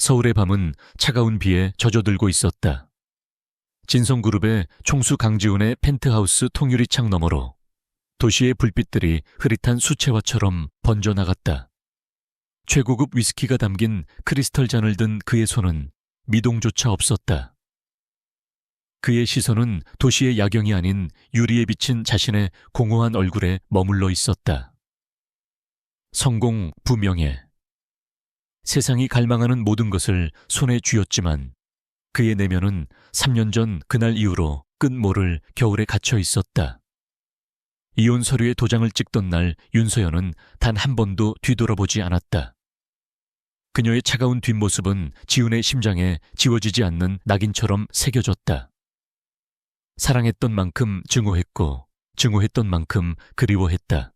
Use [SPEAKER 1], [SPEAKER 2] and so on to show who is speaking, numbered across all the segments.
[SPEAKER 1] 서울의 밤은 차가운 비에 젖어들고 있었다. 진성그룹의 총수 강지훈의 펜트하우스 통유리 창 너머로 도시의 불빛들이 흐릿한 수채화처럼 번져나갔다. 최고급 위스키가 담긴 크리스털 잔을 든 그의 손은 미동조차 없었다. 그의 시선은 도시의 야경이 아닌 유리에 비친 자신의 공허한 얼굴에 머물러 있었다. 성공, 부명예. 세상이 갈망하는 모든 것을 손에 쥐었지만 그의 내면은 3년 전 그날 이후로 끝모를 겨울에 갇혀 있었다. 이혼 서류에 도장을 찍던 날 윤서연은 단 한 번도 뒤돌아보지 않았다. 그녀의 차가운 뒷모습은 지훈의 심장에 지워지지 않는 낙인처럼 새겨졌다. 사랑했던 만큼 증오했고 증오했던 만큼 그리워했다.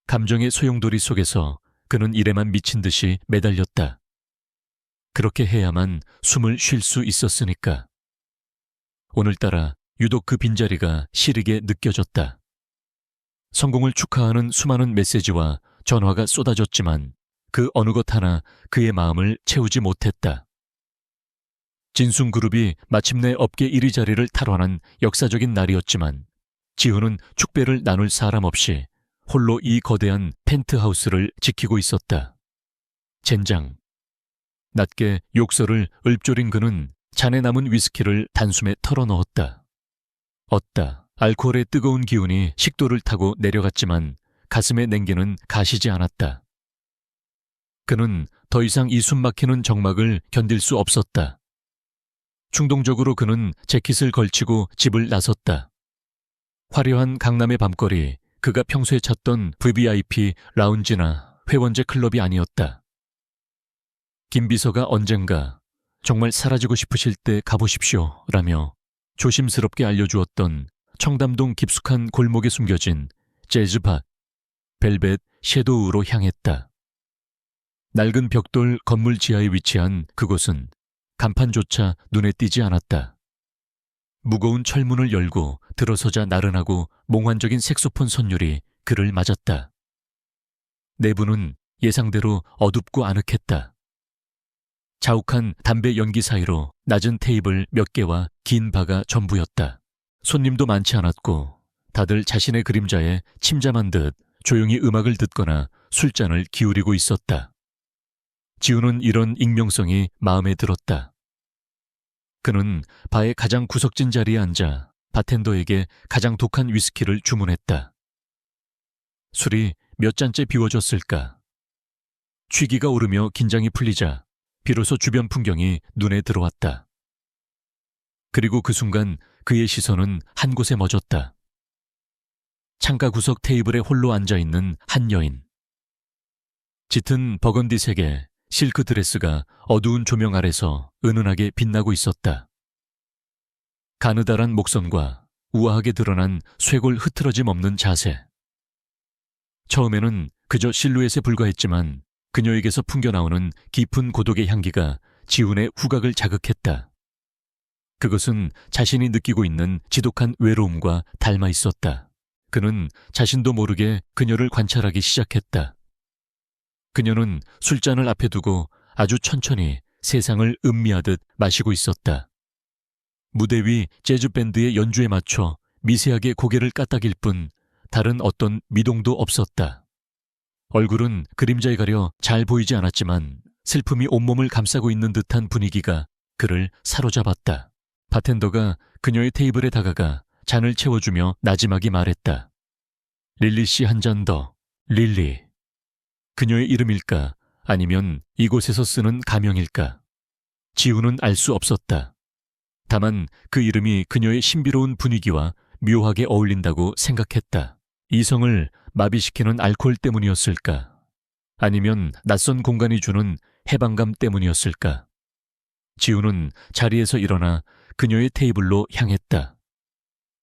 [SPEAKER 1] 감정의 소용돌이 속에서 그는 일에만 미친 듯이 매달렸다. 그렇게 해야만 숨을 쉴 수 있었으니까. 오늘따라 유독 그 빈자리가 시리게 느껴졌다. 성공을 축하하는 수많은 메시지와 전화가 쏟아졌지만 그 어느 것 하나 그의 마음을 채우지 못했다. 진숭그룹이 마침내 업계 1위 자리를 탈환한 역사적인 날이었지만 지훈은 축배를 나눌 사람 없이 홀로 이 거대한 펜트하우스를 지키고 있었다. 젠장. 낮게 욕설을 읊조린 그는 잔에 남은 위스키를 단숨에 털어넣었다. 얻다. 알코올의 뜨거운 기운이 식도를 타고 내려갔지만 가슴의 냉기는 가시지 않았다. 그는 더 이상 이 숨막히는 정막을 견딜 수 없었다. 충동적으로 그는 재킷을 걸치고 집을 나섰다. 화려한 강남의 밤거리, 그가 평소에 찾던 VVIP 라운지나 회원제 클럽이 아니었다. 김 비서가 언젠가 정말 사라지고 싶으실 때 가보십시오 라며 조심스럽게 알려주었던 청담동 깊숙한 골목에 숨겨진 재즈바, 벨벳 섀도우로 향했다. 낡은 벽돌 건물 지하에 위치한 그곳은 간판조차 눈에 띄지 않았다. 무거운 철문을 열고 들어서자 나른하고 몽환적인 색소폰 선율이 그를 맞았다. 내부는 예상대로 어둡고 아늑했다. 자욱한 담배 연기 사이로 낮은 테이블 몇 개와 긴 바가 전부였다. 손님도 많지 않았고 다들 자신의 그림자에 침잠한 듯 조용히 음악을 듣거나 술잔을 기울이고 있었다. 지훈은 이런 익명성이 마음에 들었다. 그는 바의 가장 구석진 자리에 앉아 바텐더에게 가장 독한 위스키를 주문했다. 술이 몇 잔째 비워졌을까? 취기가 오르며 긴장이 풀리자 비로소 주변 풍경이 눈에 들어왔다. 그리고 그 순간 그의 시선은 한 곳에 멎었다. 창가 구석 테이블에 홀로 앉아있는 한 여인. 짙은 버건디색의 실크 드레스가 어두운 조명 아래서 은은하게 빛나고 있었다. 가느다란 목선과 우아하게 드러난 쇄골 흐트러짐 없는 자세. 처음에는 그저 실루엣에 불과했지만 그녀에게서 풍겨나오는 깊은 고독의 향기가 지훈의 후각을 자극했다. 그것은 자신이 느끼고 있는 지독한 외로움과 닮아 있었다. 그는 자신도 모르게 그녀를 관찰하기 시작했다. 그녀는 술잔을 앞에 두고 아주 천천히 세상을 음미하듯 마시고 있었다. 무대 위 재즈밴드의 연주에 맞춰 미세하게 고개를 까딱일 뿐 다른 어떤 미동도 없었다. 얼굴은 그림자에 가려 잘 보이지 않았지만 슬픔이 온몸을 감싸고 있는 듯한 분위기가 그를 사로잡았다. 바텐더가 그녀의 테이블에 다가가 잔을 채워주며 나지막이 말했다. 릴리 씨 한 잔 더. 릴리. 그녀의 이름일까 아니면 이곳에서 쓰는 가명일까? 지훈은 알 수 없었다. 다만 그 이름이 그녀의 신비로운 분위기와 묘하게 어울린다고 생각했다. 이성을 마비시키는 알코올 때문이었을까? 아니면 낯선 공간이 주는 해방감 때문이었을까? 지훈은 자리에서 일어나 그녀의 테이블로 향했다.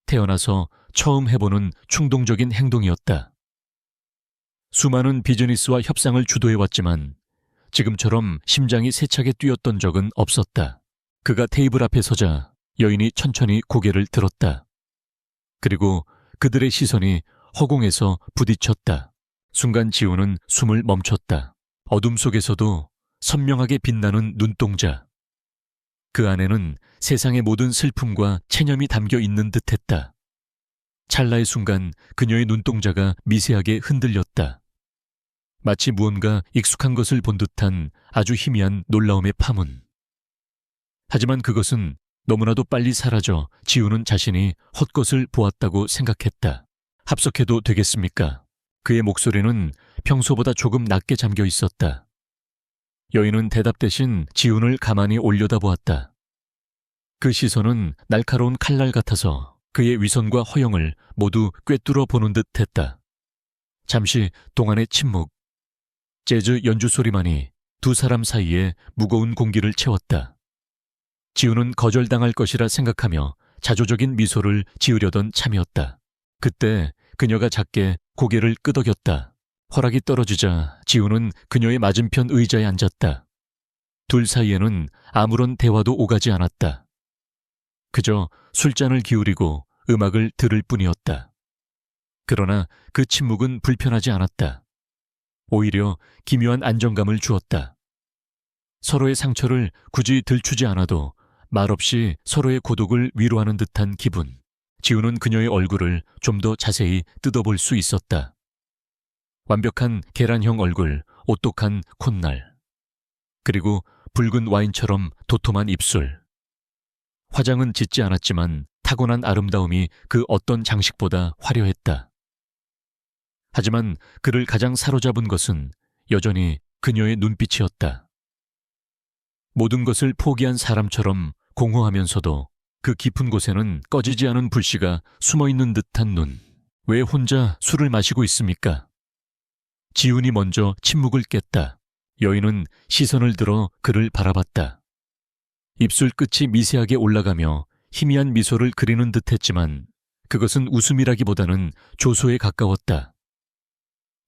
[SPEAKER 1] 태어나서 처음 해보는 충동적인 행동이었다. 수많은 비즈니스와 협상을 주도해왔지만 지금처럼 심장이 세차게 뛰었던 적은 없었다. 그가 테이블 앞에 서자 여인이 천천히 고개를 들었다. 그리고 그들의 시선이 허공에서 부딪혔다. 순간 지훈은 숨을 멈췄다. 어둠 속에서도 선명하게 빛나는 눈동자. 그 안에는 세상의 모든 슬픔과 체념이 담겨 있는 듯했다. 찰나의 순간 그녀의 눈동자가 미세하게 흔들렸다. 마치 무언가 익숙한 것을 본 듯한 아주 희미한 놀라움의 파문. 하지만 그것은 너무나도 빨리 사라져 지우는 자신이 헛것을 보았다고 생각했다. 합석해도 되겠습니까? 그의 목소리는 평소보다 조금 낮게 잠겨 있었다. 여인은 대답 대신 지훈을 가만히 올려다보았다. 그 시선은 날카로운 칼날 같아서 그의 위선과 허영을 모두 꿰뚫어 보는 듯 했다. 잠시 동안의 침묵. 재즈 연주 소리만이 두 사람 사이에 무거운 공기를 채웠다. 지훈은 거절당할 것이라 생각하며 자조적인 미소를 지으려던 참이었다. 그때 그녀가 작게 고개를 끄덕였다. 허락이 떨어지자 지훈은 그녀의 맞은편 의자에 앉았다. 둘 사이에는 아무런 대화도 오가지 않았다. 그저 술잔을 기울이고 음악을 들을 뿐이었다. 그러나 그 침묵은 불편하지 않았다. 오히려 기묘한 안정감을 주었다. 서로의 상처를 굳이 들추지 않아도 말없이 서로의 고독을 위로하는 듯한 기분. 지우는 그녀의 얼굴을 좀 더 자세히 뜯어볼 수 있었다. 완벽한 계란형 얼굴, 오똑한 콧날, 그리고 붉은 와인처럼 도톰한 입술. 화장은 짓지 않았지만 타고난 아름다움이 그 어떤 장식보다 화려했다. 하지만 그를 가장 사로잡은 것은 여전히 그녀의 눈빛이었다. 모든 것을 포기한 사람처럼 공허하면서도 그 깊은 곳에는 꺼지지 않은 불씨가 숨어있는 듯한 눈. 왜 혼자 술을 마시고 있습니까? 지훈이 먼저 침묵을 깼다. 여인은 시선을 들어 그를 바라봤다. 입술 끝이 미세하게 올라가며 희미한 미소를 그리는 듯했지만 그것은 웃음이라기보다는 조소에 가까웠다.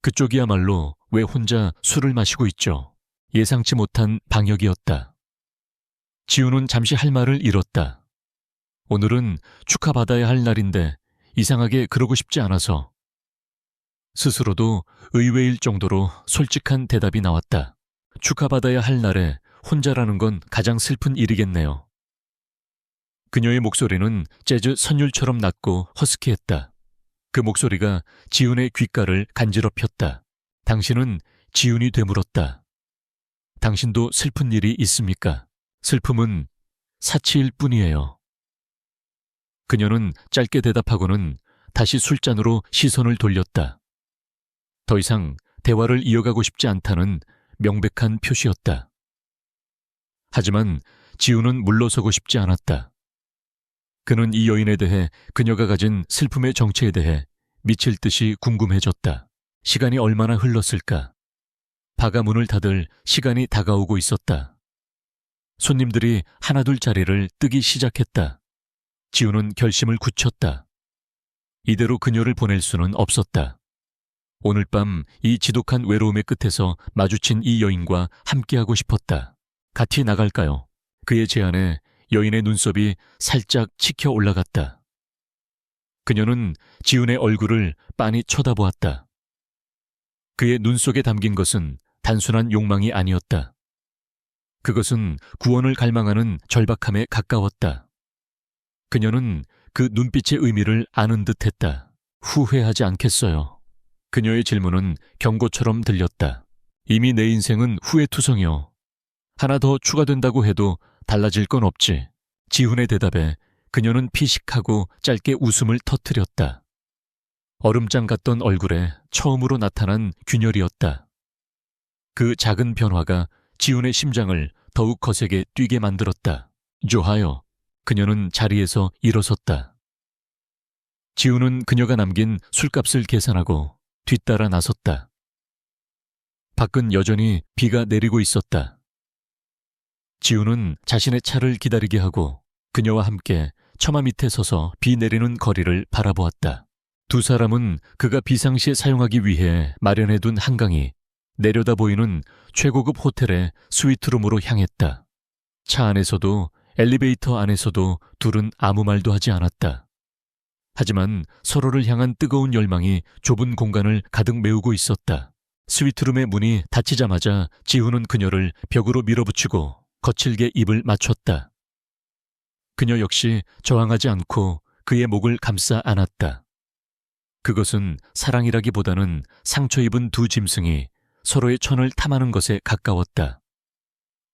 [SPEAKER 1] 그쪽이야말로 왜 혼자 술을 마시고 있죠? 예상치 못한 방역이었다. 지훈은 잠시 할 말을 잃었다. 오늘은 축하받아야 할 날인데 이상하게 그러고 싶지 않아서. 스스로도 의외일 정도로 솔직한 대답이 나왔다. 축하받아야 할 날에 혼자라는 건 가장 슬픈 일이겠네요. 그녀의 목소리는 재즈 선율처럼 낮고 허스키했다. 그 목소리가 지훈의 귓가를 간지럽혔다. 당신은 지훈이 되물었다. 당신도 슬픈 일이 있습니까? 슬픔은 사치일 뿐이에요. 그녀는 짧게 대답하고는 다시 술잔으로 시선을 돌렸다. 더 이상 대화를 이어가고 싶지 않다는 명백한 표시였다. 하지만 지훈은 물러서고 싶지 않았다. 그는 이 여인에 대해 그녀가 가진 슬픔의 정체에 대해 미칠 듯이 궁금해졌다. 시간이 얼마나 흘렀을까? 바가 문을 닫을 시간이 다가오고 있었다. 손님들이 하나둘 자리를 뜨기 시작했다. 지훈은 결심을 굳혔다. 이대로 그녀를 보낼 수는 없었다. 오늘 밤 이 지독한 외로움의 끝에서 마주친 이 여인과 함께하고 싶었다. 같이 나갈까요? 그의 제안에 여인의 눈썹이 살짝 치켜 올라갔다. 그녀는 지훈의 얼굴을 빤히 쳐다보았다. 그의 눈 속에 담긴 것은 단순한 욕망이 아니었다. 그것은 구원을 갈망하는 절박함에 가까웠다. 그녀는 그 눈빛의 의미를 아는 듯했다. 후회하지 않겠어요. 그녀의 질문은 경고처럼 들렸다. 이미 내 인생은 후회투성이요. 하나 더 추가된다고 해도 달라질 건 없지. 지훈의 대답에 그녀는 피식하고 짧게 웃음을 터뜨렸다. 얼음장 같던 얼굴에 처음으로 나타난 균열이었다. 그 작은 변화가 지훈의 심장을 더욱 거세게 뛰게 만들었다. 좋아요. 그녀는 자리에서 일어섰다. 지훈은 그녀가 남긴 술값을 계산하고 뒤따라 나섰다. 밖은 여전히 비가 내리고 있었다. 지훈은 자신의 차를 기다리게 하고 그녀와 함께 처마 밑에 서서 비 내리는 거리를 바라보았다. 두 사람은 그가 비상시에 사용하기 위해 마련해둔 한강이 내려다 보이는 최고급 호텔의 스위트룸으로 향했다. 차 안에서도 엘리베이터 안에서도 둘은 아무 말도 하지 않았다. 하지만 서로를 향한 뜨거운 열망이 좁은 공간을 가득 메우고 있었다. 스위트룸의 문이 닫히자마자 지훈은 그녀를 벽으로 밀어붙이고 거칠게 입을 맞췄다. 그녀 역시 저항하지 않고 그의 목을 감싸 안았다. 그것은 사랑이라기보다는 상처 입은 두 짐승이 서로의 천을 탐하는 것에 가까웠다.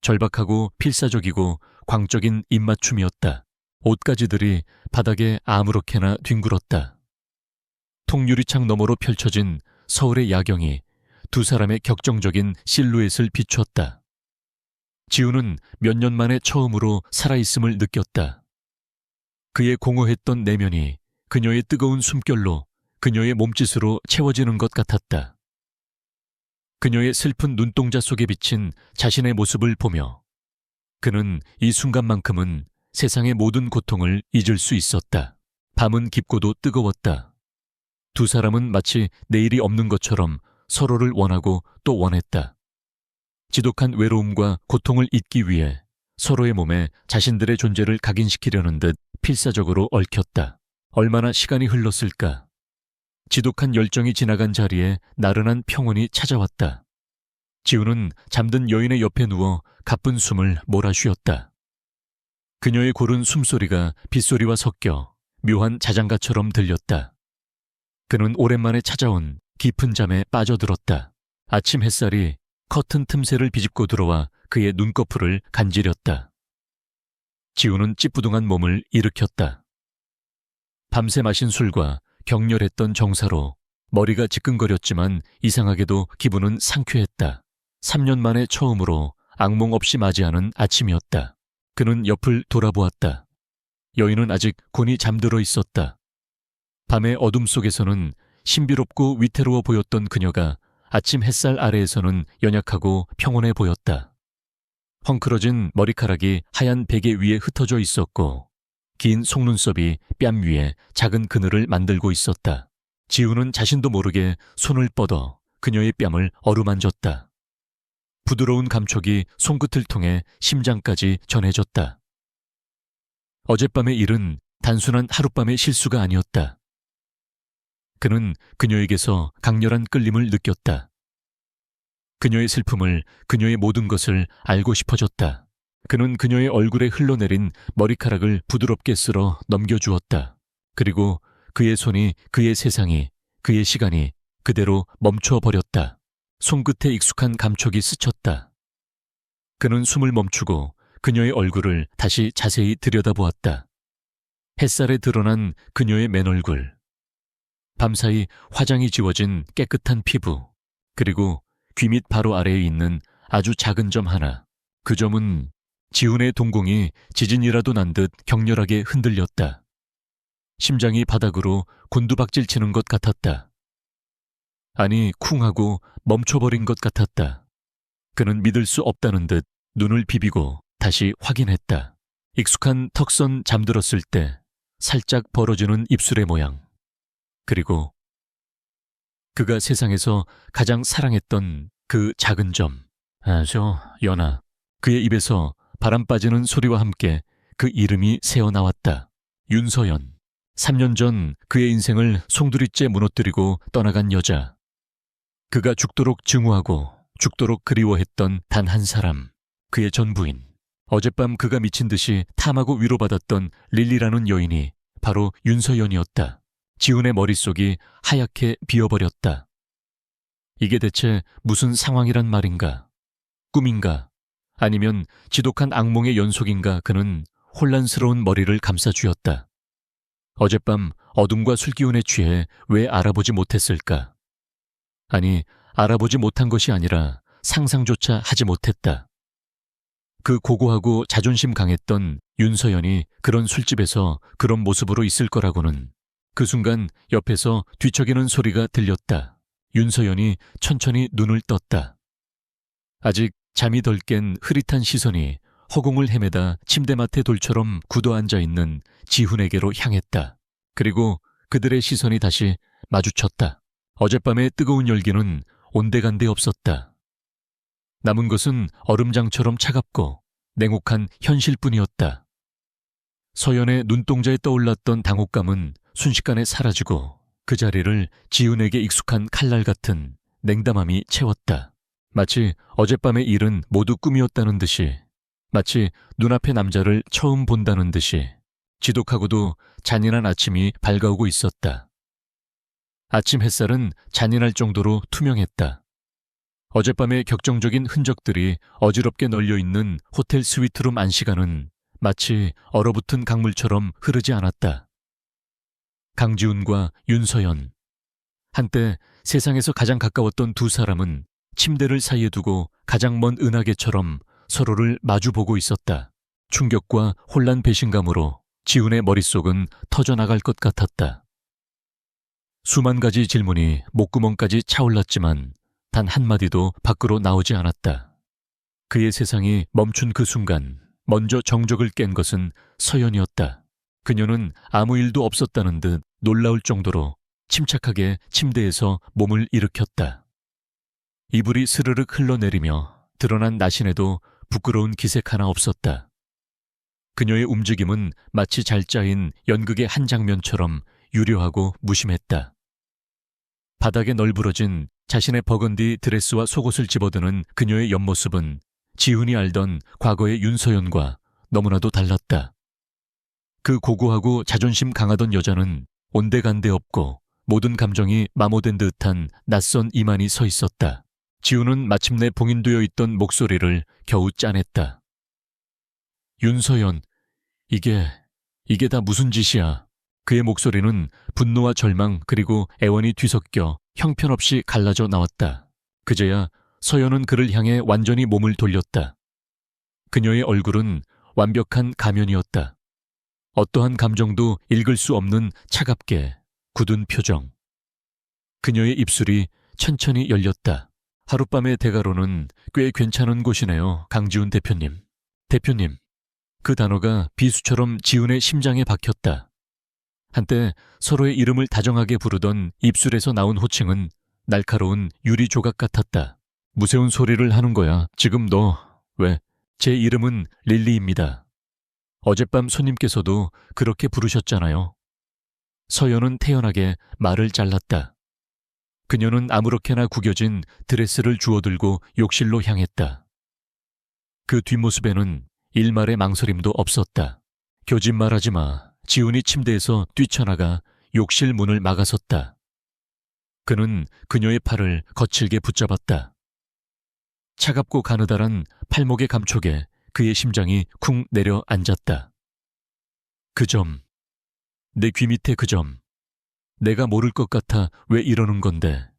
[SPEAKER 1] 절박하고 필사적이고 광적인 입맞춤이었다. 옷가지들이 바닥에 아무렇게나 뒹굴었다. 통유리창 너머로 펼쳐진 서울의 야경이 두 사람의 격정적인 실루엣을 비추었다. 지우는 몇 년 만에 처음으로 살아있음을 느꼈다. 그의 공허했던 내면이 그녀의 뜨거운 숨결로 그녀의 몸짓으로 채워지는 것 같았다. 그녀의 슬픈 눈동자 속에 비친 자신의 모습을 보며 그는 이 순간만큼은 세상의 모든 고통을 잊을 수 있었다. 밤은 깊고도 뜨거웠다. 두 사람은 마치 내일이 없는 것처럼 서로를 원하고 또 원했다. 지독한 외로움과 고통을 잊기 위해 서로의 몸에 자신들의 존재를 각인시키려는 듯 필사적으로 얽혔다. 얼마나 시간이 흘렀을까? 지독한 열정이 지나간 자리에 나른한 평온이 찾아왔다. 지우는 잠든 여인의 옆에 누워 가쁜 숨을 몰아쉬었다. 그녀의 고른 숨소리가 빗소리와 섞여 묘한 자장가처럼 들렸다. 그는 오랜만에 찾아온 깊은 잠에 빠져들었다. 아침 햇살이 커튼 틈새를 비집고 들어와 그의 눈꺼풀을 간지렸다. 지우는 찌뿌둥한 몸을 일으켰다. 밤새 마신 술과 격렬했던 정사로 머리가 지끈거렸지만 이상하게도 기분은 상쾌했다. 3년 만에 처음으로 악몽 없이 맞이하는 아침이었다. 그는 옆을 돌아보았다. 여인은 아직 곤히 잠들어 있었다. 밤의 어둠 속에서는 신비롭고 위태로워 보였던 그녀가 아침 햇살 아래에서는 연약하고 평온해 보였다. 헝클어진 머리카락이 하얀 베개 위에 흩어져 있었고 긴 속눈썹이 뺨 위에 작은 그늘을 만들고 있었다. 지우는 자신도 모르게 손을 뻗어 그녀의 뺨을 어루만졌다. 부드러운 감촉이 손끝을 통해 심장까지 전해졌다. 어젯밤의 일은 단순한 하룻밤의 실수가 아니었다. 그는 그녀에게서 강렬한 끌림을 느꼈다. 그녀의 슬픔을, 그녀의 모든 것을 알고 싶어졌다. 그는 그녀의 얼굴에 흘러내린 머리카락을 부드럽게 쓸어 넘겨주었다. 그리고 그의 손이, 그의 세상이, 그의 시간이 그대로 멈춰버렸다. 손끝에 익숙한 감촉이 스쳤다. 그는 숨을 멈추고 그녀의 얼굴을 다시 자세히 들여다보았다. 햇살에 드러난 그녀의 맨얼굴, 밤사이 화장이 지워진 깨끗한 피부, 그리고 귀 밑 바로 아래에 있는 아주 작은 점 하나. 그 점은 지훈의 동공이 지진이라도 난 듯 격렬하게 흔들렸다. 심장이 바닥으로 곤두박질 치는 것 같았다. 아니, 쿵하고 멈춰버린 것 같았다. 그는 믿을 수 없다는 듯 눈을 비비고 다시 확인했다. 익숙한 턱선 잠들었을 때 살짝 벌어지는 입술의 모양. 그리고 그가 세상에서 가장 사랑했던 그 작은 점. 연아. 그의 입에서 바람 빠지는 소리와 함께 그 이름이 새어나왔다. 윤서연. 3년 전 그의 인생을 송두리째 무너뜨리고 떠나간 여자. 그가 죽도록 증오하고 죽도록 그리워했던 단 한 사람. 그의 전부인. 어젯밤 그가 미친 듯이 탐하고 위로받았던 릴리라는 여인이 바로 윤서연이었다. 지훈의 머릿속이 하얗게 비어버렸다. 이게 대체 무슨 상황이란 말인가? 꿈인가? 아니면 지독한 악몽의 연속인가? 그는 혼란스러운 머리를 감싸쥐었다. 어젯밤 어둠과 술기운에 취해 왜 알아보지 못했을까? 아니, 알아보지 못한 것이 아니라 상상조차 하지 못했다. 그 고고하고 자존심 강했던 윤서연이 그런 술집에서 그런 모습으로 있을 거라고는. 그 순간 옆에서 뒤척이는 소리가 들렸다. 윤서연이 천천히 눈을 떴다. 아직 잠이 덜 깬 흐릿한 시선이 허공을 헤매다 침대맡에 돌처럼 굳어앉아 있는 지훈에게로 향했다. 그리고 그들의 시선이 다시 마주쳤다. 어젯밤의 뜨거운 열기는 온데간데 없었다. 남은 것은 얼음장처럼 차갑고 냉혹한 현실뿐이었다. 서연의 눈동자에 떠올랐던 당혹감은 순식간에 사라지고 그 자리를 지훈에게 익숙한 칼날 같은 냉담함이 채웠다. 마치 어젯밤의 일은 모두 꿈이었다는 듯이, 마치 눈앞의 남자를 처음 본다는 듯이 지독하고도 잔인한 아침이 밝아오고 있었다. 아침 햇살은 잔인할 정도로 투명했다. 어젯밤의 격정적인 흔적들이 어지럽게 널려있는 호텔 스위트룸 안시간은 마치 얼어붙은 강물처럼 흐르지 않았다. 강지훈과 윤서연, 한때 세상에서 가장 가까웠던 두 사람은 침대를 사이에 두고 가장 먼 은하계처럼 서로를 마주보고 있었다. 충격과 혼란 배신감으로 지훈의 머릿속은 터져나갈 것 같았다. 수만 가지 질문이 목구멍까지 차올랐지만 단 한마디도 밖으로 나오지 않았다. 그의 세상이 멈춘 그 순간 먼저 정적을 깬 것은 서연이었다. 그녀는 아무 일도 없었다는 듯 놀라울 정도로 침착하게 침대에서 몸을 일으켰다. 이불이 스르륵 흘러내리며 드러난 나신에도 부끄러운 기색 하나 없었다. 그녀의 움직임은 마치 잘 짜인 연극의 한 장면처럼 유려하고 무심했다. 바닥에 널브러진 자신의 버건디 드레스와 속옷을 집어드는 그녀의 옆모습은 지훈이 알던 과거의 윤서연과 너무나도 달랐다. 그 고고하고 자존심 강하던 여자는 온데간데 없고 모든 감정이 마모된 듯한 낯선 이만이 서 있었다. 지훈은 마침내 봉인되어 있던 목소리를 겨우 짜냈다. 윤서연, 이게 다 무슨 짓이야? 그의 목소리는 분노와 절망 그리고 애원이 뒤섞여 형편없이 갈라져 나왔다. 그제야 서연은 그를 향해 완전히 몸을 돌렸다. 그녀의 얼굴은 완벽한 가면이었다. 어떠한 감정도 읽을 수 없는 차갑게 굳은 표정. 그녀의 입술이 천천히 열렸다. 하룻밤의 대가로는 꽤 괜찮은 곳이네요, 강지훈 대표님. 대표님. 그 단어가 비수처럼 지훈의 심장에 박혔다. 한때 서로의 이름을 다정하게 부르던 입술에서 나온 호칭은 날카로운 유리 조각 같았다. 무서운 소리를 하는 거야. 지금 너, 왜? 제 이름은 릴리입니다. 어젯밤 손님께서도 그렇게 부르셨잖아요. 서연은 태연하게 말을 잘랐다. 그녀는 아무렇게나 구겨진 드레스를 주워들고 욕실로 향했다. 그 뒷모습에는 일말의 망설임도 없었다. 교진말하지 마. 지훈이 침대에서 뛰쳐나가 욕실 문을 막아섰다. 그는 그녀의 팔을 거칠게 붙잡았다. 차갑고 가느다란 팔목의 감촉에 그의 심장이 쿵 내려앉았다. 그 점, 내 귀 밑에 그 점, 내가 모를 것 같아 왜 이러는 건데,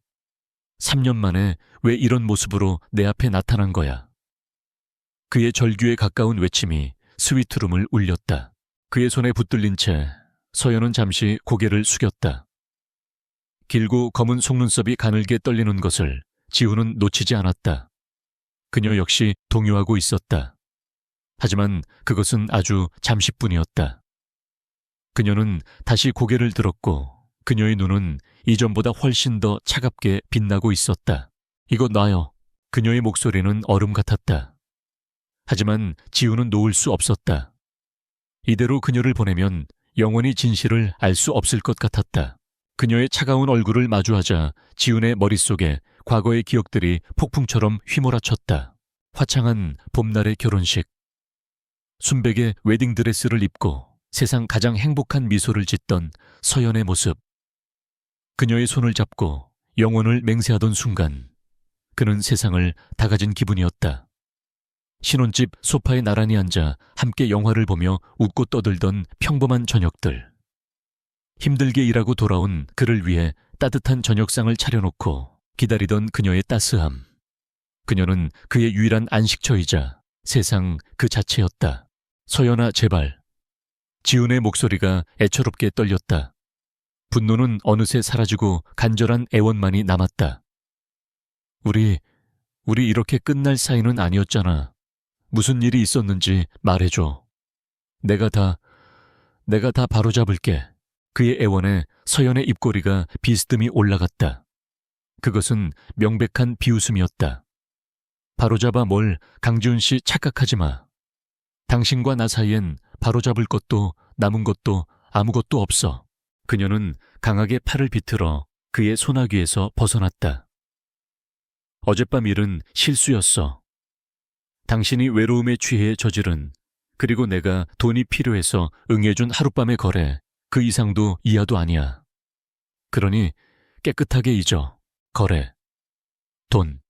[SPEAKER 1] 3년 만에 왜 이런 모습으로 내 앞에 나타난 거야. 그의 절규에 가까운 외침이 스위트룸을 울렸다. 그의 손에 붙들린 채 서연은 잠시 고개를 숙였다. 길고 검은 속눈썹이 가늘게 떨리는 것을 지훈은 놓치지 않았다. 그녀 역시 동요하고 있었다. 하지만 그것은 아주 잠시뿐이었다. 그녀는 다시 고개를 들었고 그녀의 눈은 이전보다 훨씬 더 차갑게 빛나고 있었다. 이거 놔요. 그녀의 목소리는 얼음 같았다. 하지만 지훈은 놓을 수 없었다. 이대로 그녀를 보내면 영원히 진실을 알 수 없을 것 같았다. 그녀의 차가운 얼굴을 마주하자 지훈의 머릿속에 과거의 기억들이 폭풍처럼 휘몰아쳤다. 화창한 봄날의 결혼식. 순백의 웨딩드레스를 입고 세상 가장 행복한 미소를 짓던 서연의 모습. 그녀의 손을 잡고 영혼을 맹세하던 순간 그는 세상을 다 가진 기분이었다. 신혼집 소파에 나란히 앉아 함께 영화를 보며 웃고 떠들던 평범한 저녁들. 힘들게 일하고 돌아온 그를 위해 따뜻한 저녁상을 차려놓고 기다리던 그녀의 따스함. 그녀는 그의 유일한 안식처이자 세상 그 자체였다. 서연아, 제발. 지훈의 목소리가 애처롭게 떨렸다. 분노는 어느새 사라지고 간절한 애원만이 남았다. 우리 이렇게 끝날 사이는 아니었잖아. 무슨 일이 있었는지 말해줘. 내가 다 바로잡을게. 그의 애원에 서연의 입꼬리가 비스듬히 올라갔다. 그것은 명백한 비웃음이었다. 바로잡아 뭘, 강지훈 씨 착각하지 마. 당신과 나 사이엔 바로잡을 것도 남은 것도 아무것도 없어. 그녀는 강하게 팔을 비틀어 그의 소나귀에서 벗어났다. 어젯밤 일은 실수였어. 당신이 외로움에 취해 저지른, 그리고 내가 돈이 필요해서 응해준 하룻밤의 거래, 그 이상도 이하도 아니야. 그러니 깨끗하게 잊어. 거래, 돈.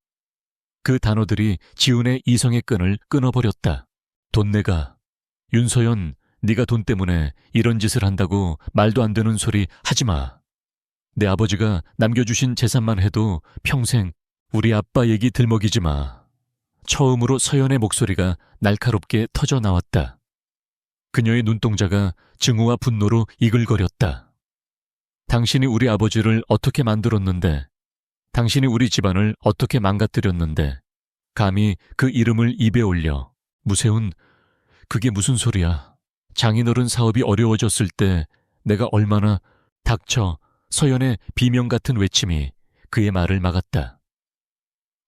[SPEAKER 1] 그 단어들이 지훈의 이성의 끈을 끊어버렸다. 돈 내가. 윤서연, 네가 돈 때문에 이런 짓을 한다고 말도 안 되는 소리 하지 마. 내 아버지가 남겨주신 재산만 해도 평생 우리 아빠 얘기 들먹이지 마. 처음으로 서연의 목소리가 날카롭게 터져 나왔다. 그녀의 눈동자가 증오와 분노로 이글거렸다. 당신이 우리 아버지를 어떻게 만들었는데, 당신이 우리 집안을 어떻게 망가뜨렸는데, 감히 그 이름을 입에 올려. 무세훈, 그게 무슨 소리야. 장인어른 사업이 어려워졌을 때 내가 얼마나. 닥쳐. 서연의 비명 같은 외침이 그의 말을 막았다.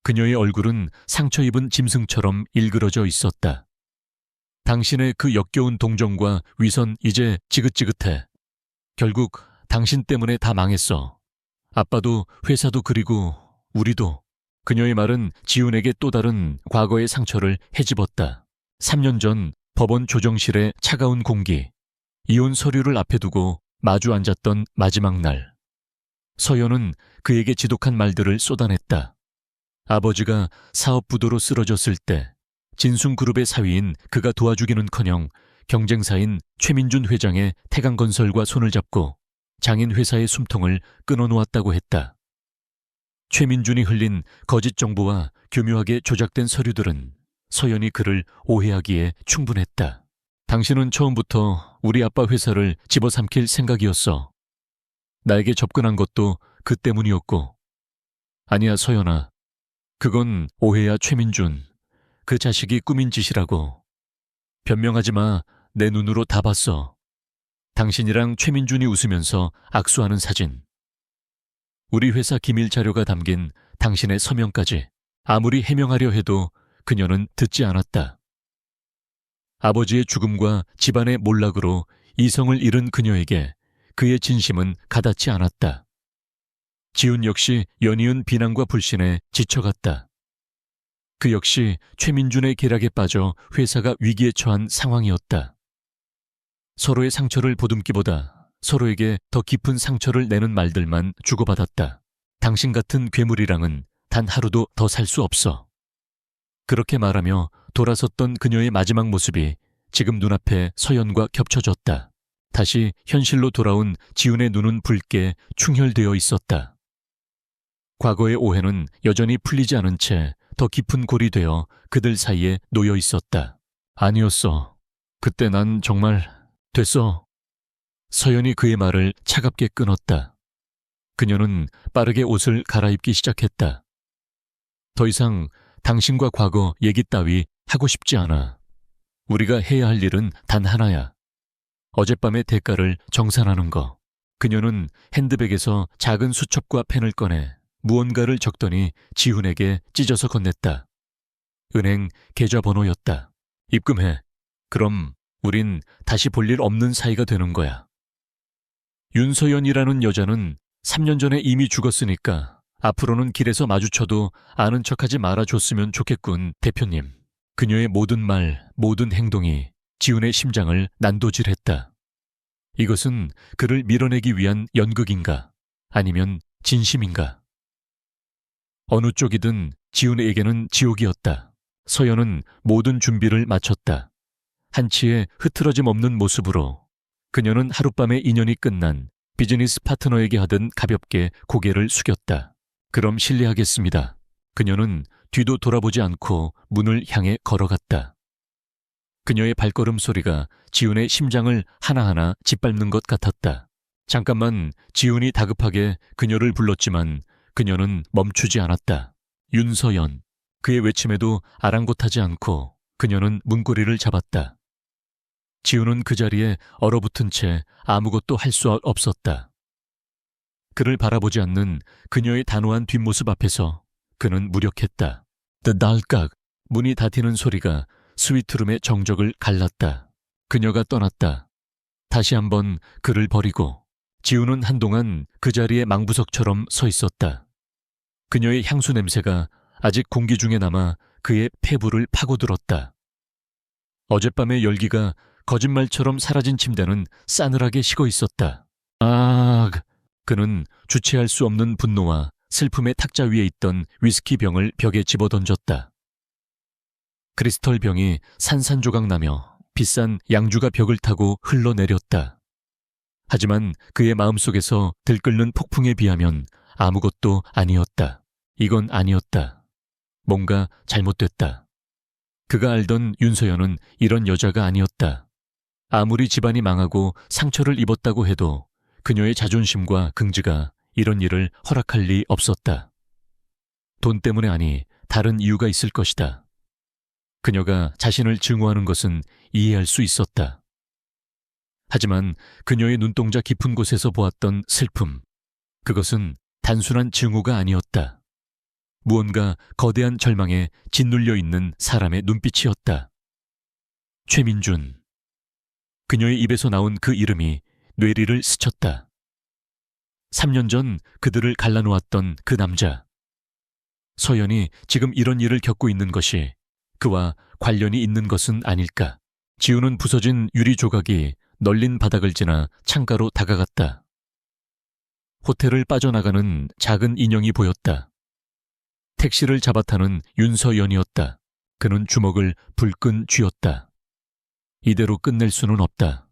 [SPEAKER 1] 그녀의 얼굴은 상처 입은 짐승처럼 일그러져 있었다. 당신의 그 역겨운 동정과 위선 이제 지긋지긋해. 결국 당신 때문에 다 망했어. 아빠도 회사도 그리고 우리도. 그녀의 말은 지훈에게 또 다른 과거의 상처를 헤집었다. 3년 전 법원 조정실의 차가운 공기. 이혼 서류를 앞에 두고 마주 앉았던 마지막 날. 서연은 그에게 지독한 말들을 쏟아냈다. 아버지가 사업부도로 쓰러졌을 때 진순그룹의 사위인 그가 도와주기는커녕 경쟁사인 최민준 회장의 태강건설과 손을 잡고 장인 회사의 숨통을 끊어놓았다고 했다. 최민준이 흘린 거짓 정보와 교묘하게 조작된 서류들은 서연이 그를 오해하기에 충분했다. 당신은 처음부터 우리 아빠 회사를 집어삼킬 생각이었어. 나에게 접근한 것도 그 때문이었고. 아니야, 서연아. 그건 오해야, 최민준. 그 자식이 꾸민 짓이라고. 변명하지 마. 내 눈으로 다 봤어. 당신이랑 최민준이 웃으면서 악수하는 사진. 우리 회사 기밀 자료가 담긴 당신의 서명까지. 아무리 해명하려 해도 그녀는 듣지 않았다. 아버지의 죽음과 집안의 몰락으로 이성을 잃은 그녀에게 그의 진심은 가닿지 않았다. 지훈 역시 연이은 비난과 불신에 지쳐갔다. 그 역시 최민준의 계략에 빠져 회사가 위기에 처한 상황이었다. 서로의 상처를 보듬기보다 서로에게 더 깊은 상처를 내는 말들만 주고받았다. 당신 같은 괴물이랑은 단 하루도 더 살 수 없어. 그렇게 말하며 돌아섰던 그녀의 마지막 모습이 지금 눈앞에 서연과 겹쳐졌다. 다시 현실로 돌아온 지훈의 눈은 붉게 충혈되어 있었다. 과거의 오해는 여전히 풀리지 않은 채 더 깊은 골이 되어 그들 사이에 놓여 있었다. 아니었어. 그때 난 정말. 됐어. 서연이 그의 말을 차갑게 끊었다. 그녀는 빠르게 옷을 갈아입기 시작했다. 더 이상 당신과 과거 얘기 따위 하고 싶지 않아. 우리가 해야 할 일은 단 하나야. 어젯밤의 대가를 정산하는 거. 그녀는 핸드백에서 작은 수첩과 펜을 꺼내 무언가를 적더니 지훈에게 찢어서 건넸다. 은행 계좌번호였다. 입금해. 그럼 우린 다시 볼 일 없는 사이가 되는 거야. 윤서연이라는 여자는 3년 전에 이미 죽었으니까 앞으로는 길에서 마주쳐도 아는 척하지 말아줬으면 좋겠군, 대표님. 그녀의 모든 말, 모든 행동이 지훈의 심장을 난도질했다. 이것은 그를 밀어내기 위한 연극인가? 아니면 진심인가? 어느 쪽이든 지훈에게는 지옥이었다. 서연은 모든 준비를 마쳤다. 한치의 흐트러짐 없는 모습으로 그녀는 하룻밤의 인연이 끝난 비즈니스 파트너에게 하듯 가볍게 고개를 숙였다. 그럼 실례하겠습니다. 그녀는 뒤도 돌아보지 않고 문을 향해 걸어갔다. 그녀의 발걸음 소리가 지훈의 심장을 하나하나 짓밟는 것 같았다. 잠깐만 지훈이 다급하게 그녀를 불렀지만 그녀는 멈추지 않았다. 윤서연. 그의 외침에도 아랑곳하지 않고 그녀는 문고리를 잡았다. 지훈은 그 자리에 얼어붙은 채 아무것도 할 수 없었다. 그를 바라보지 않는 그녀의 단호한 뒷모습 앞에서 그는 무력했다. 날깍 문이 닫히는 소리가 스위트룸의 정적을 갈랐다. 그녀가 떠났다. 다시 한번 그를 버리고 지훈은 한동안 그 자리에 망부석처럼 서 있었다. 그녀의 향수 냄새가 아직 공기 중에 남아 그의 폐부를 파고들었다. 어젯밤의 열기가 거짓말처럼 사라진 침대는 싸늘하게 식어 있었다. 아, 그는 주체할 수 없는 분노와 슬픔의 탁자 위에 있던 위스키 병을 벽에 집어던졌다. 크리스털 병이 산산조각나며 비싼 양주가 벽을 타고 흘러내렸다. 하지만 그의 마음속에서 들끓는 폭풍에 비하면 아무것도 아니었다. 이건 아니었다. 뭔가 잘못됐다. 그가 알던 윤서연은 이런 여자가 아니었다. 아무리 집안이 망하고 상처를 입었다고 해도 그녀의 자존심과 긍지가 이런 일을 허락할 리 없었다. 돈 때문에 아니 다른 이유가 있을 것이다. 그녀가 자신을 증오하는 것은 이해할 수 있었다. 하지만 그녀의 눈동자 깊은 곳에서 보았던 슬픔, 그것은 단순한 증오가 아니었다. 무언가 거대한 절망에 짓눌려 있는 사람의 눈빛이었다. 최민준. 그녀의 입에서 나온 그 이름이 뇌리를 스쳤다. 3년 전 그들을 갈라놓았던 그 남자. 서연이 지금 이런 일을 겪고 있는 것이 그와 관련이 있는 것은 아닐까. 지우는 부서진 유리 조각이 널린 바닥을 지나 창가로 다가갔다. 호텔을 빠져나가는 작은 인형이 보였다. 택시를 잡아타는 윤서연이었다. 그는 주먹을 불끈 쥐었다. 이대로 끝낼 수는 없다.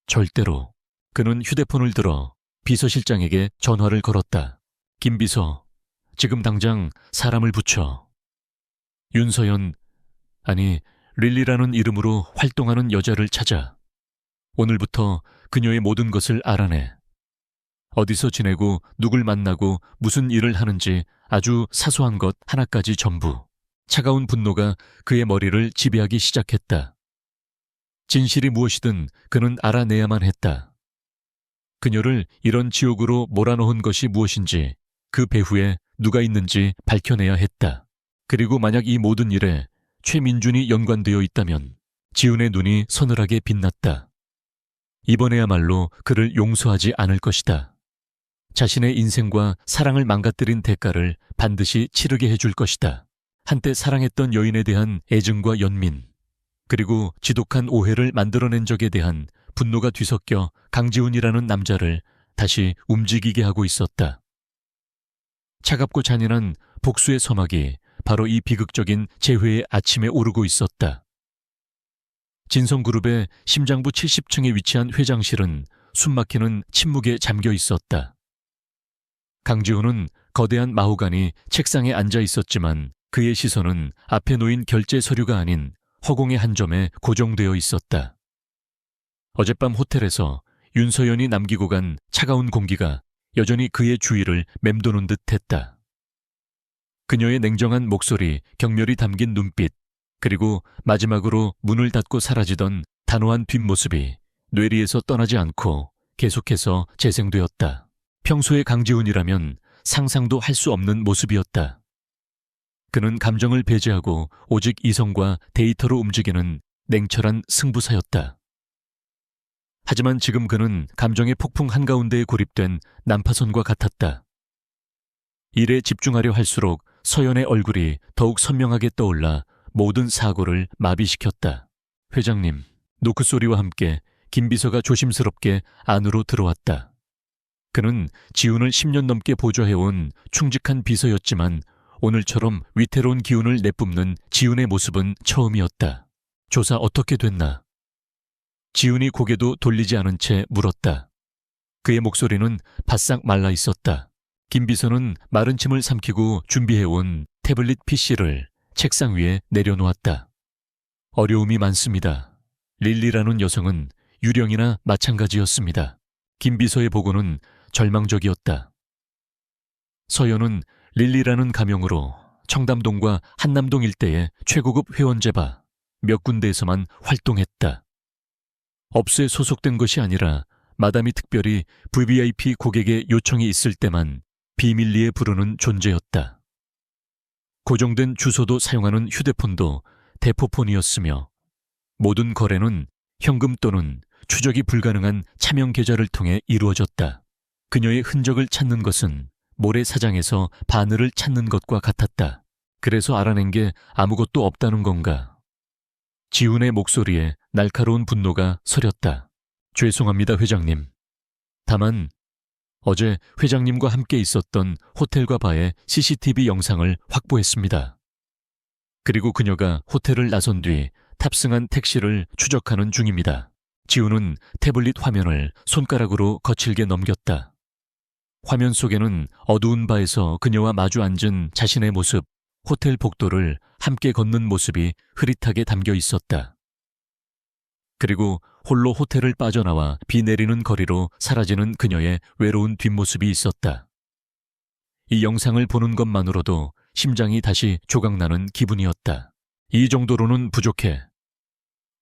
[SPEAKER 1] 절대로. 그는 휴대폰을 들어 비서실장에게 전화를 걸었다. 김 비서, 지금 당장 사람을 붙여. 윤서연, 아니 릴리라는 이름으로 활동하는 여자를 찾아. 오늘부터 그녀의 모든 것을 알아내. 어디서 지내고 누굴 만나고 무슨 일을 하는지 아주 사소한 것 하나까지 전부. 차가운 분노가 그의 머리를 지배하기 시작했다. 진실이 무엇이든 그는 알아내야만 했다. 그녀를 이런 지옥으로 몰아넣은 것이 무엇인지, 그 배후에 누가 있는지 밝혀내야 했다. 그리고 만약 이 모든 일에 최민준이 연관되어 있다면 지훈의 눈이 서늘하게 빛났다. 이번에야말로 그를 용서하지 않을 것이다. 자신의 인생과 사랑을 망가뜨린 대가를 반드시 치르게 해줄 것이다. 한때 사랑했던 여인에 대한 애증과 연민, 그리고 지독한 오해를 만들어낸 적에 대한 분노가 뒤섞여 강지훈이라는 남자를 다시 움직이게 하고 있었다. 차갑고 잔인한 복수의 서막이 바로 이 비극적인 재회의 아침에 오르고 있었다. 진성그룹의 심장부 70층에 위치한 회장실은 숨막히는 침묵에 잠겨 있었다. 강지훈은 거대한 마호간이 책상에 앉아 있었지만 그의 시선은 앞에 놓인 결제 서류가 아닌 허공의 한 점에 고정되어 있었다. 어젯밤 호텔에서 윤서연이 남기고 간 차가운 공기가 여전히 그의 주위를 맴도는 듯 했다. 그녀의 냉정한 목소리, 격렬히 담긴 눈빛, 그리고 마지막으로 문을 닫고 사라지던 단호한 뒷모습이 뇌리에서 떠나지 않고 계속해서 재생되었다. 평소의 강지훈이라면 상상도 할 수 없는 모습이었다. 그는 감정을 배제하고 오직 이성과 데이터로 움직이는 냉철한 승부사였다. 하지만 지금 그는 감정의 폭풍 한가운데에 고립된 난파선과 같았다. 일에 집중하려 할수록 서연의 얼굴이 더욱 선명하게 떠올라 모든 사고를 마비시켰다. 회장님, 노크소리와 함께 김 비서가 조심스럽게 안으로 들어왔다. 그는 지훈을 10년 넘게 보좌해온 충직한 비서였지만 오늘처럼 위태로운 기운을 내뿜는 지훈의 모습은 처음이었다. 조사 어떻게 됐나? 지훈이 고개도 돌리지 않은 채 물었다. 그의 목소리는 바싹 말라 있었다. 김 비서는 마른 침을 삼키고 준비해온 태블릿 PC를 책상 위에 내려놓았다. 어려움이 많습니다. 릴리라는 여성은 유령이나 마찬가지였습니다. 김 비서의 보고는 절망적이었다. 서연은 릴리라는 가명으로 청담동과 한남동 일대의 최고급 회원제바 몇 군데에서만 활동했다. 업소에 소속된 것이 아니라 마담이 특별히 VVIP 고객의 요청이 있을 때만 비밀리에 부르는 존재였다. 고정된 주소도 사용하는 휴대폰도 대포폰이었으며 모든 거래는 현금 또는 추적이 불가능한 차명 계좌를 통해 이루어졌다. 그녀의 흔적을 찾는 것은 모래사장에서 바늘을 찾는 것과 같았다. 그래서 알아낸 게 아무것도 없다는 건가? 지훈의 목소리에 날카로운 분노가 서렸다. 죄송합니다, 회장님. 다만 어제 회장님과 함께 있었던 호텔과 바의 CCTV 영상을 확보했습니다. 그리고 그녀가 호텔을 나선 뒤 탑승한 택시를 추적하는 중입니다. 지훈은 태블릿 화면을 손가락으로 거칠게 넘겼다. 화면 속에는 어두운 바에서 그녀와 마주 앉은 자신의 모습, 호텔 복도를 함께 걷는 모습이 흐릿하게 담겨 있었다. 그리고 홀로 호텔을 빠져나와 비 내리는 거리로 사라지는 그녀의 외로운 뒷모습이 있었다. 이 영상을 보는 것만으로도 심장이 다시 조각나는 기분이었다. 이 정도로는 부족해.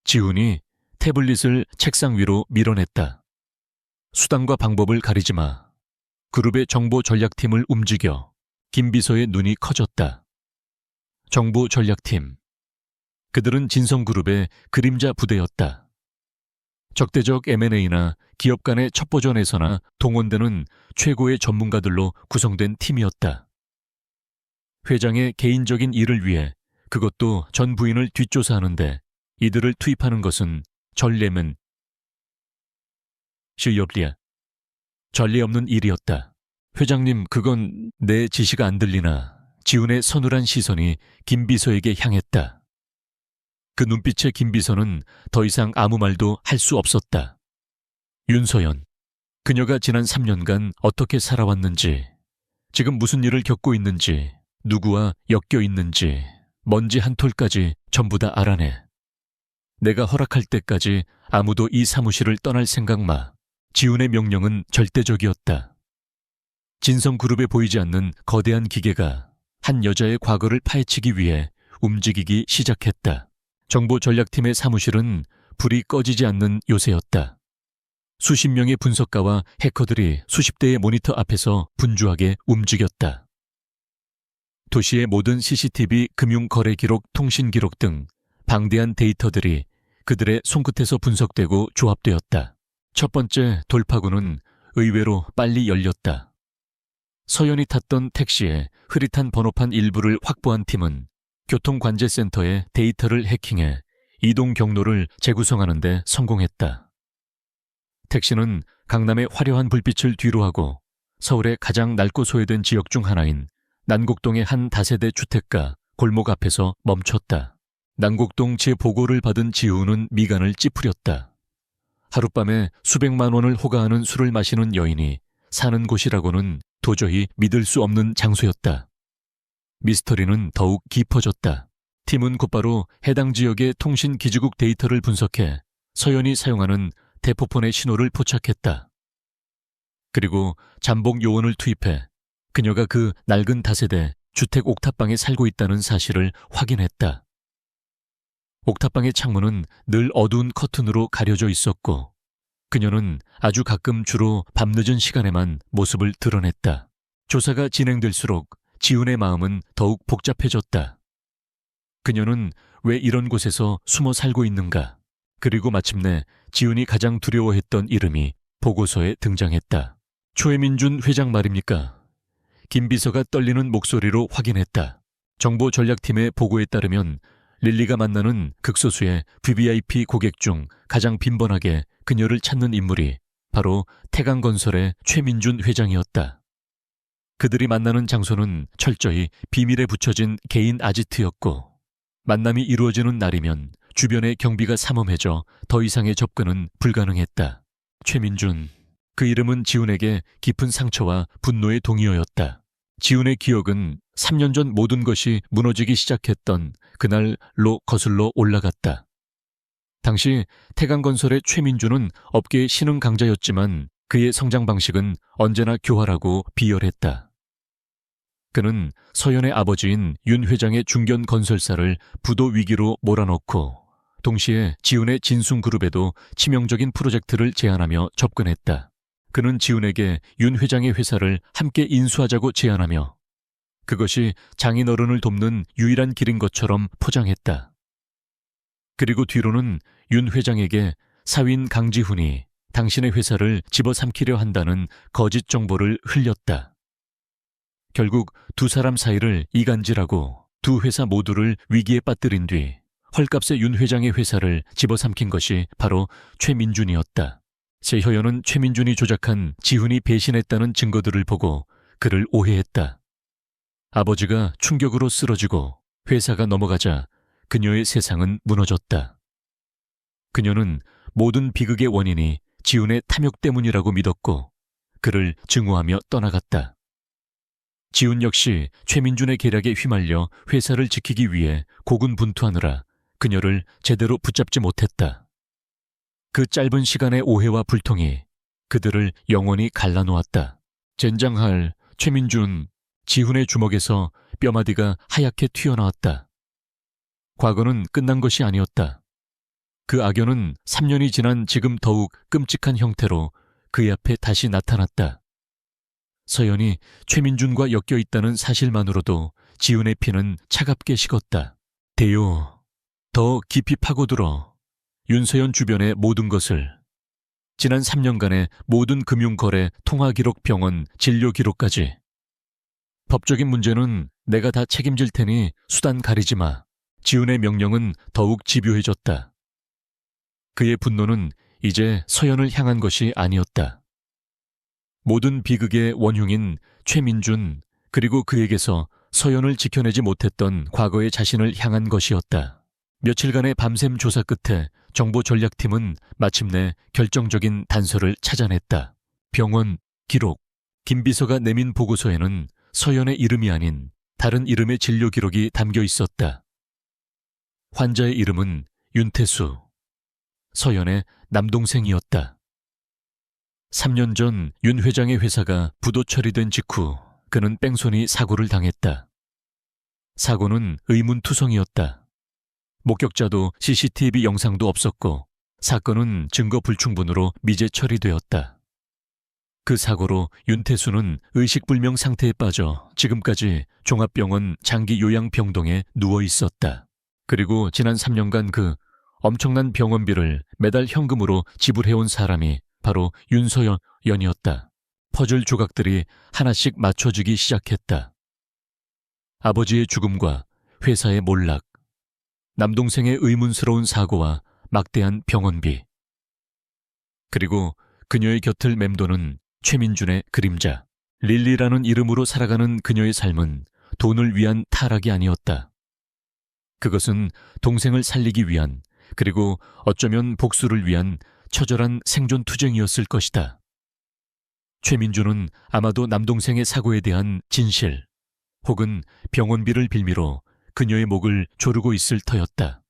[SPEAKER 1] 지훈이 태블릿을 책상 위로 밀어냈다. 수단과 방법을 가리지 마. 그룹의 정보 전략팀을 움직여. 김 비서의 눈이 커졌다. 정보 전략팀. 그들은 진성그룹의 그림자 부대였다. 적대적 M&A나 기업 간의 첩보전에서나 동원되는 최고의 전문가들로 구성된 팀이었다. 회장의 개인적인 일을 위해, 그것도 전 부인을 뒷조사하는데 이들을 투입하는 것은 전례면 시업리야. 전례 없는 일이었다. 회장님, 그건 내 지시가 안 들리나. 지훈의 서늘한 시선이 김 비서에게 향했다. 그 눈빛의 김 비서는 더 이상 아무 말도 할 수 없었다. 윤서연, 그녀가 지난 3년간 어떻게 살아왔는지, 지금 무슨 일을 겪고 있는지, 누구와 엮여 있는지, 먼지 한 톨까지 전부 다 알아내. 내가 허락할 때까지 아무도 이 사무실을 떠날 생각 마. 지훈의 명령은 절대적이었다. 진성그룹에 보이지 않는 거대한 기계가 한 여자의 과거를 파헤치기 위해 움직이기 시작했다. 정보전략팀의 사무실은 불이 꺼지지 않는 요새였다. 수십 명의 분석가와 해커들이 수십 대의 모니터 앞에서 분주하게 움직였다. 도시의 모든 CCTV, 금융거래 기록, 통신 기록 등 방대한 데이터들이 그들의 손끝에서 분석되고 조합되었다. 첫 번째 돌파구는 의외로 빨리 열렸다. 서연이 탔던 택시의 흐릿한 번호판 일부를 확보한 팀은 교통관제센터의 데이터를 해킹해 이동 경로를 재구성하는 데 성공했다. 택시는 강남의 화려한 불빛을 뒤로하고 서울의 가장 낡고 소외된 지역 중 하나인 난곡동의 한 다세대 주택가 골목 앞에서 멈췄다. 난곡동 재보고를 받은 지훈은 미간을 찌푸렸다. 하룻밤에 수백만 원을 호가하는 술을 마시는 여인이 사는 곳이라고는 도저히 믿을 수 없는 장소였다. 미스터리는 더욱 깊어졌다. 팀은 곧바로 해당 지역의 통신기지국 데이터를 분석해 서연이 사용하는 대포폰의 신호를 포착했다. 그리고 잠복 요원을 투입해 그녀가 그 낡은 다세대 주택 옥탑방에 살고 있다는 사실을 확인했다. 옥탑방의 창문은 늘 어두운 커튼으로 가려져 있었고 그녀는 아주 가끔 주로 밤늦은 시간에만 모습을 드러냈다. 조사가 진행될수록 지훈의 마음은 더욱 복잡해졌다. 그녀는 왜 이런 곳에서 숨어 살고 있는가? 그리고 마침내 지훈이 가장 두려워했던 이름이 보고서에 등장했다. 초해민준 회장 말입니까? 김 비서가 떨리는 목소리로 확인했다. 정보전략팀의 보고에 따르면 릴리가 만나는 극소수의 VVIP 고객 중 가장 빈번하게 그녀를 찾는 인물이 바로 태강건설의 최민준 회장이었다. 그들이 만나는 장소는 철저히 비밀에 붙여진 개인 아지트였고 만남이 이루어지는 날이면 주변의 경비가 삼엄해져 더 이상의 접근은 불가능했다. 최민준, 그 이름은 지훈에게 깊은 상처와 분노의 동의어였다. 지훈의 기억은 3년 전 모든 것이 무너지기 시작했던 그날로 거슬러 올라갔다. 당시 태강건설의 최민준은 업계의 신흥 강자였지만 그의 성장 방식은 언제나 교활하고 비열했다. 그는 서연의 아버지인 윤 회장의 중견 건설사를 부도 위기로 몰아넣고 동시에 지훈의 진숭그룹에도 치명적인 프로젝트를 제안하며 접근했다. 그는 지훈에게 윤 회장의 회사를 함께 인수하자고 제안하며 그것이 장인어른을 돕는 유일한 길인 것처럼 포장했다. 그리고 뒤로는 윤 회장에게 사위인 강지훈이 당신의 회사를 집어삼키려 한다는 거짓 정보를 흘렸다. 결국 두 사람 사이를 이간질하고 두 회사 모두를 위기에 빠뜨린 뒤 헐값에 윤 회장의 회사를 집어삼킨 것이 바로 최민준이었다. 세효연은 최민준이 조작한 지훈이 배신했다는 증거들을 보고 그를 오해했다. 아버지가 충격으로 쓰러지고 회사가 넘어가자 그녀의 세상은 무너졌다. 그녀는 모든 비극의 원인이 지훈의 탐욕 때문이라고 믿었고 그를 증오하며 떠나갔다. 지훈 역시 최민준의 계략에 휘말려 회사를 지키기 위해 고군분투하느라 그녀를 제대로 붙잡지 못했다. 그 짧은 시간의 오해와 불통이 그들을 영원히 갈라놓았다. 젠장할 최민준, 지훈의 주먹에서 뼈마디가 하얗게 튀어나왔다. 과거는 끝난 것이 아니었다. 그 악연은 3년이 지난 지금 더욱 끔찍한 형태로 그의 앞에 다시 나타났다. 서연이 최민준과 엮여 있다는 사실만으로도 지훈의 피는 차갑게 식었다. 대요, 더 깊이 파고들어 윤서연 주변의 모든 것을, 지난 3년간의 모든 금융거래, 통화기록, 병원, 진료기록까지. 법적인 문제는 내가 다 책임질 테니 수단 가리지 마. 지훈의 명령은 더욱 집요해졌다. 그의 분노는 이제 서연을 향한 것이 아니었다. 모든 비극의 원흉인 최민준, 그리고 그에게서 서연을 지켜내지 못했던 과거의 자신을 향한 것이었다. 며칠간의 밤샘 조사 끝에 정보전략팀은 마침내 결정적인 단서를 찾아냈다. 병원 기록, 김 비서가 내민 보고서에는 서연의 이름이 아닌 다른 이름의 진료 기록이 담겨 있었다. 환자의 이름은 윤태수, 서연의 남동생이었다. 3년 전 윤 회장의 회사가 부도 처리된 직후 그는 뺑소니 사고를 당했다. 사고는 의문투성이었다. 목격자도 CCTV 영상도 없었고 사건은 증거 불충분으로 미제 처리되었다. 그 사고로 윤태수는 의식불명 상태에 빠져 지금까지 종합병원 장기 요양병동에 누워 있었다. 그리고 지난 3년간 그 엄청난 병원비를 매달 현금으로 지불해온 사람이 바로 윤서연이었다. 퍼즐 조각들이 하나씩 맞춰지기 시작했다. 아버지의 죽음과 회사의 몰락, 남동생의 의문스러운 사고와 막대한 병원비, 그리고 그녀의 곁을 맴도는 최민준의 그림자. 릴리라는 이름으로 살아가는 그녀의 삶은 돈을 위한 타락이 아니었다. 그것은 동생을 살리기 위한, 그리고 어쩌면 복수를 위한 처절한 생존 투쟁이었을 것이다. 최민준은 아마도 남동생의 사고에 대한 진실 혹은 병원비를 빌미로 그녀의 목을 조르고 있을 터였다.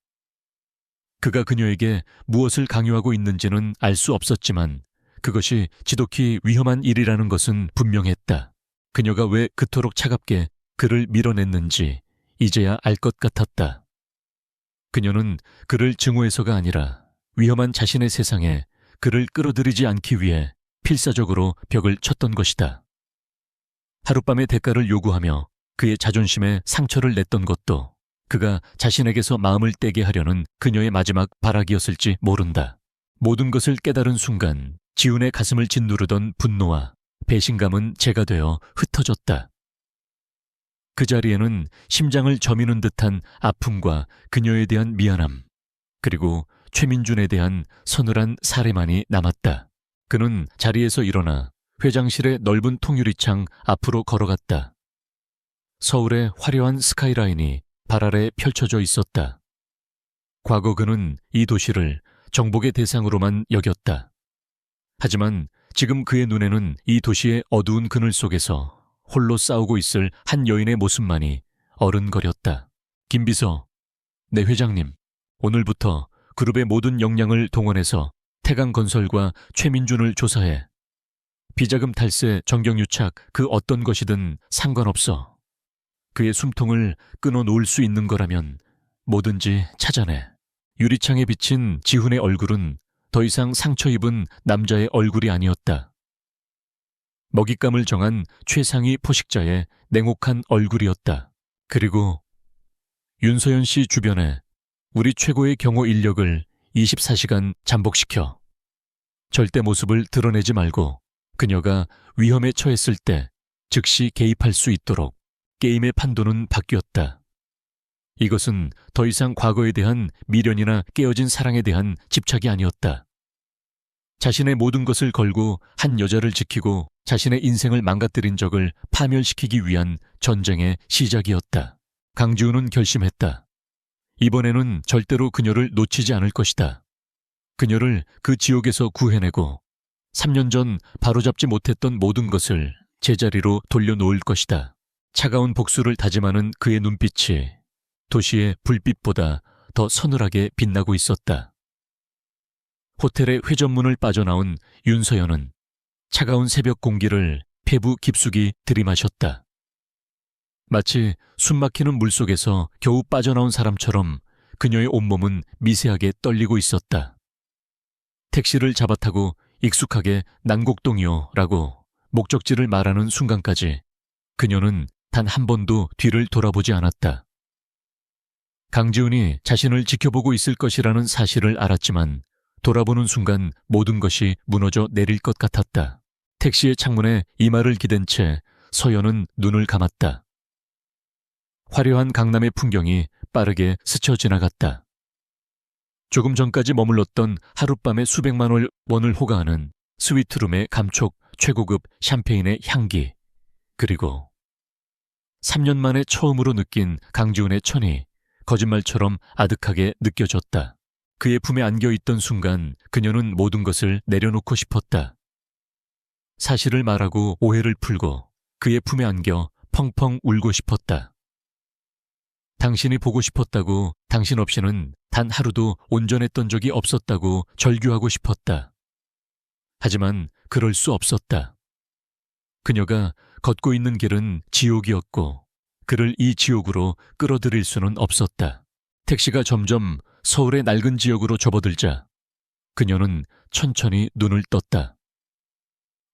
[SPEAKER 1] 그가 그녀에게 무엇을 강요하고 있는지는 알 수 없었지만 그것이 지독히 위험한 일이라는 것은 분명했다. 그녀가 왜 그토록 차갑게 그를 밀어냈는지 이제야 알 것 같았다. 그녀는 그를 증오해서가 아니라 위험한 자신의 세상에 그를 끌어들이지 않기 위해 필사적으로 벽을 쳤던 것이다. 하룻밤의 대가를 요구하며 그의 자존심에 상처를 냈던 것도 그가 자신에게서 마음을 떼게 하려는 그녀의 마지막 발악이었을지 모른다. 모든 것을 깨달은 순간 지훈의 가슴을 짓누르던 분노와 배신감은 재가 되어 흩어졌다. 그 자리에는 심장을 저미는 듯한 아픔과 그녀에 대한 미안함, 그리고 최민준에 대한 서늘한 사례만이 남았다. 그는 자리에서 일어나 회장실의 넓은 통유리창 앞으로 걸어갔다. 서울의 화려한 스카이라인이 발 아래 펼쳐져 있었다. 과거 그는 이 도시를 정복의 대상으로만 여겼다. 하지만 지금 그의 눈에는 이 도시의 어두운 그늘 속에서 홀로 싸우고 있을 한 여인의 모습만이 어른거렸다. 김 비서, 네 회장님, 오늘부터 그룹의 모든 역량을 동원해서 태강건설과 최민준을 조사해. 비자금 탈세, 정경유착, 그 어떤 것이든 상관없어. 그의 숨통을 끊어놓을 수 있는 거라면 뭐든지 찾아내. 유리창에 비친 지훈의 얼굴은 더 이상 상처 입은 남자의 얼굴이 아니었다. 먹잇감을 정한 최상위 포식자의 냉혹한 얼굴이었다. 그리고 윤서연 씨 주변에 우리 최고의 경호 인력을 24시간 잠복시켜. 절대 모습을 드러내지 말고 그녀가 위험에 처했을 때 즉시 개입할 수 있도록. 게임의 판도는 바뀌었다. 이것은 더 이상 과거에 대한 미련이나 깨어진 사랑에 대한 집착이 아니었다. 자신의 모든 것을 걸고 한 여자를 지키고 자신의 인생을 망가뜨린 적을 파멸시키기 위한 전쟁의 시작이었다. 강지훈은 결심했다. 이번에는 절대로 그녀를 놓치지 않을 것이다. 그녀를 그 지옥에서 구해내고 3년 전 바로잡지 못했던 모든 것을 제자리로 돌려놓을 것이다. 차가운 복수를 다짐하는 그의 눈빛이 도시의 불빛보다 더 서늘하게 빛나고 있었다. 호텔의 회전문을 빠져나온 윤서연은 차가운 새벽 공기를 폐부 깊숙이 들이마셨다. 마치 숨막히는 물속에서 겨우 빠져나온 사람처럼 그녀의 온몸은 미세하게 떨리고 있었다. 택시를 잡아타고 익숙하게 난곡동이요 라고 목적지를 말하는 순간까지 그녀는 단 한 번도 뒤를 돌아보지 않았다. 강지훈이 자신을 지켜보고 있을 것이라는 사실을 알았지만 돌아보는 순간 모든 것이 무너져 내릴 것 같았다. 택시의 창문에 이마를 기댄 채 서연은 눈을 감았다. 화려한 강남의 풍경이 빠르게 스쳐 지나갔다. 조금 전까지 머물렀던 하룻밤에 수백만 원을 호가하는 스위트룸의 감촉 최고급 샴페인의 향기, 그리고 3년 만에 처음으로 느낀 강지훈의 천이 거짓말처럼 아득하게 느껴졌다. 그의 품에 안겨있던 순간 그녀는 모든 것을 내려놓고 싶었다. 사실을 말하고 오해를 풀고 그의 품에 안겨 펑펑 울고 싶었다. 당신이 보고 싶었다고, 당신 없이는 단 하루도 온전했던 적이 없었다고 절규하고 싶었다. 하지만 그럴 수 없었다. 그녀가 걷고 있는 길은 지옥이었고 그를 이 지옥으로 끌어들일 수는 없었다. 택시가 점점 서울의 낡은 지역으로 접어들자 그녀는 천천히 눈을 떴다.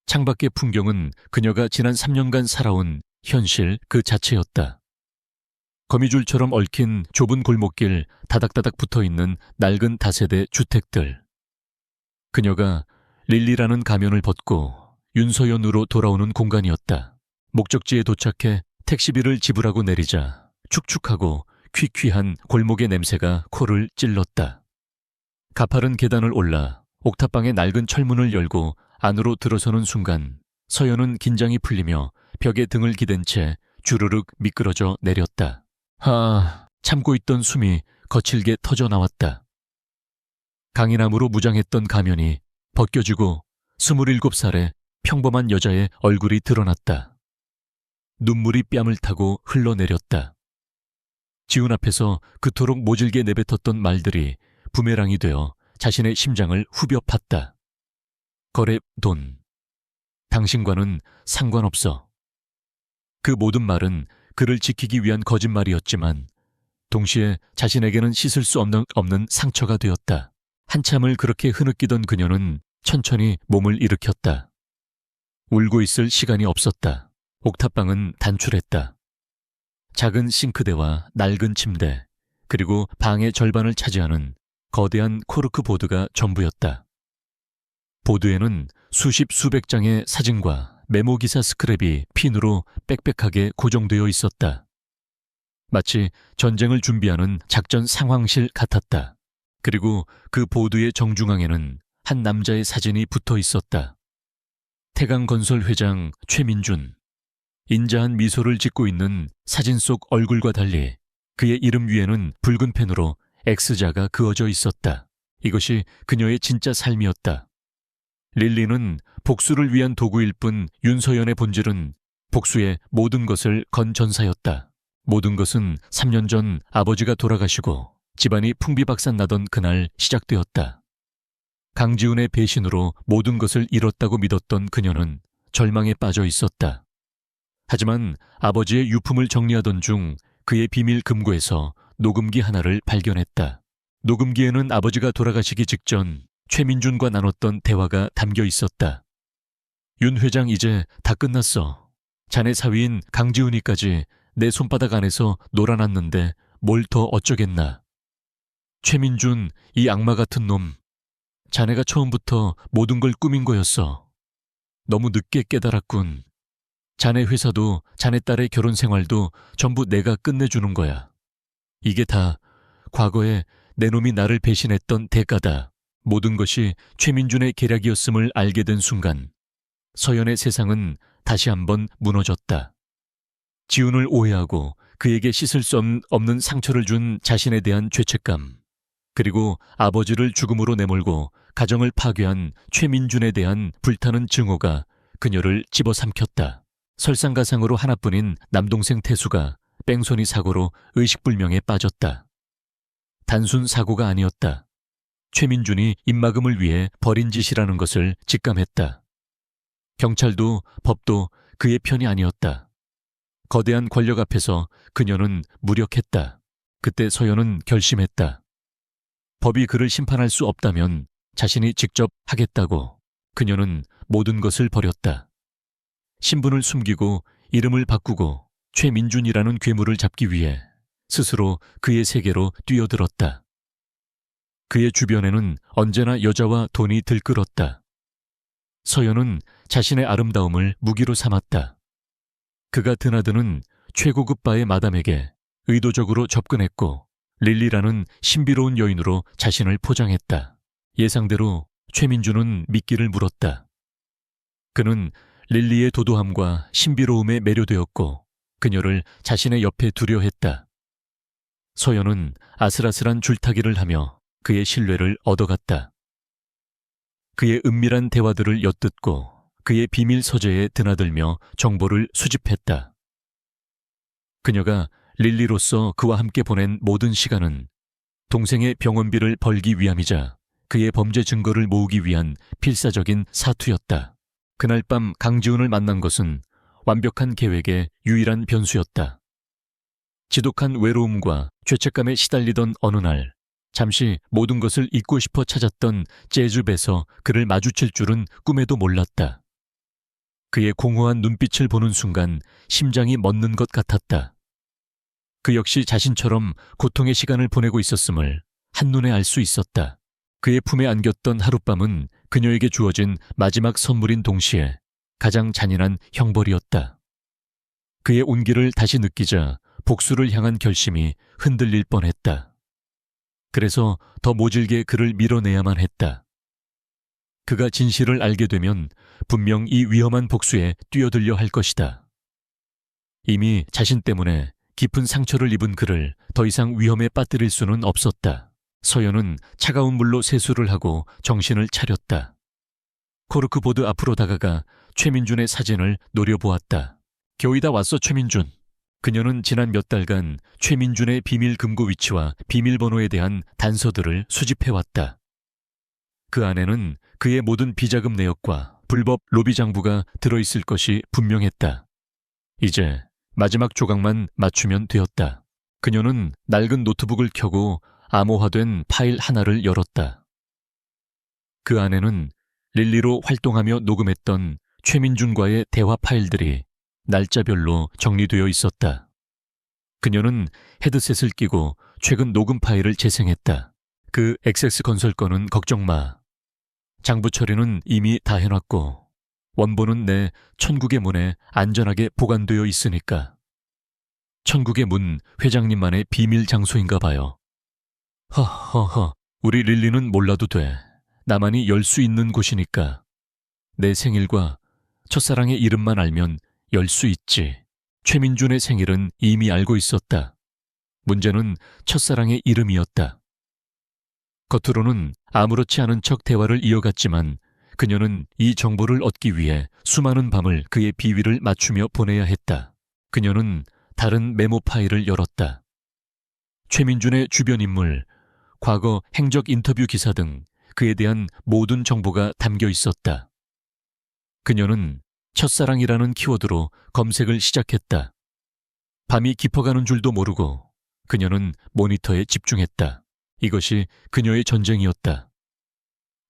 [SPEAKER 1] 창밖의 풍경은 그녀가 지난 3년간 살아온 현실 그 자체였다. 거미줄처럼 얽힌 좁은 골목길 다닥다닥 붙어있는 낡은 다세대 주택들. 그녀가 릴리라는 가면을 벗고 윤서연으로 돌아오는 공간이었다. 목적지에 도착해 택시비를 지불하고 내리자 축축하고 퀴퀴한 골목의 냄새가 코를 찔렀다. 가파른 계단을 올라 옥탑방의 낡은 철문을 열고 안으로 들어서는 순간 서연은 긴장이 풀리며 벽에 등을 기댄 채 주르륵 미끄러져 내렸다. 참고 있던 숨이 거칠게 터져 나왔다. 강인함으로 무장했던 가면이 벗겨지고 27살의 평범한 여자의 얼굴이 드러났다. 눈물이 뺨을 타고 흘러내렸다. 지훈 앞에서 그토록 모질게 내뱉었던 말들이 부메랑이 되어 자신의 심장을 후벼 팠다. 거래, 돈. 당신과는 상관없어. 그 모든 말은 그를 지키기 위한 거짓말이었지만 동시에 자신에게는 씻을 수 없는 상처가 되었다. 한참을 그렇게 흐느끼던 그녀는 천천히 몸을 일으켰다. 울고 있을 시간이 없었다. 옥탑방은 단출했다. 작은 싱크대와 낡은 침대, 그리고 방의 절반을 차지하는 거대한 코르크 보드가 전부였다. 보드에는 수십 수백 장의 사진과 메모기사 스크랩이 핀으로 빽빽하게 고정되어 있었다. 마치 전쟁을 준비하는 작전 상황실 같았다. 그리고 그 보드의 정중앙에는 한 남자의 사진이 붙어 있었다. 태강건설 회장 최민준. 인자한 미소를 짓고 있는 사진 속 얼굴과 달리 그의 이름 위에는 붉은 펜으로 X자가 그어져 있었다. 이것이 그녀의 진짜 삶이었다. 릴리는 복수를 위한 도구일 뿐 윤서연의 본질은 복수의 모든 것을 건 전사였다. 모든 것은 3년 전 아버지가 돌아가시고 집안이 풍비박산 나던 그날 시작되었다. 강지훈의 배신으로 모든 것을 잃었다고 믿었던 그녀는 절망에 빠져 있었다. 하지만 아버지의 유품을 정리하던 중 그의 비밀 금고에서 녹음기 하나를 발견했다. 녹음기에는 아버지가 돌아가시기 직전 최민준과 나눴던 대화가 담겨 있었다. 윤 회장 이제 다 끝났어. 자네 사위인 강지훈이까지 내 손바닥 안에서 놀아놨는데 뭘 더 어쩌겠나. 최민준, 이 악마 같은 놈. 자네가 처음부터 모든 걸 꾸민 거였어. 너무 늦게 깨달았군. 자네 회사도 자네 딸의 결혼 생활도 전부 내가 끝내주는 거야. 이게 다 과거에 내 놈이 나를 배신했던 대가다. 모든 것이 최민준의 계략이었음을 알게 된 순간 서연의 세상은 다시 한번 무너졌다. 지훈을 오해하고 그에게 씻을 수 없는 상처를 준 자신에 대한 죄책감, 그리고 아버지를 죽음으로 내몰고 가정을 파괴한 최민준에 대한 불타는 증오가 그녀를 집어삼켰다. 설상가상으로 하나뿐인 남동생 태수가 뺑소니 사고로 의식불명에 빠졌다. 단순 사고가 아니었다. 최민준이 입막음을 위해 벌인 짓이라는 것을 직감했다. 경찰도 법도 그의 편이 아니었다. 거대한 권력 앞에서 그녀는 무력했다. 그때 서연은 결심했다. 법이 그를 심판할 수 없다면 자신이 직접 하겠다고. 그녀는 모든 것을 버렸다. 신분을 숨기고 이름을 바꾸고 최민준이라는 괴물을 잡기 위해 스스로 그의 세계로 뛰어들었다. 그의 주변에는 언제나 여자와 돈이 들끓었다. 서연은 자신의 아름다움을 무기로 삼았다. 그가 드나드는 최고급 바의 마담에게 의도적으로 접근했고 릴리라는 신비로운 여인으로 자신을 포장했다. 예상대로 최민준은 미끼를 물었다. 그는 릴리의 도도함과 신비로움에 매료되었고 그녀를 자신의 옆에 두려 했다. 서연은 아슬아슬한 줄타기를 하며 그의 신뢰를 얻어갔다. 그의 은밀한 대화들을 엿듣고 그의 비밀 서재에 드나들며 정보를 수집했다. 그녀가 릴리로서 그와 함께 보낸 모든 시간은 동생의 병원비를 벌기 위함이자 그의 범죄 증거를 모으기 위한 필사적인 사투였다. 그날 밤 강지훈을 만난 것은 완벽한 계획의 유일한 변수였다. 지독한 외로움과 죄책감에 시달리던 어느 날, 잠시 모든 것을 잊고 싶어 찾았던 재즈뱃에서 그를 마주칠 줄은 꿈에도 몰랐다. 그의 공허한 눈빛을 보는 순간 심장이 멎는 것 같았다. 그 역시 자신처럼 고통의 시간을 보내고 있었음을 한눈에 알 수 있었다. 그의 품에 안겼던 하룻밤은 그녀에게 주어진 마지막 선물인 동시에 가장 잔인한 형벌이었다. 그의 온기를 다시 느끼자 복수를 향한 결심이 흔들릴 뻔했다. 그래서 더 모질게 그를 밀어내야만 했다. 그가 진실을 알게 되면 분명 이 위험한 복수에 뛰어들려 할 것이다. 이미 자신 때문에 깊은 상처를 입은 그를 더 이상 위험에 빠뜨릴 수는 없었다. 서연은 차가운 물로 세수를 하고 정신을 차렸다. 코르크보드 앞으로 다가가 최민준의 사진을 노려보았다. 겨우 다 왔어, 최민준. 그녀는 지난 몇 달간 최민준의 비밀 금고 위치와 비밀번호에 대한 단서들을 수집해왔다. 그 안에는 그의 모든 비자금 내역과 불법 로비 장부가 들어있을 것이 분명했다. 이제 마지막 조각만 맞추면 되었다. 그녀는 낡은 노트북을 켜고 암호화된 파일 하나를 열었다. 그 안에는 릴리로 활동하며 녹음했던 최민준과의 대화 파일들이 날짜별로 정리되어 있었다. 그녀는 헤드셋을 끼고 최근 녹음 파일을 재생했다. 그 XS건설 건은 걱정 마. 장부 처리는 이미 다 해놨고 원본은 내 천국의 문에 안전하게 보관되어 있으니까. 천국의 문 회장님만의 비밀 장소인가 봐요. 허허허, 우리 릴리는 몰라도 돼. 나만이 열 수 있는 곳이니까. 내 생일과 첫사랑의 이름만 알면 열 수 있지. 최민준의 생일은 이미 알고 있었다. 문제는 첫사랑의 이름이었다. 겉으로는 아무렇지 않은 척 대화를 이어갔지만 그녀는 이 정보를 얻기 위해 수많은 밤을 그의 비위를 맞추며 보내야 했다. 그녀는 다른 메모 파일을 열었다. 최민준의 주변 인물, 과거 행적 인터뷰 기사 등 그에 대한 모든 정보가 담겨 있었다. 그녀는 첫사랑이라는 키워드로 검색을 시작했다. 밤이 깊어가는 줄도 모르고 그녀는 모니터에 집중했다. 이것이 그녀의 전쟁이었다.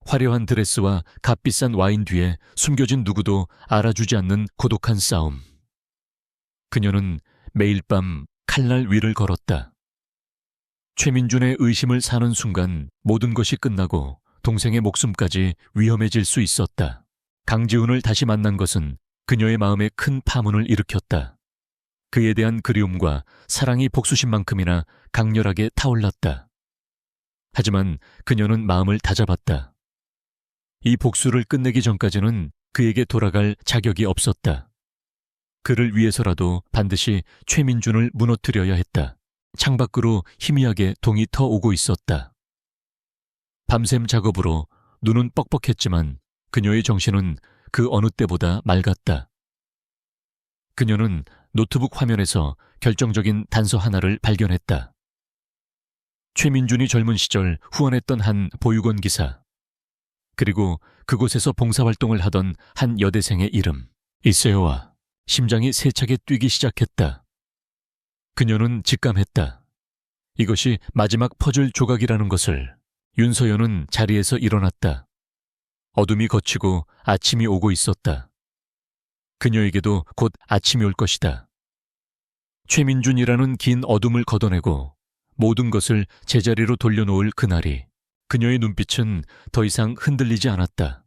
[SPEAKER 1] 화려한 드레스와 값비싼 와인 뒤에 숨겨진 누구도 알아주지 않는 고독한 싸움. 그녀는 매일 밤 칼날 위를 걸었다. 최민준의 의심을 사는 순간 모든 것이 끝나고 동생의 목숨까지 위험해질 수 있었다. 강지훈을 다시 만난 것은 그녀의 마음에 큰 파문을 일으켰다. 그에 대한 그리움과 사랑이 복수심만큼이나 강렬하게 타올랐다. 하지만 그녀는 마음을 다잡았다. 이 복수를 끝내기 전까지는 그에게 돌아갈 자격이 없었다. 그를 위해서라도 반드시 최민준을 무너뜨려야 했다. 창밖으로 희미하게 동이 터오고 있었다. 밤샘 작업으로 눈은 뻑뻑했지만 그녀의 정신은 그 어느 때보다 맑았다. 그녀는 노트북 화면에서 결정적인 단서 하나를 발견했다. 최민준이 젊은 시절 후원했던 한 보육원 기사, 그리고 그곳에서 봉사활동을 하던 한 여대생의 이름, 이세요와. 심장이 세차게 뛰기 시작했다. 그녀는 직감했다. 이것이 마지막 퍼즐 조각이라는 것을. 윤서연은 자리에서 일어났다. 어둠이 걷히고 아침이 오고 있었다. 그녀에게도 곧 아침이 올 것이다. 최민준이라는 긴 어둠을 걷어내고 모든 것을 제자리로 돌려놓을 그날이. 그녀의 눈빛은 더 이상 흔들리지 않았다.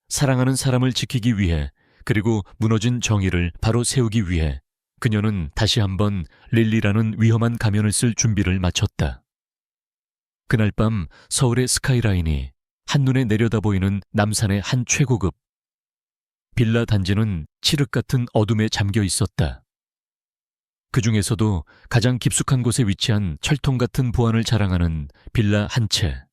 [SPEAKER 1] 사랑하는 사람을 지키기 위해, 그리고 무너진 정의를 바로 세우기 위해 그녀는 다시 한번 릴리라는 위험한 가면을 쓸 준비를 마쳤다. 그날 밤 서울의 스카이라인이 한눈에 내려다 보이는 남산의 한 최고급 빌라 단지는 칠흑 같은 어둠에 잠겨 있었다. 그 중에서도 가장 깊숙한 곳에 위치한 철통 같은 보안을 자랑하는 빌라 한 채.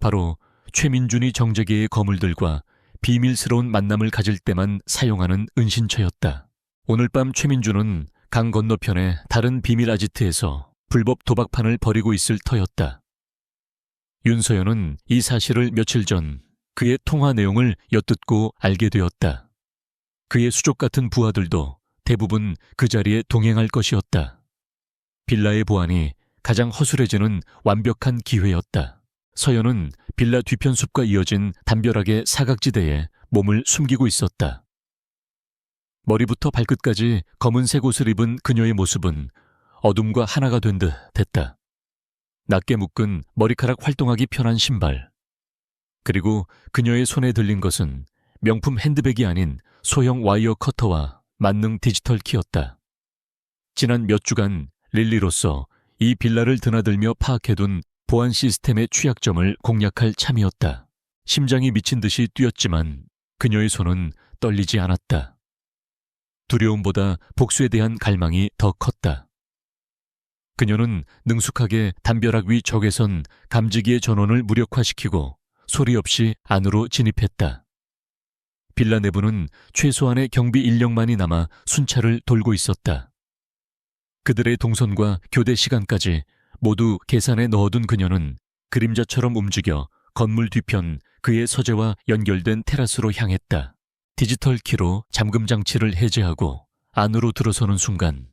[SPEAKER 1] 바로 최민준이 정재계의 거물들과 비밀스러운 만남을 가질 때만 사용하는 은신처였다. 오늘 밤 최민준은 강 건너편의 다른 비밀 아지트에서 불법 도박판을 벌이고 있을 터였다. 윤서연은 이 사실을 며칠 전 그의 통화 내용을 엿듣고 알게 되었다. 그의 수족 같은 부하들도 대부분 그 자리에 동행할 것이었다. 빌라의 보안이 가장 허술해지는 완벽한 기회였다. 서연은 빌라 뒤편 숲과 이어진 담벼락의 사각지대에 몸을 숨기고 있었다. 머리부터 발끝까지 검은색 옷을 입은 그녀의 모습은 어둠과 하나가 된 듯 했다. 낮게 묶은 머리카락 활동하기 편한 신발. 그리고 그녀의 손에 들린 것은 명품 핸드백이 아닌 소형 와이어 커터와 만능 디지털 키였다. 지난 몇 주간 릴리로서 이 빌라를 드나들며 파악해둔 보안 시스템의 취약점을 공략할 참이었다. 심장이 미친 듯이 뛰었지만 그녀의 손은 떨리지 않았다. 두려움보다 복수에 대한 갈망이 더 컸다. 그녀는 능숙하게 담벼락 위 적외선 감지기의 전원을 무력화시키고 소리 없이 안으로 진입했다. 빌라 내부는 최소한의 경비 인력만이 남아 순찰을 돌고 있었다. 그들의 동선과 교대 시간까지 모두 계산에 넣어둔 그녀는 그림자처럼 움직여 건물 뒤편 그의 서재와 연결된 테라스로 향했다. 디지털 키로 잠금 장치를 해제하고 안으로 들어서는 순간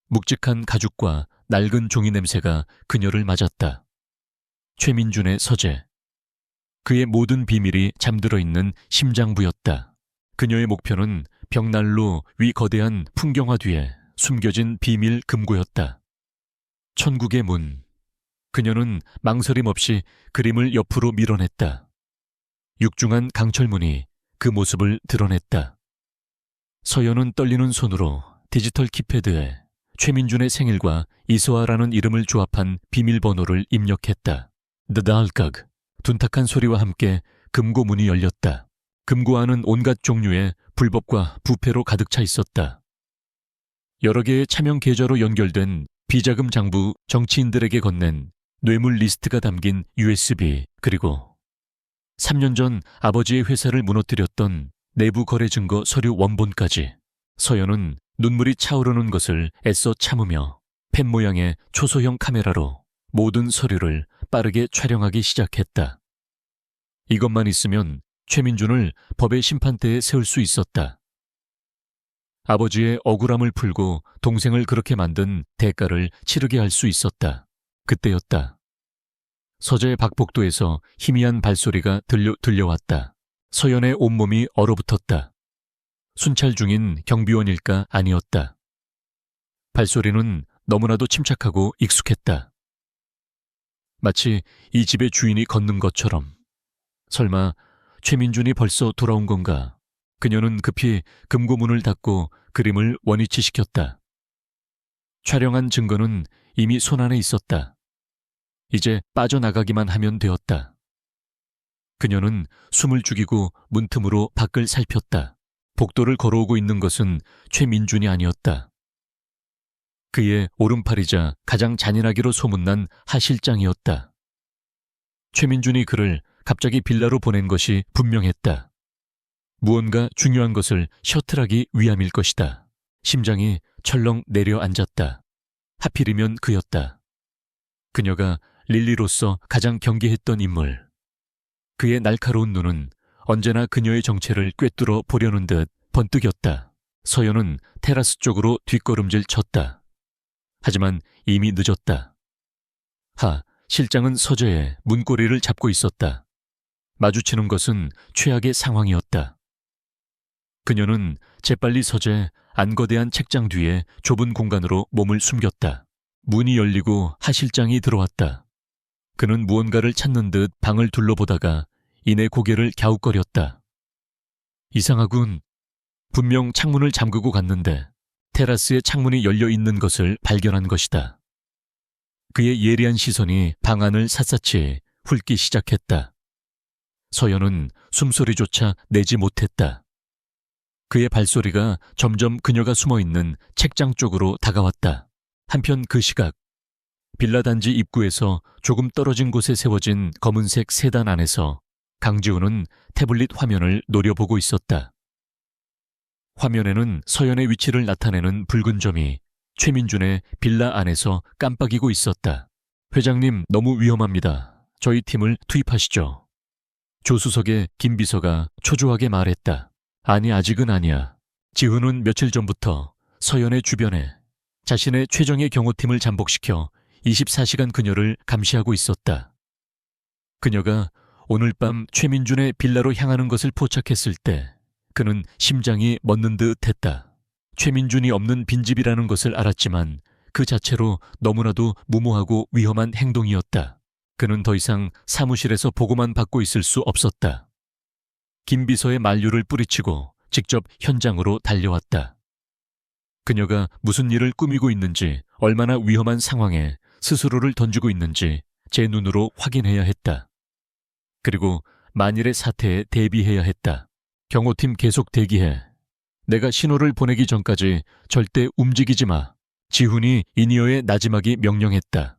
[SPEAKER 1] 묵직한 가죽과 낡은 종이 냄새가 그녀를 맞았다. 최민준의 서재. 그의 모든 비밀이 잠들어 있는 심장부였다. 그녀의 목표는 벽난로 위 거대한 풍경화 뒤에 숨겨진 비밀 금고였다. 천국의 문. 그녀는 망설임 없이 그림을 옆으로 밀어냈다. 육중한 강철문이 그 모습을 드러냈다. 서연은 떨리는 손으로 디지털 키패드에 최민준의 생일과 이소아라는 이름을 조합한 비밀번호를 입력했다. The Dalgag. 둔탁한 소리와 함께 금고 문이 열렸다. 금고 안은 온갖 종류의 불법과 부패로 가득 차 있었다. 여러 개의 차명 계좌로 연결된 비자금 장부 정치인들에게 건넨 뇌물 리스트가 담긴 USB, 그리고 3년 전 아버지의 회사를 무너뜨렸던 내부 거래 증거 서류 원본까지. 서연은 눈물이 차오르는 것을 애써 참으며 펜 모양의 초소형 카메라로 모든 서류를 빠르게 촬영하기 시작했다. 이것만 있으면 최민준을 법의 심판대에 세울 수 있었다. 아버지의 억울함을 풀고 동생을 그렇게 만든 대가를 치르게 할 수 있었다. 그때였다. 서재 박복도에서 희미한 발소리가 들려왔다. 서연의 온몸이 얼어붙었다. 순찰 중인 경비원일까 아니었다. 발소리는 너무나도 침착하고 익숙했다. 마치 이 집의 주인이 걷는 것처럼. 설마 최민준이 벌써 돌아온 건가? 그녀는 급히 금고문을 닫고 그림을 원위치시켰다. 촬영한 증거는 이미 손안에 있었다. 이제 빠져나가기만 하면 되었다. 그녀는 숨을 죽이고 문틈으로 밖을 살폈다. 복도를 걸어오고 있는 것은 최민준이 아니었다. 그의 오른팔이자 가장 잔인하기로 소문난 하 실장이었다. 최민준이 그를 갑자기 빌라로 보낸 것이 분명했다. 무언가 중요한 것을 셔틀하기 위함일 것이다. 심장이 철렁 내려앉았다. 하필이면 그였다. 그녀가 릴리로서 가장 경계했던 인물. 그의 날카로운 눈은 언제나 그녀의 정체를 꿰뚫어 보려는 듯 번뜩였다. 서연은 테라스 쪽으로 뒷걸음질 쳤다. 하지만 이미 늦었다. 하 실장은 서재에 문고리를 잡고 있었다. 마주치는 것은 최악의 상황이었다. 그녀는 재빨리 서재 안거대한 책장 뒤에 좁은 공간으로 몸을 숨겼다. 문이 열리고 하 실장이 들어왔다. 그는 무언가를 찾는 듯 방을 둘러보다가 이내 고개를 갸웃거렸다. 이상하군. 분명 창문을 잠그고 갔는데 테라스에 창문이 열려 있는 것을 발견한 것이다. 그의 예리한 시선이 방 안을 샅샅이 훑기 시작했다. 서연은 숨소리조차 내지 못했다. 그의 발소리가 점점 그녀가 숨어있는 책장 쪽으로 다가왔다. 한편 그 시각 빌라 단지 입구에서 조금 떨어진 곳에 세워진 검은색 세단 안에서 강지훈은 태블릿 화면을 노려보고 있었다. 화면에는 서연의 위치를 나타내는 붉은 점이 최민준의 빌라 안에서 깜빡이고 있었다. 회장님, 너무 위험합니다. 저희 팀을 투입하시죠. 조수석의 김 비서가 초조하게 말했다. 아니, 아직은 아니야. 지훈은 며칠 전부터 서연의 주변에 자신의 최정예 경호팀을 잠복시켜 24시간 그녀를 감시하고 있었다. 그녀가 오늘 밤 최민준의 빌라로 향하는 것을 포착했을 때 그는 심장이 멎는 듯 했다. 최민준이 없는 빈집이라는 것을 알았지만 그 자체로 너무나도 무모하고 위험한 행동이었다. 그는 더 이상 사무실에서 보고만 받고 있을 수 없었다. 김 비서의 만류를 뿌리치고 직접 현장으로 달려왔다. 그녀가 무슨 일을 꾸미고 있는지, 얼마나 위험한 상황에 스스로를 던지고 있는지 제 눈으로 확인해야 했다. 그리고 만일의 사태에 대비해야 했다. 경호팀 계속 대기해. 내가 신호를 보내기 전까지 절대 움직이지 마. 지훈이 이니어의 나지막이 명령했다.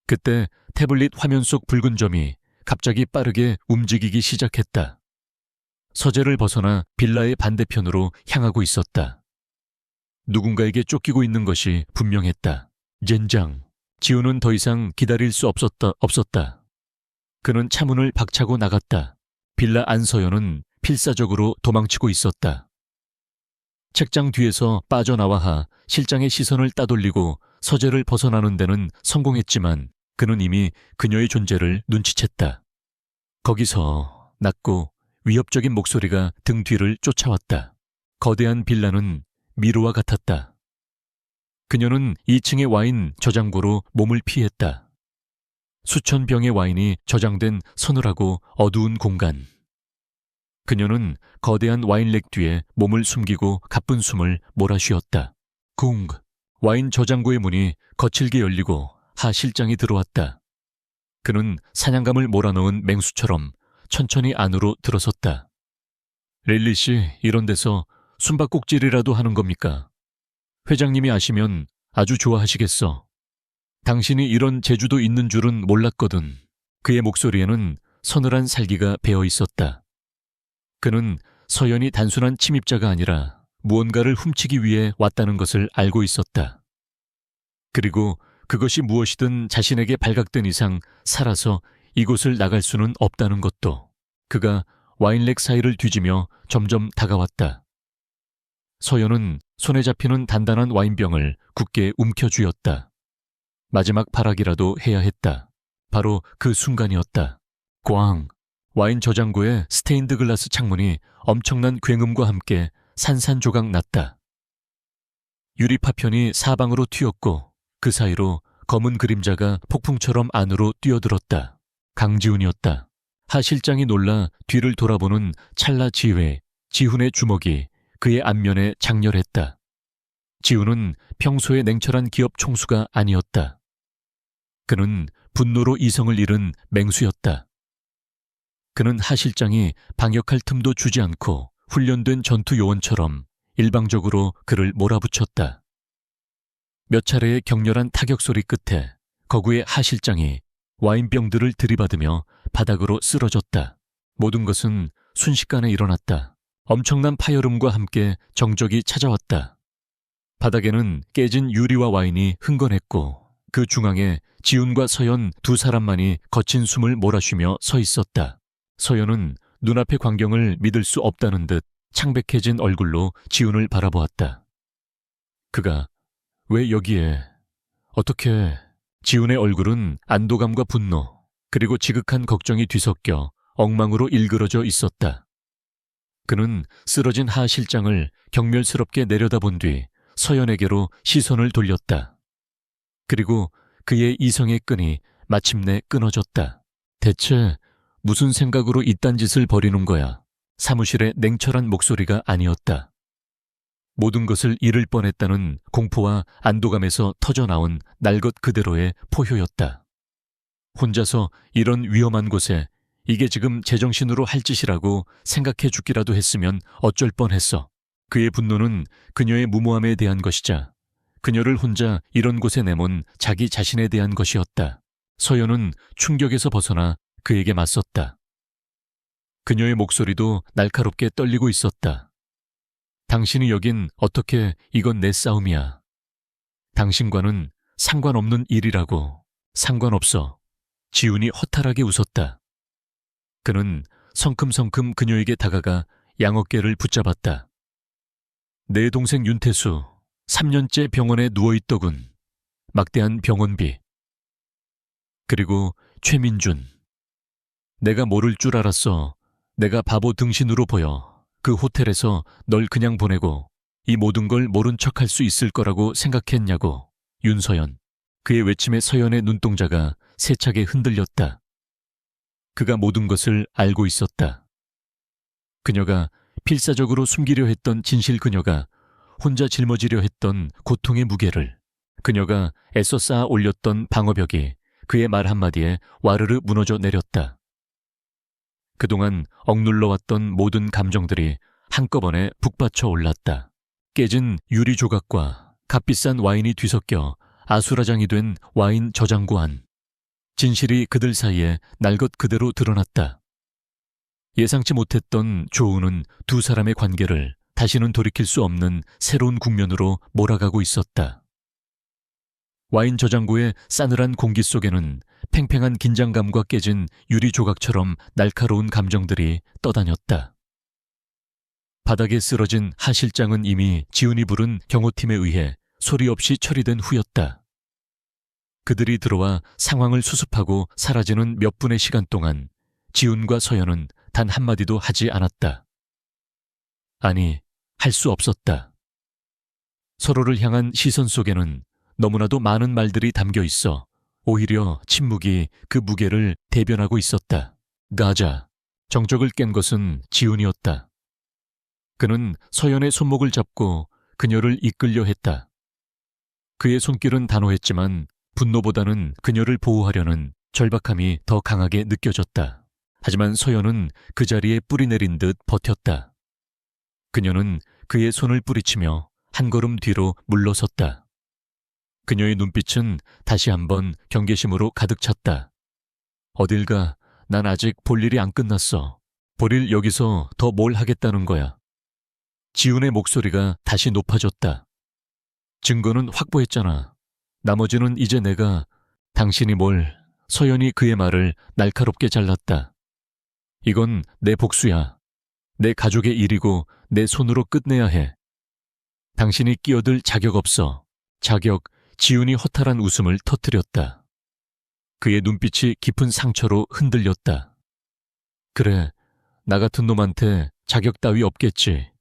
[SPEAKER 1] 그때 태블릿 화면 속 붉은 점이 갑자기 빠르게 움직이기 시작했다. 서재를 벗어나 빌라의 반대편으로 향하고 있었다. 누군가에게 쫓기고 있는 것이 분명했다. 젠장. 지훈은 더 이상 기다릴 수 없었다. 그는 차문을 박차고 나갔다. 빌라 안서연은 필사적으로 도망치고 있었다. 책장 뒤에서 빠져나와 하 실장의 시선을 따돌리고 서재를 벗어나는 데는 성공했지만 그는 이미 그녀의 존재를 눈치챘다. 거기서 낮고 위협적인 목소리가 등 뒤를 쫓아왔다. 거대한 빌라는 미로와 같았다. 그녀는 2층의 와인 저장고로 몸을 피했다. 수천 병의 와인이 저장된 서늘하고 어두운 공간. 그녀는 거대한 와인렉 뒤에 몸을 숨기고 가쁜 숨을 몰아쉬었다. 쿵! 와인 저장고의 문이 거칠게 열리고 하 실장이 들어왔다. 그는 사냥감을 몰아넣은 맹수처럼 천천히 안으로 들어섰다. 릴리 씨, 이런 데서 숨바꼭질이라도 하는 겁니까? 회장님이 아시면 아주 좋아하시겠어. 당신이 이런 재주도 있는 줄은 몰랐거든. 그의 목소리에는 서늘한 살기가 배어 있었다. 그는 서연이 단순한 침입자가 아니라 무언가를 훔치기 위해 왔다는 것을 알고 있었다. 그리고 그것이 무엇이든 자신에게 발각된 이상 살아서 이곳을 나갈 수는 없다는 것도. 그가 와인렉 사이를 뒤지며 점점 다가왔다. 서연은 손에 잡히는 단단한 와인병을 굳게 움켜쥐었다. 마지막 발악이라도 해야 했다. 바로 그 순간이었다. 꽝! 와인 저장고의 스테인드 글라스 창문이 엄청난 굉음과 함께 산산조각 났다. 유리 파편이 사방으로 튀었고 그 사이로 검은 그림자가 폭풍처럼 안으로 뛰어들었다. 강지훈이었다. 하 실장이 놀라 뒤를 돌아보는 찰나 지회 지훈의 주먹이 그의 안면에 장렬했다. 지훈은 평소의 냉철한 기업 총수가 아니었다. 그는 분노로 이성을 잃은 맹수였다. 그는 하 실장이 방역할 틈도 주지 않고 훈련된 전투 요원처럼 일방적으로 그를 몰아붙였다. 몇 차례의 격렬한 타격 소리 끝에 거구의 하 실장이 와인병들을 들이받으며 바닥으로 쓰러졌다. 모든 것은 순식간에 일어났다. 엄청난 파열음과 함께 정적이 찾아왔다. 바닥에는 깨진 유리와 와인이 흥건했고 그 중앙에 지훈과 서연 두 사람만이 거친 숨을 몰아쉬며 서 있었다. 서연은 눈앞의 광경을 믿을 수 없다는 듯 창백해진 얼굴로 지훈을 바라보았다. 그가 왜 여기에... 어떻게... 지훈의 얼굴은 안도감과 분노 그리고 지극한 걱정이 뒤섞여 엉망으로 일그러져 있었다. 그는 쓰러진 하 실장을 경멸스럽게 내려다본 뒤 서연에게로 시선을 돌렸다. 그리고 그의 이성의 끈이 마침내 끊어졌다. 대체 무슨 생각으로 이딴 짓을 벌이는 거야? 사무실의 냉철한 목소리가 아니었다. 모든 것을 잃을 뻔했다는 공포와 안도감에서 터져나온 날 것 그대로의 포효였다. 혼자서 이런 위험한 곳에 이게 지금 제정신으로 할 짓이라고 생각해 주기라도 했으면 어쩔 뻔했어. 그의 분노는 그녀의 무모함에 대한 것이자 그녀를 혼자 이런 곳에 내몬 자기 자신에 대한 것이었다. 서연은 충격에서 벗어나 그에게 맞섰다. 그녀의 목소리도 날카롭게 떨리고 있었다. 당신이 여긴 어떻게 이건 내 싸움이야. 당신과는 상관없는 일이라고. 상관없어. 지훈이 허탈하게 웃었다. 그는 성큼성큼 그녀에게 다가가 양어깨를 붙잡았다. 내 동생 윤태수 3년째 병원에 누워있더군. 막대한 병원비. 그리고 최민준. 내가 모를 줄 알았어. 내가 바보 등신으로 보여. 그 호텔에서 널 그냥 보내고 이 모든 걸 모른 척할 수 있을 거라고 생각했냐고. 윤서연. 그의 외침에 서연의 눈동자가 세차게 흔들렸다. 그가 모든 것을 알고 있었다. 그녀가 필사적으로 숨기려 했던 진실, 그녀가 혼자 짊어지려 했던 고통의 무게를, 그녀가 애써 쌓아 올렸던 방어벽이 그의 말 한마디에 와르르 무너져 내렸다. 그동안 억눌러왔던 모든 감정들이 한꺼번에 북받쳐 올랐다. 깨진 유리 조각과 값비싼 와인이 뒤섞여 아수라장이 된 와인 저장고 안. 진실이 그들 사이에 날 것 그대로 드러났다. 예상치 못했던 조우는 두 사람의 관계를 다시는 돌이킬 수 없는 새로운 국면으로 몰아가고 있었다. 와인 저장고의 싸늘한 공기 속에는 팽팽한 긴장감과 깨진 유리 조각처럼 날카로운 감정들이 떠다녔다. 바닥에 쓰러진 하 실장은 이미 지훈이 부른 경호팀에 의해 소리 없이 처리된 후였다. 그들이 들어와 상황을 수습하고 사라지는 몇 분의 시간 동안 지훈과 서연은 단 한마디도 하지 않았다. 아니, 할 수 없었다. 서로를 향한 시선 속에는 너무나도 많은 말들이 담겨 있어 오히려 침묵이 그 무게를 대변하고 있었다. 가자. 정적을 깬 것은 지훈이었다. 그는 서연의 손목을 잡고 그녀를 이끌려 했다. 그의 손길은 단호했지만 분노보다는 그녀를 보호하려는 절박함이 더 강하게 느껴졌다. 하지만 서연은 그 자리에 뿌리 내린 듯 버텼다. 그녀는 그의 손을 뿌리치며 한 걸음 뒤로 물러섰다. 그녀의 눈빛은 다시 한번 경계심으로 가득 찼다. 어딜 가? 난 아직 볼 일이 안 끝났어. 볼 일 여기서 더 뭘 하겠다는 거야. 지훈의 목소리가 다시 높아졌다. 증거는 확보했잖아. 나머지는 이제 내가... 당신이 뭘... 서연이 그의 말을 날카롭게 잘랐다. 이건 내 복수야. 내 가족의 일이고 내 손으로 끝내야 해. 당신이 끼어들 자격 없어. 자격... 지훈이 허탈한 웃음을 터뜨렸다. 그의 눈빛이 깊은 상처로 흔들렸다. 그래, 나 같은 놈한테 자격 따위 없겠지.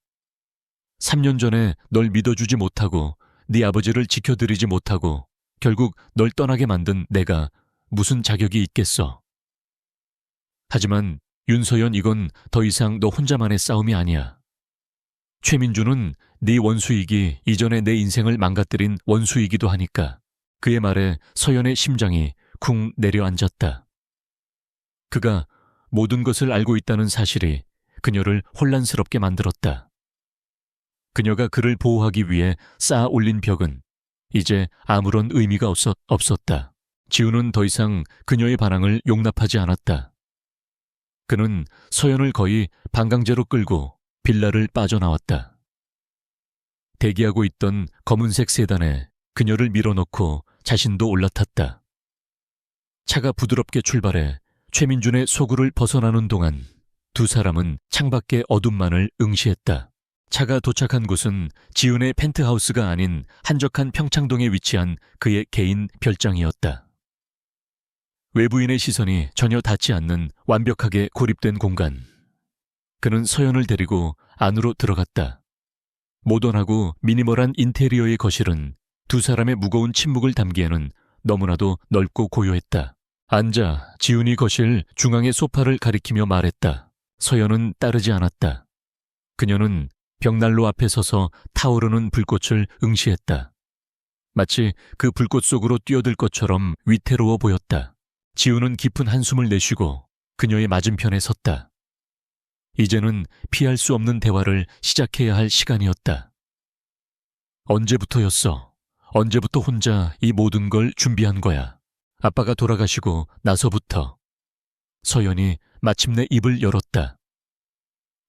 [SPEAKER 1] 3년 전에 널 믿어주지 못하고 네 아버지를 지켜드리지 못하고 결국 널 떠나게 만든 내가 무슨 자격이 있겠어. 하지만 윤서연, 이건 더 이상 너 혼자만의 싸움이 아니야. 최민주는 네 원수이기 이전에 내 인생을 망가뜨린 원수이기도 하니까. 그의 말에 서연의 심장이 쿵 내려앉았다. 그가 모든 것을 알고 있다는 사실이 그녀를 혼란스럽게 만들었다. 그녀가 그를 보호하기 위해 쌓아 올린 벽은 이제 아무런 의미가 없었다. 지우는 더 이상 그녀의 반항을 용납하지 않았다. 그는 서연을 거의 반강제로 끌고 빌라를 빠져나왔다. 대기하고 있던 검은색 세단에 그녀를 밀어넣고 자신도 올라탔다. 차가 부드럽게 출발해 최민준의 소굴을 벗어나는 동안 두 사람은 창밖의 어둠만을 응시했다. 차가 도착한 곳은 지훈의 펜트하우스가 아닌 한적한 평창동에 위치한 그의 개인 별장이었다. 외부인의 시선이 전혀 닿지 않는 완벽하게 고립된 공간. 그는 서연을 데리고 안으로 들어갔다. 모던하고 미니멀한 인테리어의 거실은 두 사람의 무거운 침묵을 담기에는 너무나도 넓고 고요했다. 앉아 지훈이 거실 중앙의 소파를 가리키며 말했다. 서연은 따르지 않았다. 그녀는 벽난로 앞에 서서 타오르는 불꽃을 응시했다. 마치 그 불꽃 속으로 뛰어들 것처럼 위태로워 보였다. 지훈은 깊은 한숨을 내쉬고 그녀의 맞은편에 섰다. 이제는 피할 수 없는 대화를 시작해야 할 시간이었다. 언제부터였어? 언제부터 혼자 이 모든 걸 준비한 거야? 아빠가 돌아가시고 나서부터. 서연이 마침내 입을 열었다.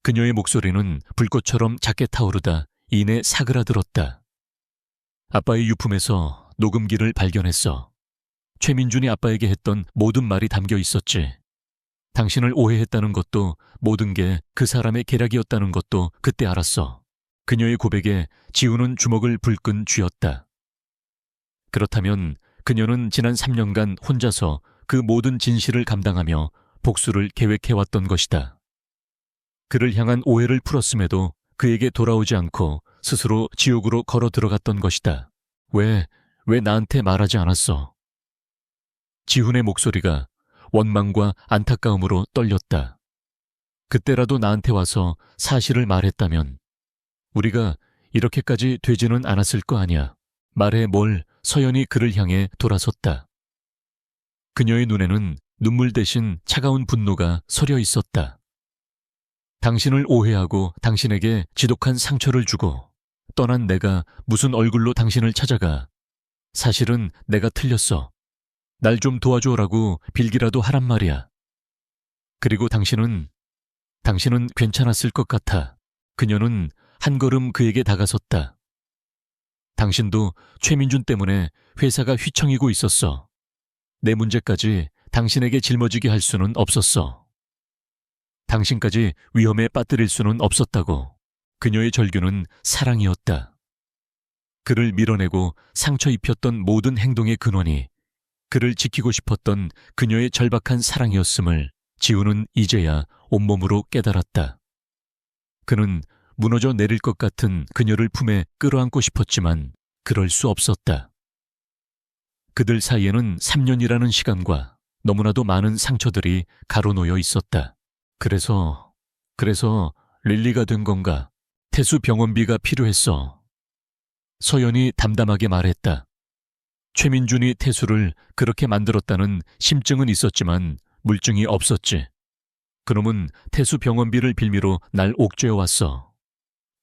[SPEAKER 1] 그녀의 목소리는 불꽃처럼 작게 타오르다 이내 사그라들었다. 아빠의 유품에서 녹음기를 발견했어. 최민준이 아빠에게 했던 모든 말이 담겨 있었지. 당신을 오해했다는 것도 모든 게 그 사람의 계략이었다는 것도 그때 알았어. 그녀의 고백에 지우는 주먹을 불끈 쥐었다. 그렇다면 그녀는 지난 3년간 혼자서 그 모든 진실을 감당하며 복수를 계획해왔던 것이다. 그를 향한 오해를 풀었음에도 그에게 돌아오지 않고 스스로 지옥으로 걸어 들어갔던 것이다. 왜 나한테 말하지 않았어? 지훈의 목소리가 원망과 안타까움으로 떨렸다. 그때라도 나한테 와서 사실을 말했다면 우리가 이렇게까지 되지는 않았을 거 아니야. 말해 뭘. 서연이 그를 향해 돌아섰다. 그녀의 눈에는 눈물 대신 차가운 분노가 서려 있었다. 당신을 오해하고 당신에게 지독한 상처를 주고 떠난 내가 무슨 얼굴로 당신을 찾아가. 사실은 내가 틀렸어. 날 좀 도와줘라고 빌기라도 하란 말이야. 그리고 당신은 괜찮았을 것 같아. 그녀는 한 걸음 그에게 다가섰다. 당신도 최민준 때문에 회사가 휘청이고 있었어. 내 문제까지 당신에게 짊어지게 할 수는 없었어. 당신까지 위험에 빠뜨릴 수는 없었다고. 그녀의 절규는 사랑이었다. 그를 밀어내고 상처 입혔던 모든 행동의 근원이 그를 지키고 싶었던 그녀의 절박한 사랑이었음을 지우는 이제야 온몸으로 깨달았다. 그는 무너져 내릴 것 같은 그녀를 품에 끌어안고 싶었지만 그럴 수 없었다. 그들 사이에는 3년이라는 시간과 너무나도 많은 상처들이 가로놓여 있었다. 그래서 릴리가 된 건가? 태수 병원비가 필요했어. 서연이 담담하게 말했다. 최민준이 태수를 그렇게 만들었다는 심증은 있었지만 물증이 없었지. 그놈은 태수 병원비를 빌미로 날 옥죄어왔어.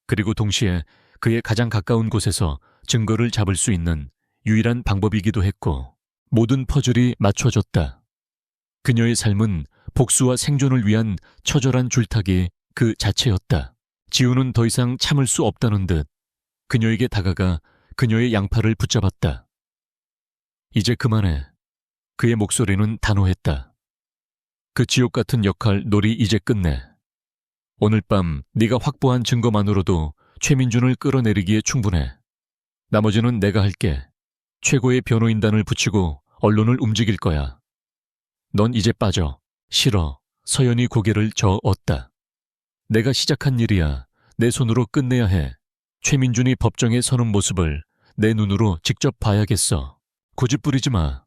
[SPEAKER 1] 그리고 동시에 그의 가장 가까운 곳에서 증거를 잡을 수 있는 유일한 방법이기도 했고 모든 퍼즐이 맞춰졌다. 그녀의 삶은 복수와 생존을 위한 처절한 줄타기 그 자체였다. 지우는 더 이상 참을 수 없다는 듯 그녀에게 다가가 그녀의 양팔을 붙잡았다. 이제 그만해. 그의 목소리는 단호했다. 그 지옥 같은 역할 놀이 이제 끝내. 오늘 밤 네가 확보한 증거만으로도 최민준을 끌어내리기에 충분해. 나머지는 내가 할게. 최고의 변호인단을 붙이고 언론을 움직일 거야. 넌 이제 빠져. 싫어. 서연이 고개를 저었다. 내가 시작한 일이야. 내 손으로 끝내야 해. 최민준이 법정에 서는 모습을 내 눈으로 직접 봐야겠어. 고집 부리지 마.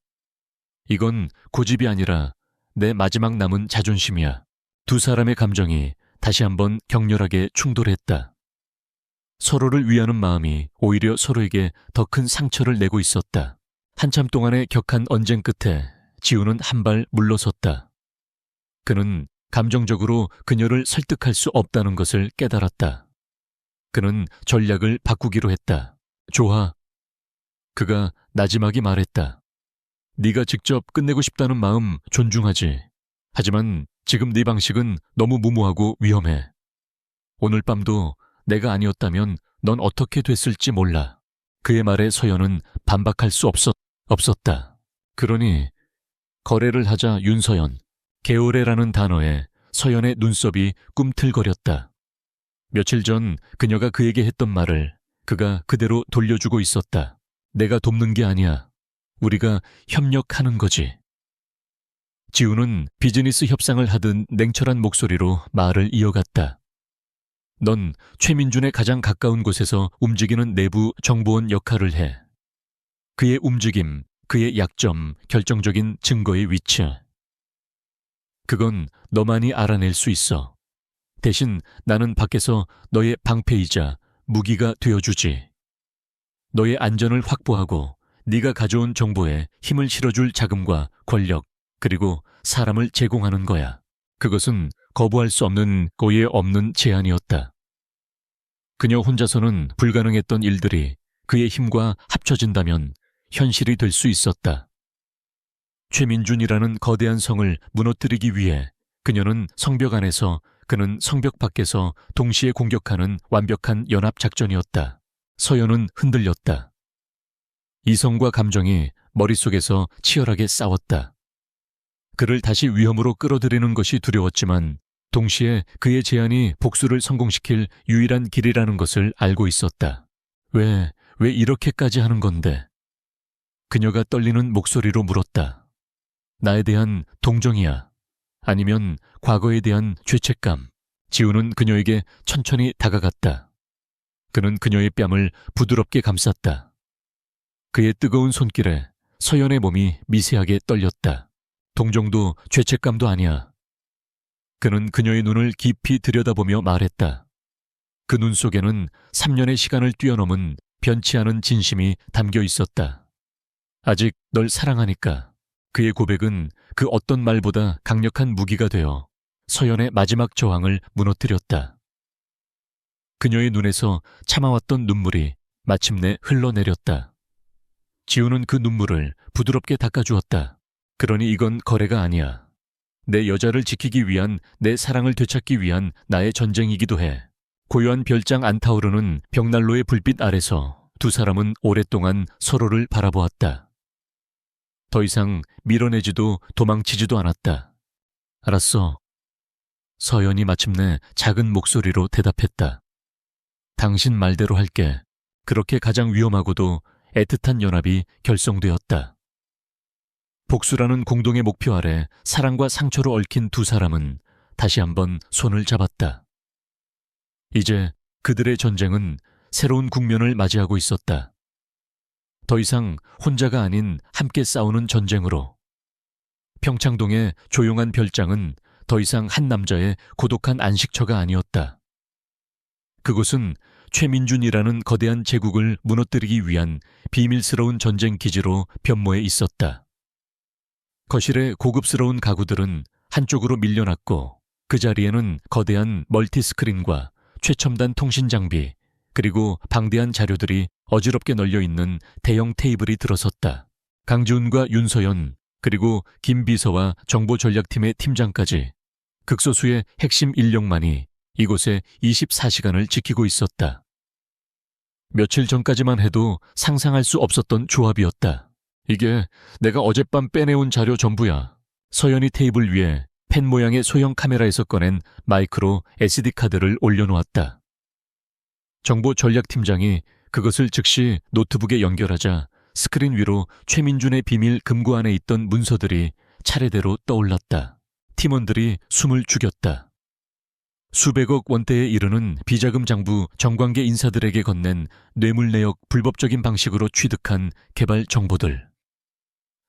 [SPEAKER 1] 이건 고집이 아니라 내 마지막 남은 자존심이야. 두 사람의 감정이 다시 한번 격렬하게 충돌했다. 서로를 위하는 마음이 오히려 서로에게 더 큰 상처를 내고 있었다. 한참 동안의 격한 언쟁 끝에 지우는 한 발 물러섰다. 그는 감정적으로 그녀를 설득할 수 없다는 것을 깨달았다. 그는 전략을 바꾸기로 했다. 좋아. 그가 나지막이 말했다. 네가 직접 끝내고 싶다는 마음 존중하지. 하지만 지금 네 방식은 너무 무모하고 위험해. 오늘 밤도 내가 아니었다면 넌 어떻게 됐을지 몰라. 그의 말에 서연은 반박할 수 없었다. 그러니 거래를 하자 윤서연. 개오래라는 단어에 서연의 눈썹이 꿈틀거렸다. 며칠 전 그녀가 그에게 했던 말을 그가 그대로 돌려주고 있었다. 내가 돕는 게 아니야. 우리가 협력하는 거지. 지우는 비즈니스 협상을 하듯 냉철한 목소리로 말을 이어갔다. 넌 최민준의 가장 가까운 곳에서 움직이는 내부 정보원 역할을 해. 그의 움직임, 그의 약점, 결정적인 증거의 위치. 그건 너만이 알아낼 수 있어. 대신 나는 밖에서 너의 방패이자 무기가 되어주지. 너의 안전을 확보하고 네가 가져온 정보에 힘을 실어줄 자금과 권력, 그리고 사람을 제공하는 거야. 그것은 거부할 수 없는 고의 없는 제안이었다. 그녀 혼자서는 불가능했던 일들이 그의 힘과 합쳐진다면 현실이 될 수 있었다. 최민준이라는 거대한 성을 무너뜨리기 위해 그녀는 성벽 안에서 그는 성벽 밖에서 동시에 공격하는 완벽한 연합작전이었다. 서연은 흔들렸다. 이성과 감정이 머릿속에서 치열하게 싸웠다. 그를 다시 위험으로 끌어들이는 것이 두려웠지만 동시에 그의 제안이 복수를 성공시킬 유일한 길이라는 것을 알고 있었다. 왜 이렇게까지 하는 건데? 그녀가 떨리는 목소리로 물었다. 나에 대한 동정이야. 아니면 과거에 대한 죄책감. 지우는 그녀에게 천천히 다가갔다. 그는 그녀의 뺨을 부드럽게 감쌌다. 그의 뜨거운 손길에 서연의 몸이 미세하게 떨렸다. 동정도 죄책감도 아니야. 그는 그녀의 눈을 깊이 들여다보며 말했다. 그 눈 속에는 3년의 시간을 뛰어넘은 변치 않은 진심이 담겨 있었다. 아직 널 사랑하니까. 그의 고백은 그 어떤 말보다 강력한 무기가 되어 서연의 마지막 저항을 무너뜨렸다. 그녀의 눈에서 참아왔던 눈물이 마침내 흘러내렸다. 지우는 그 눈물을 부드럽게 닦아주었다. 그러니 이건 거래가 아니야. 내 여자를 지키기 위한, 내 사랑을 되찾기 위한 나의 전쟁이기도 해. 고요한 별장 안 타오르는 벽난로의 불빛 아래서 두 사람은 오랫동안 서로를 바라보았다. 더 이상 밀어내지도 도망치지도 않았다. 알았어. 서연이 마침내 작은 목소리로 대답했다. 당신 말대로 할게. 그렇게 가장 위험하고도 애틋한 연합이 결성되었다. 복수라는 공동의 목표 아래 사랑과 상처로 얽힌 두 사람은 다시 한번 손을 잡았다. 이제 그들의 전쟁은 새로운 국면을 맞이하고 있었다. 더 이상 혼자가 아닌 함께 싸우는 전쟁으로. 평창동의 조용한 별장은 더 이상 한 남자의 고독한 안식처가 아니었다. 그곳은 최민준이라는 거대한 제국을 무너뜨리기 위한 비밀스러운 전쟁 기지로 변모해 있었다. 거실의 고급스러운 가구들은 한쪽으로 밀려났고 그 자리에는 거대한 멀티스크린과 최첨단 통신 장비 그리고 방대한 자료들이 어지럽게 널려있는 대형 테이블이 들어섰다. 강지훈과 윤서연 그리고 김 비서와 정보전략팀의 팀장까지 극소수의 핵심 인력만이 이곳에 24시간을 지키고 있었다. 며칠 전까지만 해도 상상할 수 없었던 조합이었다. 이게 내가 어젯밤 빼내온 자료 전부야. 서연이 테이블 위에 펜 모양의 소형 카메라에서 꺼낸 마이크로 SD카드를 올려놓았다. 정보전략팀장이 그것을 즉시 노트북에 연결하자 스크린 위로 최민준의 비밀 금고 안에 있던 문서들이 차례대로 떠올랐다. 팀원들이 숨을 죽였다. 수백억 원대에 이르는 비자금 장부 정관계 인사들에게 건넨 뇌물내역 불법적인 방식으로 취득한 개발 정보들.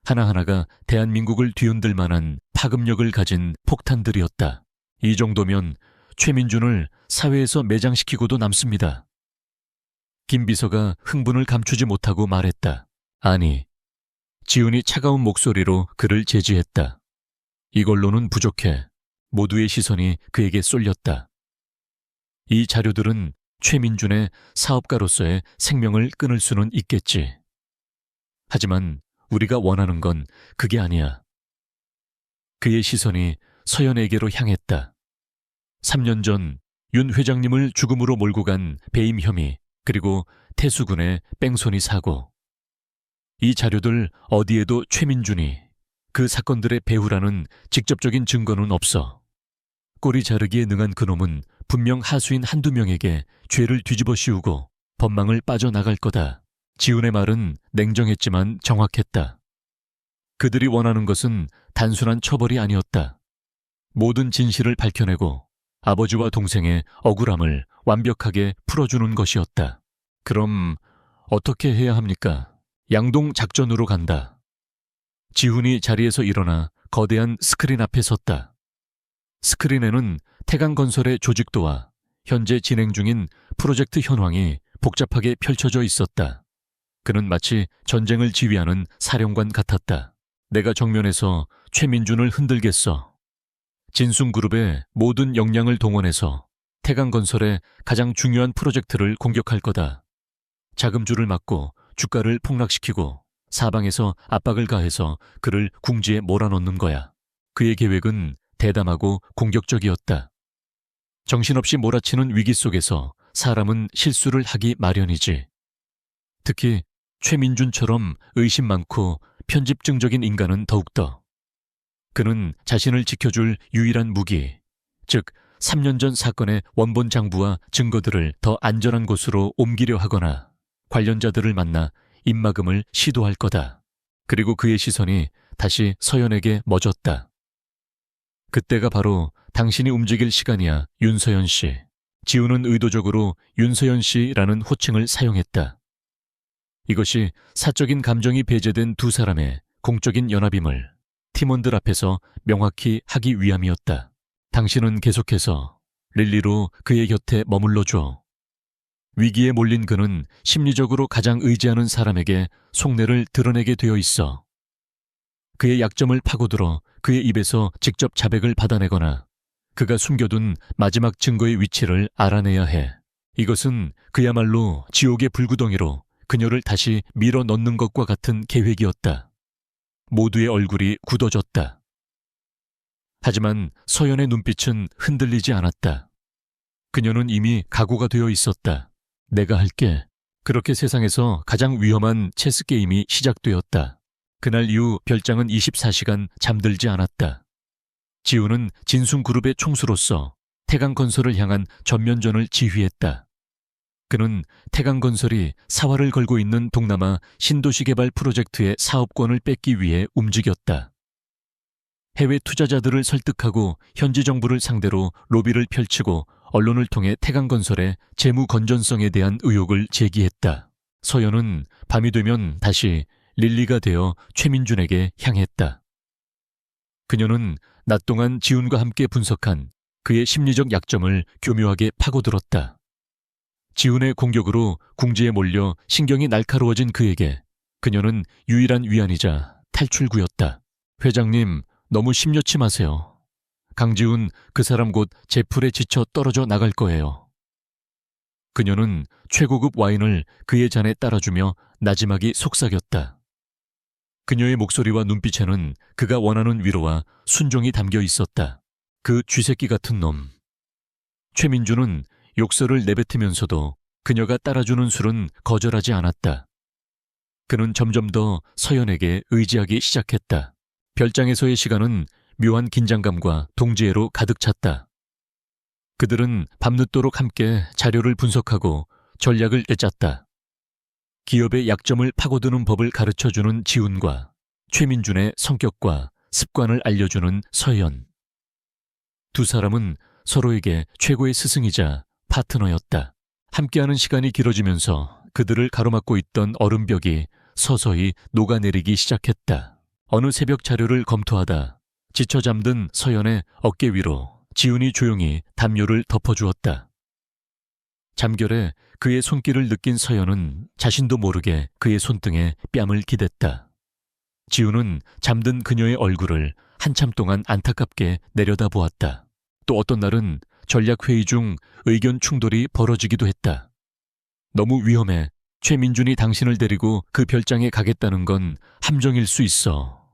[SPEAKER 1] 하나하나가 대한민국을 뒤흔들 만한 파급력을 가진 폭탄들이었다. 이 정도면 최민준을 사회에서 매장시키고도 남습니다. 김 비서가 흥분을 감추지 못하고 말했다. 아니, 지훈이 차가운 목소리로 그를 제지했다. 이걸로는 부족해. 모두의 시선이 그에게 쏠렸다. 이 자료들은 최민준의 사업가로서의 생명을 끊을 수는 있겠지. 하지만 우리가 원하는 건 그게 아니야. 그의 시선이 서연에게로 향했다. 3년 전 윤 회장님을 죽음으로 몰고 간 배임 혐의, 그리고 태수군의 뺑소니 사고. 이 자료들 어디에도 최민준이 그 사건들의 배후라는 직접적인 증거는 없어. 꼬리 자르기에 능한 그놈은 분명 하수인 한두 명에게 죄를 뒤집어 씌우고 법망을 빠져나갈 거다. 지훈의 말은 냉정했지만 정확했다. 그들이 원하는 것은 단순한 처벌이 아니었다. 모든 진실을 밝혀내고 아버지와 동생의 억울함을 완벽하게 풀어주는 것이었다. 그럼 어떻게 해야 합니까? 양동 작전으로 간다. 지훈이 자리에서 일어나 거대한 스크린 앞에 섰다. 스크린에는 태강건설의 조직도와 현재 진행 중인 프로젝트 현황이 복잡하게 펼쳐져 있었다. 그는 마치 전쟁을 지휘하는 사령관 같았다. 내가 정면에서 최민준을 흔들겠어. 진숭그룹의 모든 역량을 동원해서 태강건설의 가장 중요한 프로젝트를 공격할 거다. 자금줄을 막고 주가를 폭락시키고 사방에서 압박을 가해서 그를 궁지에 몰아넣는 거야. 그의 계획은 대담하고 공격적이었다. 정신없이 몰아치는 위기 속에서 사람은 실수를 하기 마련이지. 특히 최민준처럼 의심 많고 편집증적인 인간은 더욱더. 그는 자신을 지켜줄 유일한 무기, 즉 3년 전 사건의 원본 장부와 증거들을 더 안전한 곳으로 옮기려 하거나 관련자들을 만나 입막음을 시도할 거다. 그리고 그의 시선이 다시 서연에게 멎었다. 그때가 바로 당신이 움직일 시간이야, 윤서연 씨. 지훈은 의도적으로 윤서연 씨라는 호칭을 사용했다. 이것이 사적인 감정이 배제된 두 사람의 공적인 연합임을 팀원들 앞에서 명확히 하기 위함이었다. 당신은 계속해서 릴리로 그의 곁에 머물러줘. 위기에 몰린 그는 심리적으로 가장 의지하는 사람에게 속내를 드러내게 되어 있어. 그의 약점을 파고들어 그의 입에서 직접 자백을 받아내거나 그가 숨겨둔 마지막 증거의 위치를 알아내야 해. 이것은 그야말로 지옥의 불구덩이로 그녀를 다시 밀어 넣는 것과 같은 계획이었다. 모두의 얼굴이 굳어졌다. 하지만 서연의 눈빛은 흔들리지 않았다. 그녀는 이미 각오가 되어 있었다. 내가 할게. 그렇게 세상에서 가장 위험한 체스 게임이 시작되었다. 그날 이후 별장은 24시간 잠들지 않았다. 지훈은 진숭그룹의 총수로서 태강건설을 향한 전면전을 지휘했다. 그는 태강건설이 사활을 걸고 있는 동남아 신도시 개발 프로젝트의 사업권을 뺏기 위해 움직였다. 해외 투자자들을 설득하고 현지 정부를 상대로 로비를 펼치고 언론을 통해 태강건설의 재무 건전성에 대한 의혹을 제기했다. 서연은 밤이 되면 다시 릴리가 되어 최민준에게 향했다. 그녀는 낮 동안 지훈과 함께 분석한 그의 심리적 약점을 교묘하게 파고들었다. 지훈의 공격으로 궁지에 몰려 신경이 날카로워진 그에게 그녀는 유일한 위안이자 탈출구였다. 회장님, 너무 심려치 마세요. 강지훈, 그 사람 곧 제풀에 지쳐 떨어져 나갈 거예요. 그녀는 최고급 와인을 그의 잔에 따라주며 나지막이 속삭였다. 그녀의 목소리와 눈빛에는 그가 원하는 위로와 순종이 담겨 있었다. 그 쥐새끼 같은 놈. 최민준은 욕설을 내뱉으면서도 그녀가 따라주는 술은 거절하지 않았다. 그는 점점 더 서연에게 의지하기 시작했다. 별장에서의 시간은 묘한 긴장감과 동지애로 가득 찼다. 그들은 밤늦도록 함께 자료를 분석하고 전략을 짰다. 기업의 약점을 파고드는 법을 가르쳐주는 지훈과 최민준의 성격과 습관을 알려주는 서연. 두 사람은 서로에게 최고의 스승이자 파트너였다. 함께하는 시간이 길어지면서 그들을 가로막고 있던 얼음벽이 서서히 녹아내리기 시작했다. 어느 새벽 자료를 검토하다 지쳐 잠든 서연의 어깨 위로 지훈이 조용히 담요를 덮어주었다. 잠결에 그의 손길을 느낀 서연은 자신도 모르게 그의 손등에 뺨을 기댔다. 지우는 잠든 그녀의 얼굴을 한참 동안 안타깝게 내려다보았다. 또 어떤 날은 전략회의 중 의견 충돌이 벌어지기도 했다. 너무 위험해. 최민준이 당신을 데리고 그 별장에 가겠다는 건 함정일 수 있어.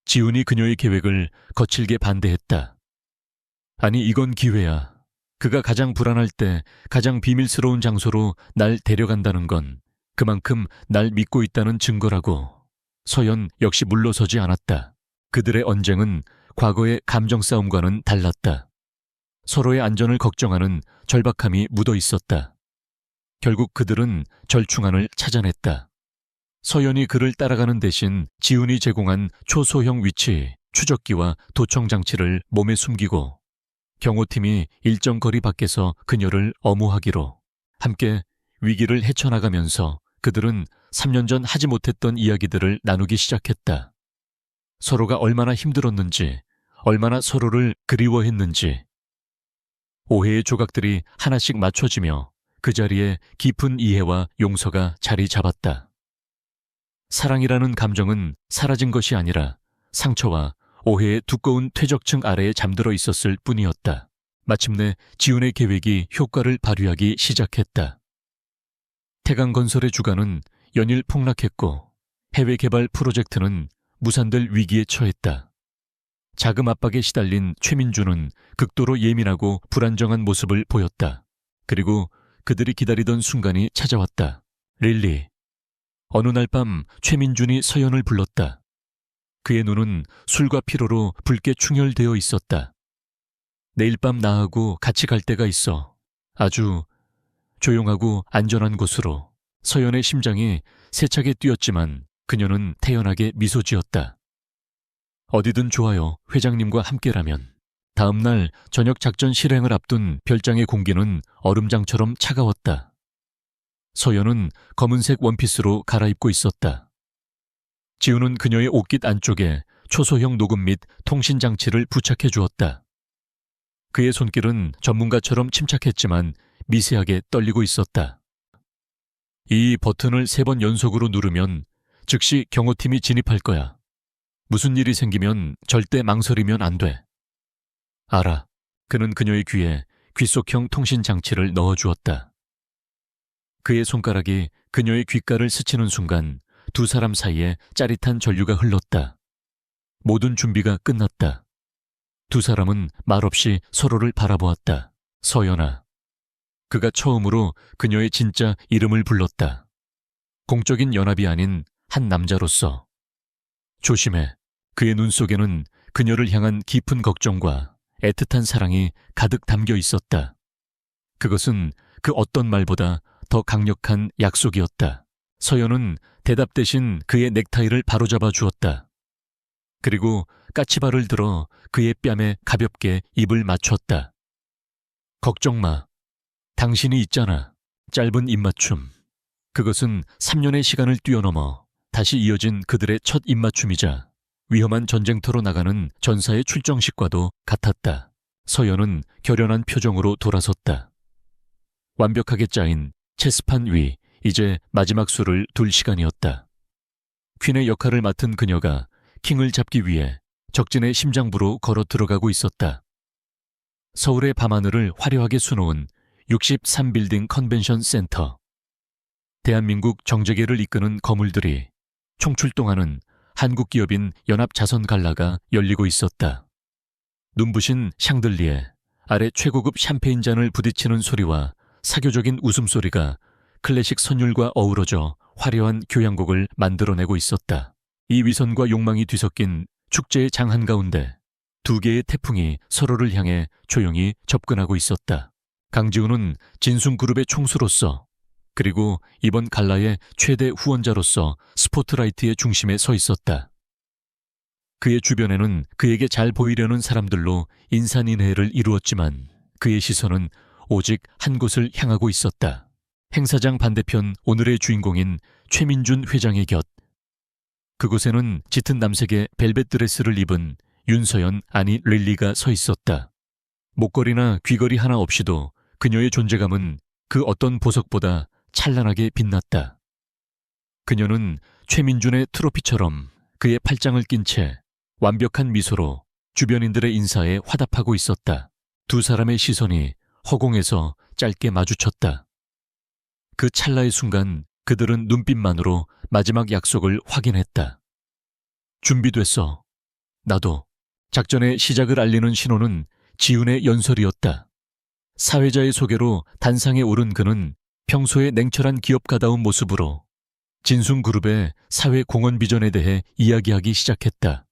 [SPEAKER 1] 지훈이 그녀의 계획을 거칠게 반대했다. 아니, 이건 기회야. 그가 가장 불안할 때 가장 비밀스러운 장소로 날 데려간다는 건 그만큼 날 믿고 있다는 증거라고. 서연 역시 물러서지 않았다. 그들의 언쟁은 과거의 감정 싸움과는 달랐다. 서로의 안전을 걱정하는 절박함이 묻어 있었다. 결국 그들은 절충안을 찾아냈다. 서연이 그를 따라가는 대신 지훈이 제공한 초소형 위치, 추적기와 도청 장치를 몸에 숨기고 경호팀이 일정 거리 밖에서 그녀를 엄호하기로. 함께 위기를 헤쳐나가면서 그들은 3년 전 하지 못했던 이야기들을 나누기 시작했다. 서로가 얼마나 힘들었는지, 얼마나 서로를 그리워했는지. 오해의 조각들이 하나씩 맞춰지며 그 자리에 깊은 이해와 용서가 자리 잡았다. 사랑이라는 감정은 사라진 것이 아니라 상처와 오해의 두꺼운 퇴적층 아래에 잠들어 있었을 뿐이었다. 마침내 지훈의 계획이 효과를 발휘하기 시작했다. 태강건설의 주가는 연일 폭락했고 해외 개발 프로젝트는 무산될 위기에 처했다. 자금 압박에 시달린 최민준은 극도로 예민하고 불안정한 모습을 보였다. 그리고 그들이 기다리던 순간이 찾아왔다. 릴리. 어느 날 밤 최민준이 서연을 불렀다. 그의 눈은 술과 피로로 붉게 충혈되어 있었다. 내일 밤 나하고 같이 갈 데가 있어. 아주 조용하고 안전한 곳으로. 서연의 심장이 세차게 뛰었지만 그녀는 태연하게 미소 지었다. 어디든 좋아요. 회장님과 함께라면. 다음 날 저녁 작전 실행을 앞둔 별장의 공기는 얼음장처럼 차가웠다. 서연은 검은색 원피스로 갈아입고 있었다. 지훈은 그녀의 옷깃 안쪽에 초소형 녹음 및 통신 장치를 부착해 주었다. 그의 손길은 전문가처럼 침착했지만 미세하게 떨리고 있었다. 이 버튼을 3번 연속으로 누르면 즉시 경호팀이 진입할 거야. 무슨 일이 생기면 절대 망설이면 안 돼. 알아. 그는 그녀의 귀에 귓속형 통신 장치를 넣어주었다. 그의 손가락이 그녀의 귓가를 스치는 순간 두 사람 사이에 짜릿한 전류가 흘렀다. 모든 준비가 끝났다. 두 사람은 말없이 서로를 바라보았다. 서연아. 그가 처음으로 그녀의 진짜 이름을 불렀다. 공적인 연합이 아닌 한 남자로서. 조심해. 그의 눈 속에는 그녀를 향한 깊은 걱정과 애틋한 사랑이 가득 담겨 있었다. 그것은 그 어떤 말보다 더 강력한 약속이었다. 서연은 대답 대신 그의 넥타이를 바로잡아 주었다. 그리고 까치발을 들어 그의 뺨에 가볍게 입을 맞췄다. 걱정 마. 당신이 있잖아. 짧은 입맞춤. 그것은 3년의 시간을 뛰어넘어 다시 이어진 그들의 첫 입맞춤이자 위험한 전쟁터로 나가는 전사의 출정식과도 같았다. 서연은 결연한 표정으로 돌아섰다. 완벽하게 짜인 체스판 위, 이제 마지막 수를 둘 시간이었다. 퀸의 역할을 맡은 그녀가 킹을 잡기 위해 적진의 심장부로 걸어 들어가고 있었다. 서울의 밤하늘을 화려하게 수놓은 63빌딩 컨벤션 센터. 대한민국 정재계를 이끄는 거물들이 총출동하는 한국 기업인 연합자선갈라가 열리고 있었다. 눈부신 샹들리에 아래 최고급 샴페인 잔을 부딪히는 소리와 사교적인 웃음소리가 클래식 선율과 어우러져 화려한 교향곡을 만들어내고 있었다. 이 위선과 욕망이 뒤섞인 축제의 장 한가운데 두 개의 태풍이 서로를 향해 조용히 접근하고 있었다. 강지훈은 진숭그룹의 총수로서 그리고 이번 갈라의 최대 후원자로서 스포트라이트의 중심에 서 있었다. 그의 주변에는 그에게 잘 보이려는 사람들로 인산인해를 이루었지만 그의 시선은 오직 한 곳을 향하고 있었다. 행사장 반대편 오늘의 주인공인 최민준 회장의 곁. 그곳에는 짙은 남색의 벨벳 드레스를 입은 윤서연 아니 릴리가 서 있었다. 목걸이나 귀걸이 하나 없이도 그녀의 존재감은 그 어떤 보석보다 찬란하게 빛났다. 그녀는 최민준의 트로피처럼 그의 팔짱을 낀 채 완벽한 미소로 주변인들의 인사에 화답하고 있었다. 두 사람의 시선이 허공에서 짧게 마주쳤다. 그 찰나의 순간 그들은 눈빛만으로 마지막 약속을 확인했다. 준비됐어. 나도. 작전의 시작을 알리는 신호는 지훈의 연설이었다. 사회자의 소개로 단상에 오른 그는 평소의 냉철한 기업가다운 모습으로 진순그룹의 사회 공헌 비전에 대해 이야기하기 시작했다.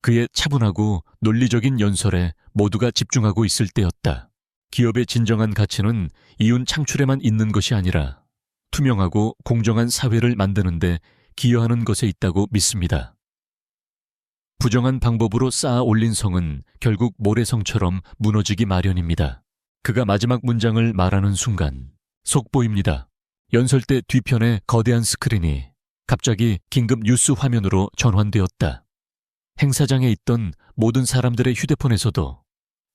[SPEAKER 1] 그의 차분하고 논리적인 연설에 모두가 집중하고 있을 때였다. 기업의 진정한 가치는 이윤 창출에만 있는 것이 아니라 투명하고 공정한 사회를 만드는 데 기여하는 것에 있다고 믿습니다. 부정한 방법으로 쌓아 올린 성은 결국 모래성처럼 무너지기 마련입니다. 그가 마지막 문장을 말하는 순간 속보입니다. 연설대 뒤편의 거대한 스크린이 갑자기 긴급 뉴스 화면으로 전환되었다. 행사장에 있던 모든 사람들의 휴대폰에서도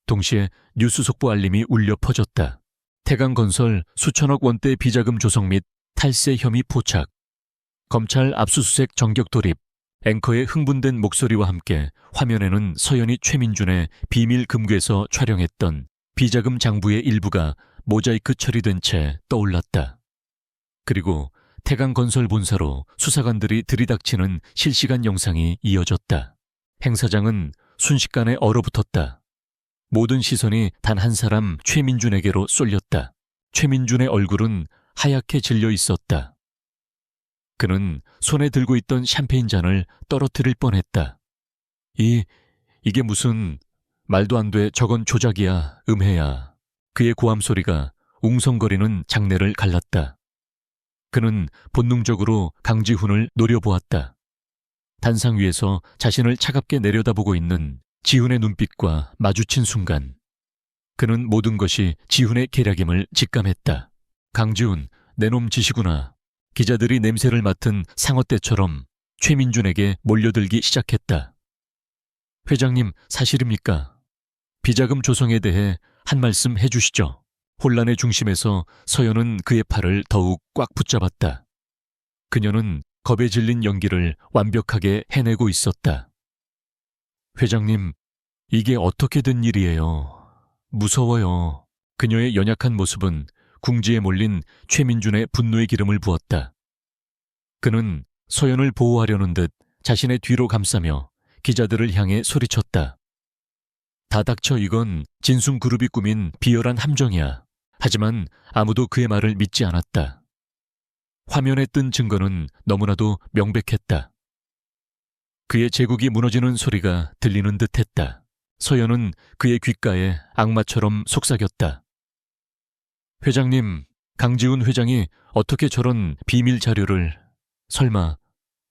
[SPEAKER 1] 동시에 뉴스 속보 알림이 울려 퍼졌다. 태강건설 수천억 원대 비자금 조성 및 탈세 혐의 포착. 검찰 압수수색 전격 돌입. 앵커의 흥분된 목소리와 함께 화면에는 서연이 최민준의 비밀 금괴에서 촬영했던 비자금 장부의 일부가 모자이크 처리된 채 떠올랐다. 그리고 태강건설 본사로 수사관들이 들이닥치는 실시간 영상이 이어졌다. 행사장은 순식간에 얼어붙었다. 모든 시선이 단 한 사람 최민준에게로 쏠렸다. 최민준의 얼굴은 하얗게 질려 있었다. 그는 손에 들고 있던 샴페인 잔을 떨어뜨릴 뻔했다. 이게 무슨 말도 안 돼. 저건 조작이야. 음해야. 그의 고함 소리가 웅성거리는 장내를 갈랐다. 그는 본능적으로 강지훈을 노려보았다. 단상 위에서 자신을 차갑게 내려다보고 있는 지훈의 눈빛과 마주친 순간 그는 모든 것이 지훈의 계략임을 직감했다. 강지훈, 내 놈 짓이구나. 기자들이 냄새를 맡은 상어떼처럼 최민준에게 몰려들기 시작했다. 회장님, 사실입니까? 비자금 조성에 대해 한 말씀 해주시죠. 혼란의 중심에서 서연은 그의 팔을 더욱 꽉 붙잡았다. 그녀는 겁에 질린 연기를 완벽하게 해내고 있었다. 회장님, 이게 어떻게 된 일이에요? 무서워요. 그녀의 연약한 모습은 궁지에 몰린 최민준의 분노의 기름을 부었다. 그는 서연을 보호하려는 듯 자신의 뒤로 감싸며 기자들을 향해 소리쳤다. 다 닥쳐. 이건 진순그룹이 꾸민 비열한 함정이야. 하지만 아무도 그의 말을 믿지 않았다. 화면에 뜬 증거는 너무나도 명백했다. 그의 제국이 무너지는 소리가 들리는 듯했다. 서연은 그의 귓가에 악마처럼 속삭였다. 회장님, 강지훈 회장이 어떻게 저런 비밀 자료를... 설마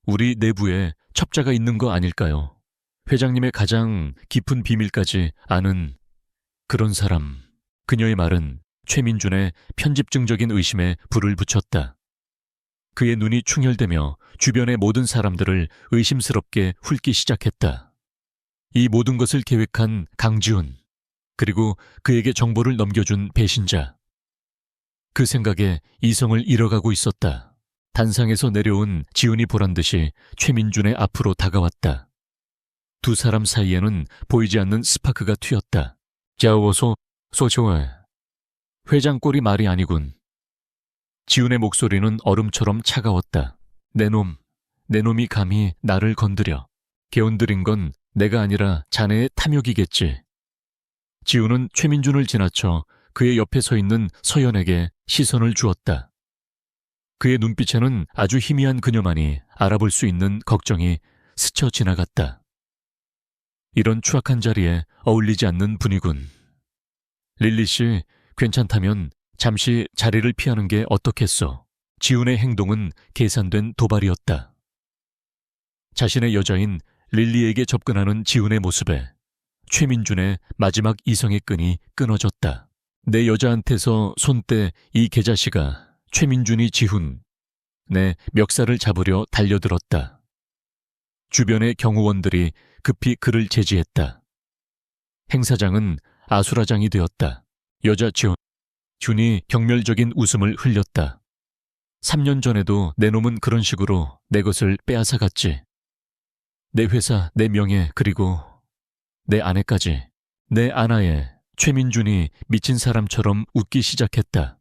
[SPEAKER 1] 우리 내부에 첩자가 있는 거 아닐까요? 회장님의 가장 깊은 비밀까지 아는 그런 사람. 그녀의 말은 최민준의 편집증적인 의심에 불을 붙였다. 그의 눈이 충혈되며 주변의 모든 사람들을 의심스럽게 훑기 시작했다. 이 모든 것을 계획한 강지훈, 그리고 그에게 정보를 넘겨준 배신자. 그 생각에 이성을 잃어가고 있었다. 단상에서 내려온 지훈이 보란듯이 최민준의 앞으로 다가왔다. 두 사람 사이에는 보이지 않는 스파크가 튀었다. 자오소 소초에. 회장 꼴이 말이 아니군. 지훈의 목소리는 얼음처럼 차가웠다. 내 놈이 감히 나를 건드려. 개운들인 건 내가 아니라 자네의 탐욕이겠지. 지훈은 최민준을 지나쳐 그의 옆에 서 있는 서연에게 시선을 주었다. 그의 눈빛에는 아주 희미한 그녀만이 알아볼 수 있는 걱정이 스쳐 지나갔다. 이런 추악한 자리에 어울리지 않는 분이군. 릴리 씨, 괜찮다면 잠시 자리를 피하는 게 어떻겠어? 지훈의 행동은 계산된 도발이었다. 자신의 여자인 릴리에게 접근하는 지훈의 모습에 최민준의 마지막 이성의 끈이 끊어졌다. 내 여자한테서 손 떼 이 개자식아. 최민준이 지훈, 내 멱살을 잡으려 달려들었다. 주변의 경호원들이 급히 그를 제지했다. 행사장은 아수라장이 되었다. 여자 지훈, 준이 경멸적인 웃음을 흘렸다. 3년 전에도 내 놈은 그런 식으로 내 것을 빼앗아 갔지. 내 회사, 내 명예, 그리고 내 아내까지. 내 아나에 최민준이 미친 사람처럼 웃기 시작했다.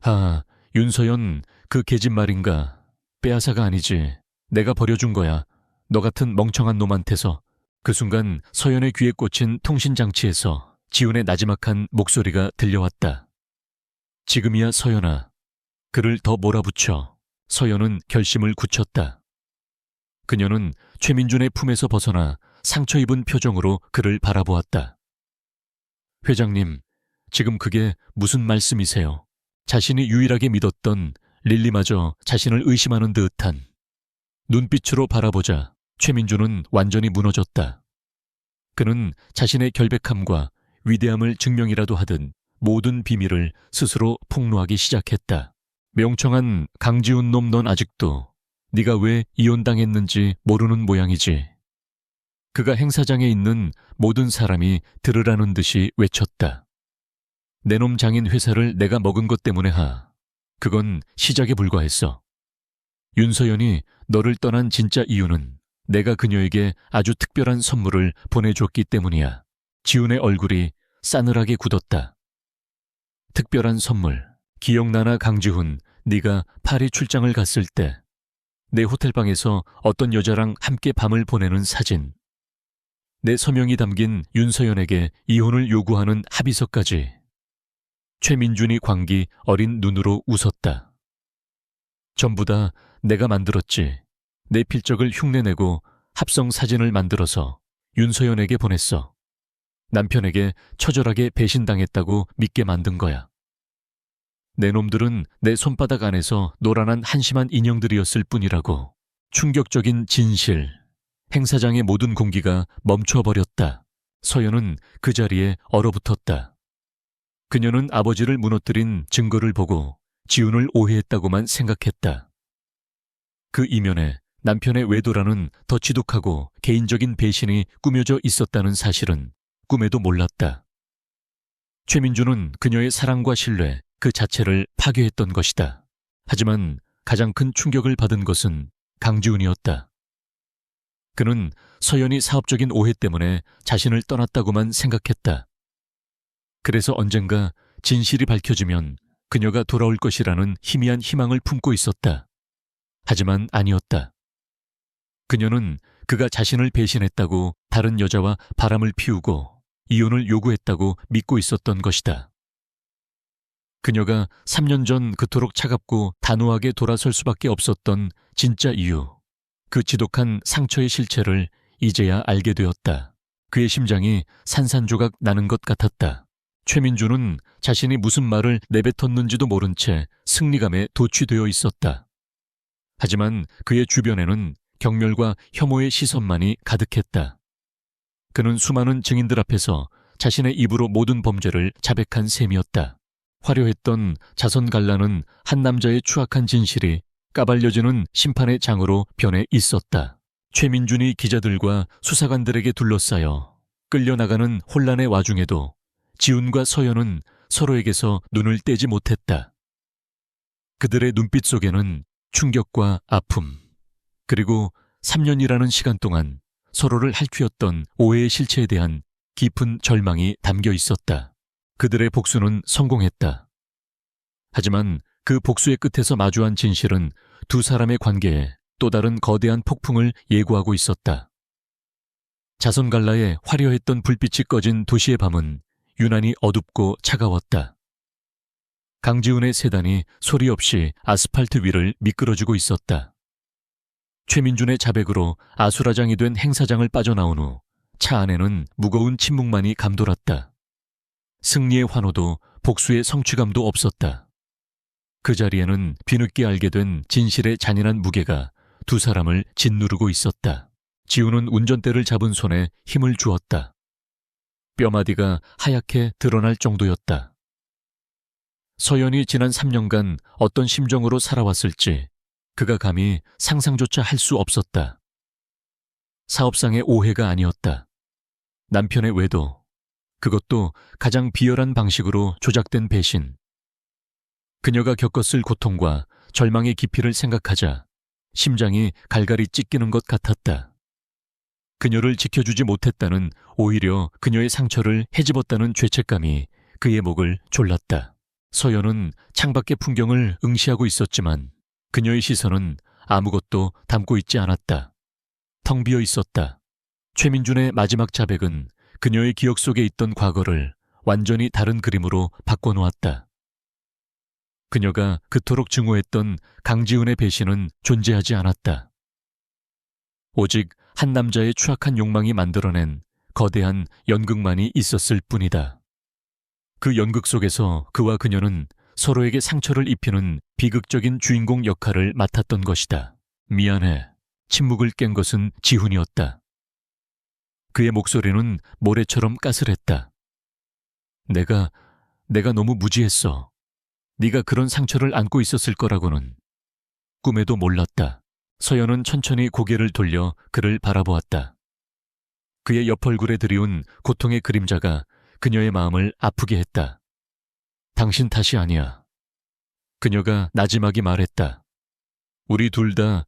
[SPEAKER 1] 아, 윤서연, 그 계집말인가. 빼앗아가 아니지. 내가 버려준 거야. 너 같은 멍청한 놈한테서. 그 순간 서연의 귀에 꽂힌 통신장치에서 지훈의 나지막한 목소리가 들려왔다. 지금이야 서연아. 그를 더 몰아붙여. 서연은 결심을 굳혔다. 그녀는 최민준의 품에서 벗어나 상처 입은 표정으로 그를 바라보았다. 회장님, 지금 그게 무슨 말씀이세요? 자신이 유일하게 믿었던 릴리마저 자신을 의심하는 듯한 눈빛으로 바라보자 최민준은 완전히 무너졌다. 그는 자신의 결백함과 위대함을 증명이라도 하듯 모든 비밀을 스스로 폭로하기 시작했다. 명청한 강지훈 놈, 넌 아직도 네가 왜 이혼당했는지 모르는 모양이지. 그가 행사장에 있는 모든 사람이 들으라는 듯이 외쳤다. 내 놈 장인 회사를 내가 먹은 것 때문에 그건 시작에 불과했어. 윤서연이 너를 떠난 진짜 이유는 내가 그녀에게 아주 특별한 선물을 보내줬기 때문이야. 지훈의 얼굴이 싸늘하게 굳었다. 특별한 선물. 기억나나 강지훈, 네가 파리 출장을 갔을 때 내 호텔방에서 어떤 여자랑 함께 밤을 보내는 사진. 내 서명이 담긴 윤서연에게 이혼을 요구하는 합의서까지. 최민준이 광기 어린 눈으로 웃었다. 전부 다 내가 만들었지. 내 필적을 흉내내고 합성 사진을 만들어서 윤서연에게 보냈어. 남편에게 처절하게 배신당했다고 믿게 만든 거야. 내 놈들은 내 손바닥 안에서 노란한 한심한 인형들이었을 뿐이라고. 충격적인 진실. 행사장의 모든 공기가 멈춰버렸다. 서연은 그 자리에 얼어붙었다. 그녀는 아버지를 무너뜨린 증거를 보고 지훈을 오해했다고만 생각했다. 그 이면에 남편의 외도라는 더 지독하고 개인적인 배신이 꾸며져 있었다는 사실은 꿈에도 몰랐다. 최민준은 그녀의 사랑과 신뢰 그 자체를 파괴했던 것이다. 하지만 가장 큰 충격을 받은 것은 강지훈이었다. 그는 서연이 사업적인 오해 때문에 자신을 떠났다고만 생각했다. 그래서 언젠가 진실이 밝혀지면 그녀가 돌아올 것이라는 희미한 희망을 품고 있었다. 하지만 아니었다. 그녀는 그가 자신을 배신했다고 다른 여자와 바람을 피우고 이혼을 요구했다고 믿고 있었던 것이다. 그녀가 3년 전 그토록 차갑고 단호하게 돌아설 수밖에 없었던 진짜 이유, 그 지독한 상처의 실체를 이제야 알게 되었다. 그의 심장이 산산조각 나는 것 같았다. 최민준은 자신이 무슨 말을 내뱉었는지도 모른 채 승리감에 도취되어 있었다. 하지만 그의 주변에는 경멸과 혐오의 시선만이 가득했다. 그는 수많은 증인들 앞에서 자신의 입으로 모든 범죄를 자백한 셈이었다. 화려했던 자선갈라는 한 남자의 추악한 진실이 까발려지는 심판의 장으로 변해 있었다. 최민준이 기자들과 수사관들에게 둘러싸여 끌려나가는 혼란의 와중에도 지훈과 서연은 서로에게서 눈을 떼지 못했다. 그들의 눈빛 속에는 충격과 아픔, 그리고 3년이라는 시간 동안 서로를 핥히었던 오해의 실체에 대한 깊은 절망이 담겨 있었다. 그들의 복수는 성공했다. 하지만 그 복수의 끝에서 마주한 진실은 두 사람의 관계에 또 다른 거대한 폭풍을 예고하고 있었다. 자선갈라에 화려했던 불빛이 꺼진 도시의 밤은 유난히 어둡고 차가웠다. 강지훈의 세단이 소리 없이 아스팔트 위를 미끄러지고 있었다. 최민준의 자백으로 아수라장이 된 행사장을 빠져나온 후 차 안에는 무거운 침묵만이 감돌았다. 승리의 환호도 복수의 성취감도 없었다. 그 자리에는 뒤늦게 알게 된 진실의 잔인한 무게가 두 사람을 짓누르고 있었다. 지훈은 운전대를 잡은 손에 힘을 주었다. 뼈마디가 하얗게 드러날 정도였다. 서연이 지난 3년간 어떤 심정으로 살아왔을지 그가 감히 상상조차 할 수 없었다. 사업상의 오해가 아니었다. 남편의 외도, 그것도 가장 비열한 방식으로 조작된 배신. 그녀가 겪었을 고통과 절망의 깊이를 생각하자 심장이 갈갈이 찢기는 것 같았다. 그녀를 지켜주지 못했다는, 오히려 그녀의 상처를 헤집었다는 죄책감이 그의 목을 졸랐다. 서연은 창밖의 풍경을 응시하고 있었지만 그녀의 시선은 아무것도 담고 있지 않았다. 텅 비어 있었다. 최민준의 마지막 자백은 그녀의 기억 속에 있던 과거를 완전히 다른 그림으로 바꿔놓았다. 그녀가 그토록 증오했던 강지훈의 배신은 존재하지 않았다. 오직 한 남자의 추악한 욕망이 만들어낸 거대한 연극만이 있었을 뿐이다. 그 연극 속에서 그와 그녀는 서로에게 상처를 입히는 비극적인 주인공 역할을 맡았던 것이다. 미안해. 침묵을 깬 것은 지훈이었다. 그의 목소리는 모래처럼 까슬했다. 내가 너무 무지했어. 네가 그런 상처를 안고 있었을 거라고는 꿈에도 몰랐다. 서연은 천천히 고개를 돌려 그를 바라보았다. 그의 옆 얼굴에 드리운 고통의 그림자가 그녀의 마음을 아프게 했다. 당신 탓이 아니야. 그녀가 나지막이 말했다. 우리 둘 다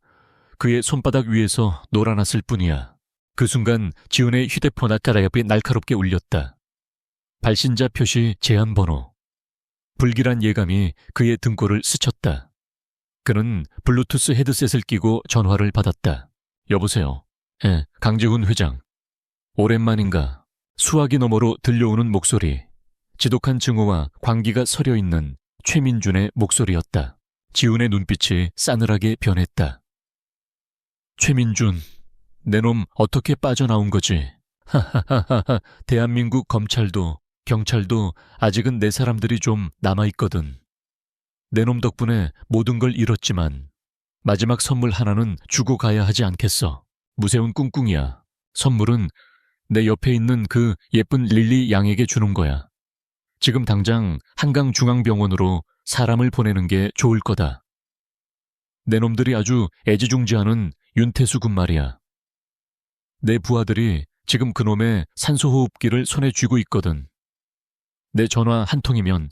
[SPEAKER 1] 그의 손바닥 위에서 놀아났을 뿐이야. 그 순간 지훈의 휴대폰 아까라엽이 날카롭게 울렸다. 발신자 표시 제한 번호. 불길한 예감이 그의 등골을 스쳤다. 그는 블루투스 헤드셋을 끼고 전화를 받았다. 여보세요. 강지훈 회장. 오랜만인가. 수화기 너머로 들려오는 목소리. 지독한 증오와 광기가 서려 있는 최민준의 목소리였다. 지훈의 눈빛이 싸늘하게 변했다. 최민준, 내 놈 어떻게 빠져나온 거지? 하하하하, 대한민국 검찰도 경찰도 아직은 내 사람들이 좀 남아있거든. 내 놈 덕분에 모든 걸 잃었지만 마지막 선물 하나는 주고 가야 하지 않겠어. 무세운 꿍꿍이야. 선물은 내 옆에 있는 그 예쁜 릴리 양에게 주는 거야. 지금 당장 한강중앙병원으로 사람을 보내는 게 좋을 거다. 내 놈들이 아주 애지중지하는 윤태수 군 말이야. 내 부하들이 지금 그놈의 산소호흡기를 손에 쥐고 있거든. 내 전화 한 통이면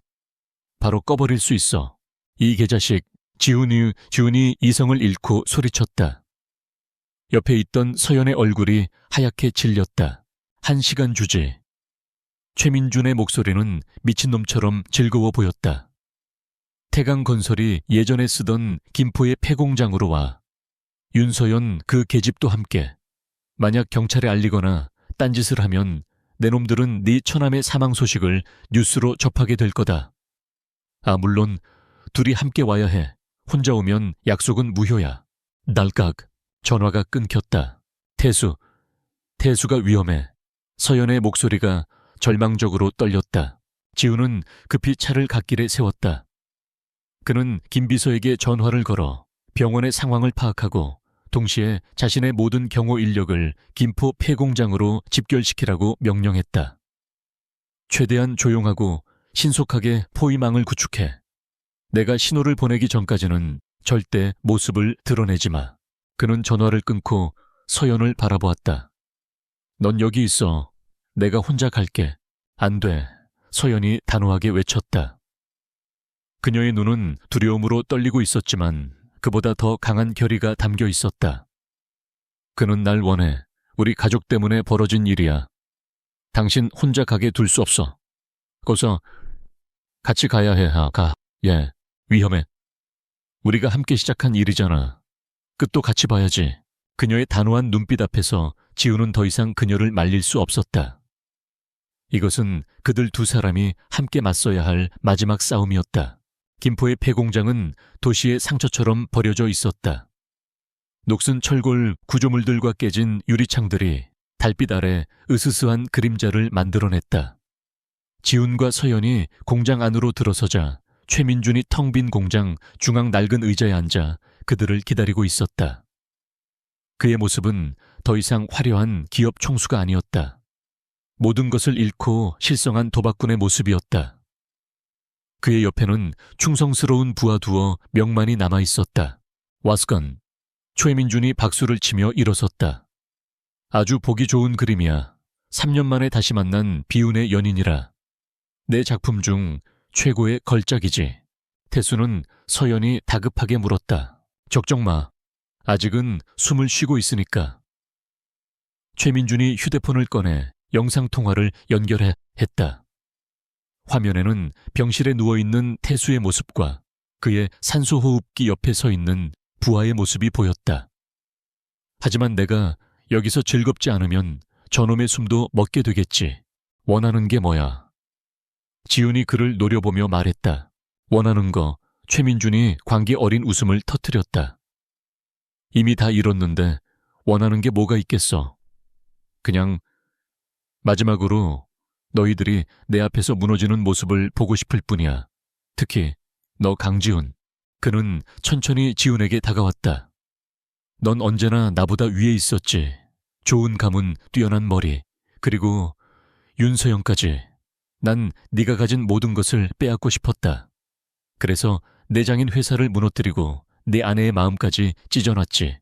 [SPEAKER 1] 바로 꺼버릴 수 있어. 이 개자식. 지훈이 이성을 잃고 소리쳤다. 옆에 있던 서연의 얼굴이 하얗게 질렸다. 1시간 주지. 최민준의 목소리는 미친놈처럼 즐거워 보였다. 태강건설이 예전에 쓰던 김포의 폐공장으로 와. 윤서연 그 계집도 함께. 만약 경찰에 알리거나 딴짓을 하면 내 놈들은 네 처남의 사망 소식을 뉴스로 접하게 될 거다. 아, 물론 둘이 함께 와야 해. 혼자 오면 약속은 무효야. 날깍. 전화가 끊겼다. 태수가 위험해. 서연의 목소리가 절망적으로 떨렸다. 지훈은 급히 차를 갓길에 세웠다. 그는 김 비서에게 전화를 걸어 병원의 상황을 파악하고 동시에 자신의 모든 경호 인력을 김포 폐공장으로 집결시키라고 명령했다. 최대한 조용하고 신속하게 포위망을 구축해. 내가 신호를 보내기 전까지는 절대 모습을 드러내지 마. 그는 전화를 끊고 서연을 바라보았다. 넌 여기 있어. 내가 혼자 갈게. 안 돼. 서연이 단호하게 외쳤다. 그녀의 눈은 두려움으로 떨리고 있었지만 그보다 더 강한 결의가 담겨 있었다. 그는 날 원해. 우리 가족 때문에 벌어진 일이야. 당신 혼자 가게 둘 수 없어. 거서 같이 가야 해. 가. 위험해. 우리가 함께 시작한 일이잖아. 끝도 같이 봐야지. 그녀의 단호한 눈빛 앞에서 지훈은 더 이상 그녀를 말릴 수 없었다. 이것은 그들 두 사람이 함께 맞서야 할 마지막 싸움이었다. 김포의 폐공장은 도시의 상처처럼 버려져 있었다. 녹슨 철골 구조물들과 깨진 유리창들이 달빛 아래 으스스한 그림자를 만들어냈다. 지훈과 서연이 공장 안으로 들어서자 최민준이 텅 빈 공장 중앙 낡은 의자에 앉아 그들을 기다리고 있었다. 그의 모습은 더 이상 화려한 기업 총수가 아니었다. 모든 것을 잃고 실성한 도박꾼의 모습이었다. 그의 옆에는 충성스러운 부하 두어 명만이 남아있었다. 와스건. 최민준이 박수를 치며 일어섰다. 아주 보기 좋은 그림이야. 3년 만에 다시 만난 비운의 연인이라. 내 작품 중 최고의 걸작이지. 태수는 서연이 다급하게 물었다. 걱정 마. 아직은 숨을 쉬고 있으니까. 최민준이 휴대폰을 꺼내 영상통화를 연결해 했다. 화면에는 병실에 누워있는 태수의 모습과 그의 산소호흡기 옆에 서 있는 부하의 모습이 보였다. 하지만 내가 여기서 즐겁지 않으면 저놈의 숨도 먹게 되겠지. 원하는 게 뭐야? 지훈이 그를 노려보며 말했다. 원하는 거. 최민준이 광기 어린 웃음을 터뜨렸다. 이미 다 이뤘는데 원하는 게 뭐가 있겠어. 그냥 마지막으로 너희들이 내 앞에서 무너지는 모습을 보고 싶을 뿐이야. 특히 너 강지훈. 그는 천천히 지훈에게 다가왔다. 넌 언제나 나보다 위에 있었지. 좋은 가문, 뛰어난 머리, 그리고 윤서영까지. 난 네가 가진 모든 것을 빼앗고 싶었다. 그래서 내장인 회사를 무너뜨리고 네 아내의 마음까지 찢어놨지.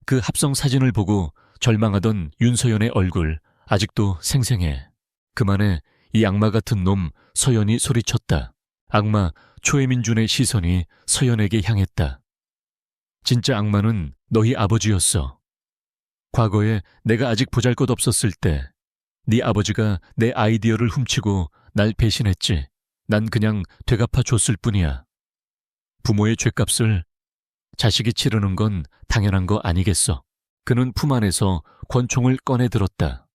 [SPEAKER 1] 그 합성 사진을 보고 절망하던 윤서연의 얼굴 아직도 생생해. 그만해, 이 악마 같은 놈. 서연이 소리쳤다. 악마 최민준의 시선이 서연에게 향했다. 진짜 악마는 너희 아버지였어. 과거에 내가 아직 보잘것없었을 때 네 아버지가 내 아이디어를 훔치고 날 배신했지. 난 그냥 되갚아 줬을 뿐이야. 부모의 죗값을 자식이 치르는 건 당연한 거 아니겠어. 그는 품 안에서 권총을 꺼내 들었다.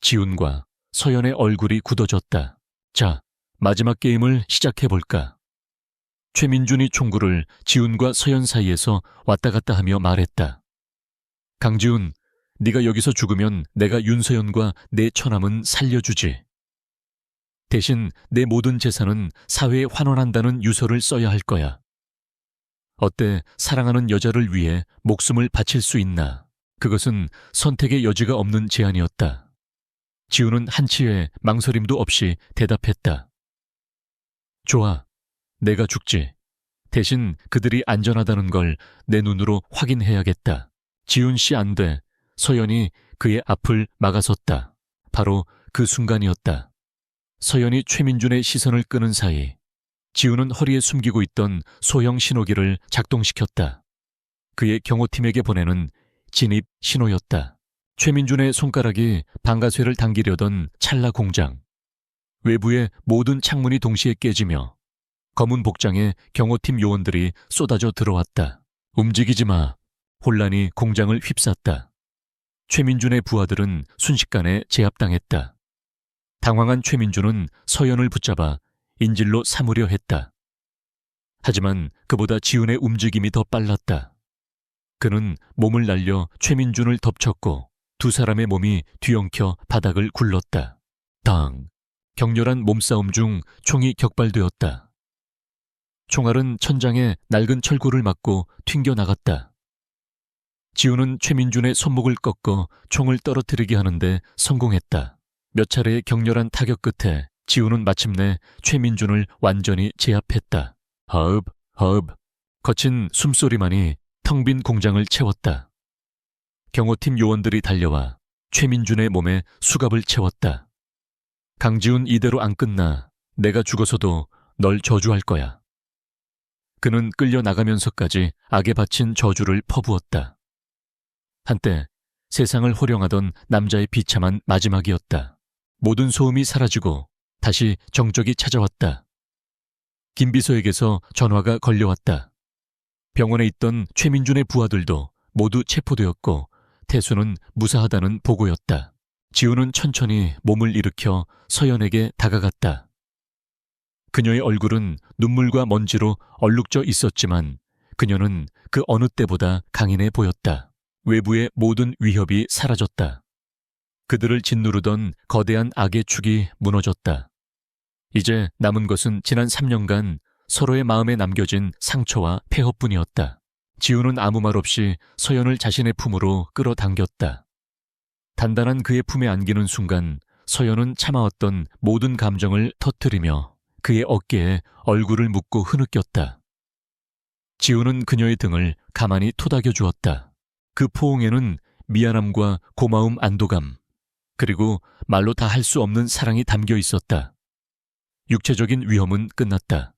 [SPEAKER 1] 지훈과 서연의 얼굴이 굳어졌다. 자, 마지막 게임을 시작해볼까. 최민준이 총구를 지훈과 서연 사이에서 왔다 갔다 하며 말했다. 강지훈, 네가 여기서 죽으면 내가 윤서연과 내 처남은 살려주지. 대신 내 모든 재산은 사회에 환원한다는 유서를 써야 할 거야. 어때, 사랑하는 여자를 위해 목숨을 바칠 수 있나? 그것은 선택의 여지가 없는 제안이었다. 지훈은 한치의 망설임도 없이 대답했다. 좋아, 내가 죽지. 대신 그들이 안전하다는 걸 내 눈으로 확인해야겠다. 지훈 씨 안 돼. 서연이 그의 앞을 막아섰다. 바로 그 순간이었다. 서연이 최민준의 시선을 끄는 사이 지훈은 허리에 숨기고 있던 소형 신호기를 작동시켰다. 그의 경호팀에게 보내는 진입 신호였다. 최민준의 손가락이 방가쇠를 당기려던 찰나 공장. 외부의 모든 창문이 동시에 깨지며 검은 복장의 경호팀 요원들이 쏟아져 들어왔다. 움직이지 마. 혼란이 공장을 휩쌌다. 최민준의 부하들은 순식간에 제압당했다. 당황한 최민준은 서연을 붙잡아 인질로 삼으려 했다. 하지만 그보다 지훈의 움직임이 더 빨랐다. 그는 몸을 날려 최민준을 덮쳤고 두 사람의 몸이 뒤엉켜 바닥을 굴렀다. 당! 격렬한 몸싸움 중 총이 격발되었다. 총알은 천장에 낡은 철구를 맞고 튕겨나갔다. 지훈은 최민준의 손목을 꺾어 총을 떨어뜨리게 하는데 성공했다. 몇 차례의 격렬한 타격 끝에 지훈은 마침내 최민준을 완전히 제압했다. 허읍, 허읍. 거친 숨소리만이 텅 빈 공장을 채웠다. 경호팀 요원들이 달려와 최민준의 몸에 수갑을 채웠다. 강지훈, 이대로 안 끝나. 내가 죽어서도 널 저주할 거야. 그는 끌려나가면서까지 악에 바친 저주를 퍼부었다. 한때 세상을 호령하던 남자의 비참한 마지막이었다. 모든 소음이 사라지고 다시 정적이 찾아왔다. 김비서에게서 전화가 걸려왔다. 병원에 있던 최민준의 부하들도 모두 체포되었고 태수는 무사하다는 보고였다. 지훈은 천천히 몸을 일으켜 서연에게 다가갔다. 그녀의 얼굴은 눈물과 먼지로 얼룩져 있었지만 그녀는 그 어느 때보다 강인해 보였다. 외부의 모든 위협이 사라졌다. 그들을 짓누르던 거대한 악의 축이 무너졌다. 이제 남은 것은 지난 3년간 서로의 마음에 남겨진 상처와 폐허뿐이었다. 지훈은 아무 말 없이 서연을 자신의 품으로 끌어당겼다. 단단한 그의 품에 안기는 순간 서연은 참아왔던 모든 감정을 터뜨리며 그의 어깨에 얼굴을 묻고 흐느꼈다. 지훈은 그녀의 등을 가만히 토닥여 주었다. 그 포옹에는 미안함과 고마움, 안도감, 그리고 말로 다 할 수 없는 사랑이 담겨 있었다. 육체적인 위험은 끝났다.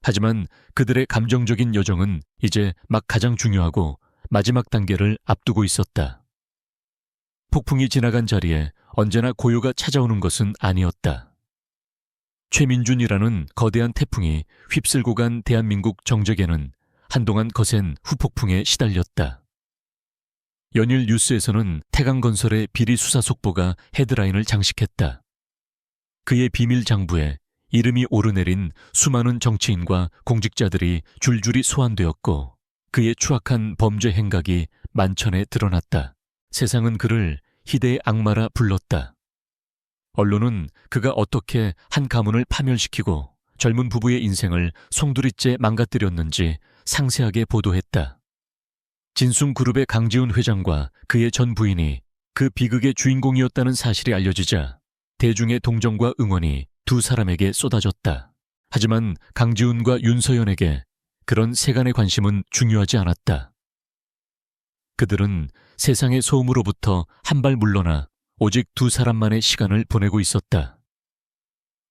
[SPEAKER 1] 하지만 그들의 감정적인 여정은 이제 막 가장 중요하고 마지막 단계를 앞두고 있었다. 폭풍이 지나간 자리에 언제나 고요가 찾아오는 것은 아니었다. 최민준이라는 거대한 태풍이 휩쓸고 간 대한민국 정적에는 한동안 거센 후폭풍에 시달렸다. 연일 뉴스에서는 태강건설의 비리 수사 속보가 헤드라인을 장식했다. 그의 비밀 장부에 이름이 오르내린 수많은 정치인과 공직자들이 줄줄이 소환되었고 그의 추악한 범죄 행각이 만천에 드러났다. 세상은 그를 희대의 악마라 불렀다. 언론은 그가 어떻게 한 가문을 파멸시키고 젊은 부부의 인생을 송두리째 망가뜨렸는지 상세하게 보도했다. 진숭그룹의 강지훈 회장과 그의 전 부인이 그 비극의 주인공이었다는 사실이 알려지자 대중의 동정과 응원이 두 사람에게 쏟아졌다. 하지만 강지훈과 윤서연에게 그런 세간의 관심은 중요하지 않았다. 그들은 세상의 소음으로부터 한 발 물러나 오직 두 사람만의 시간을 보내고 있었다.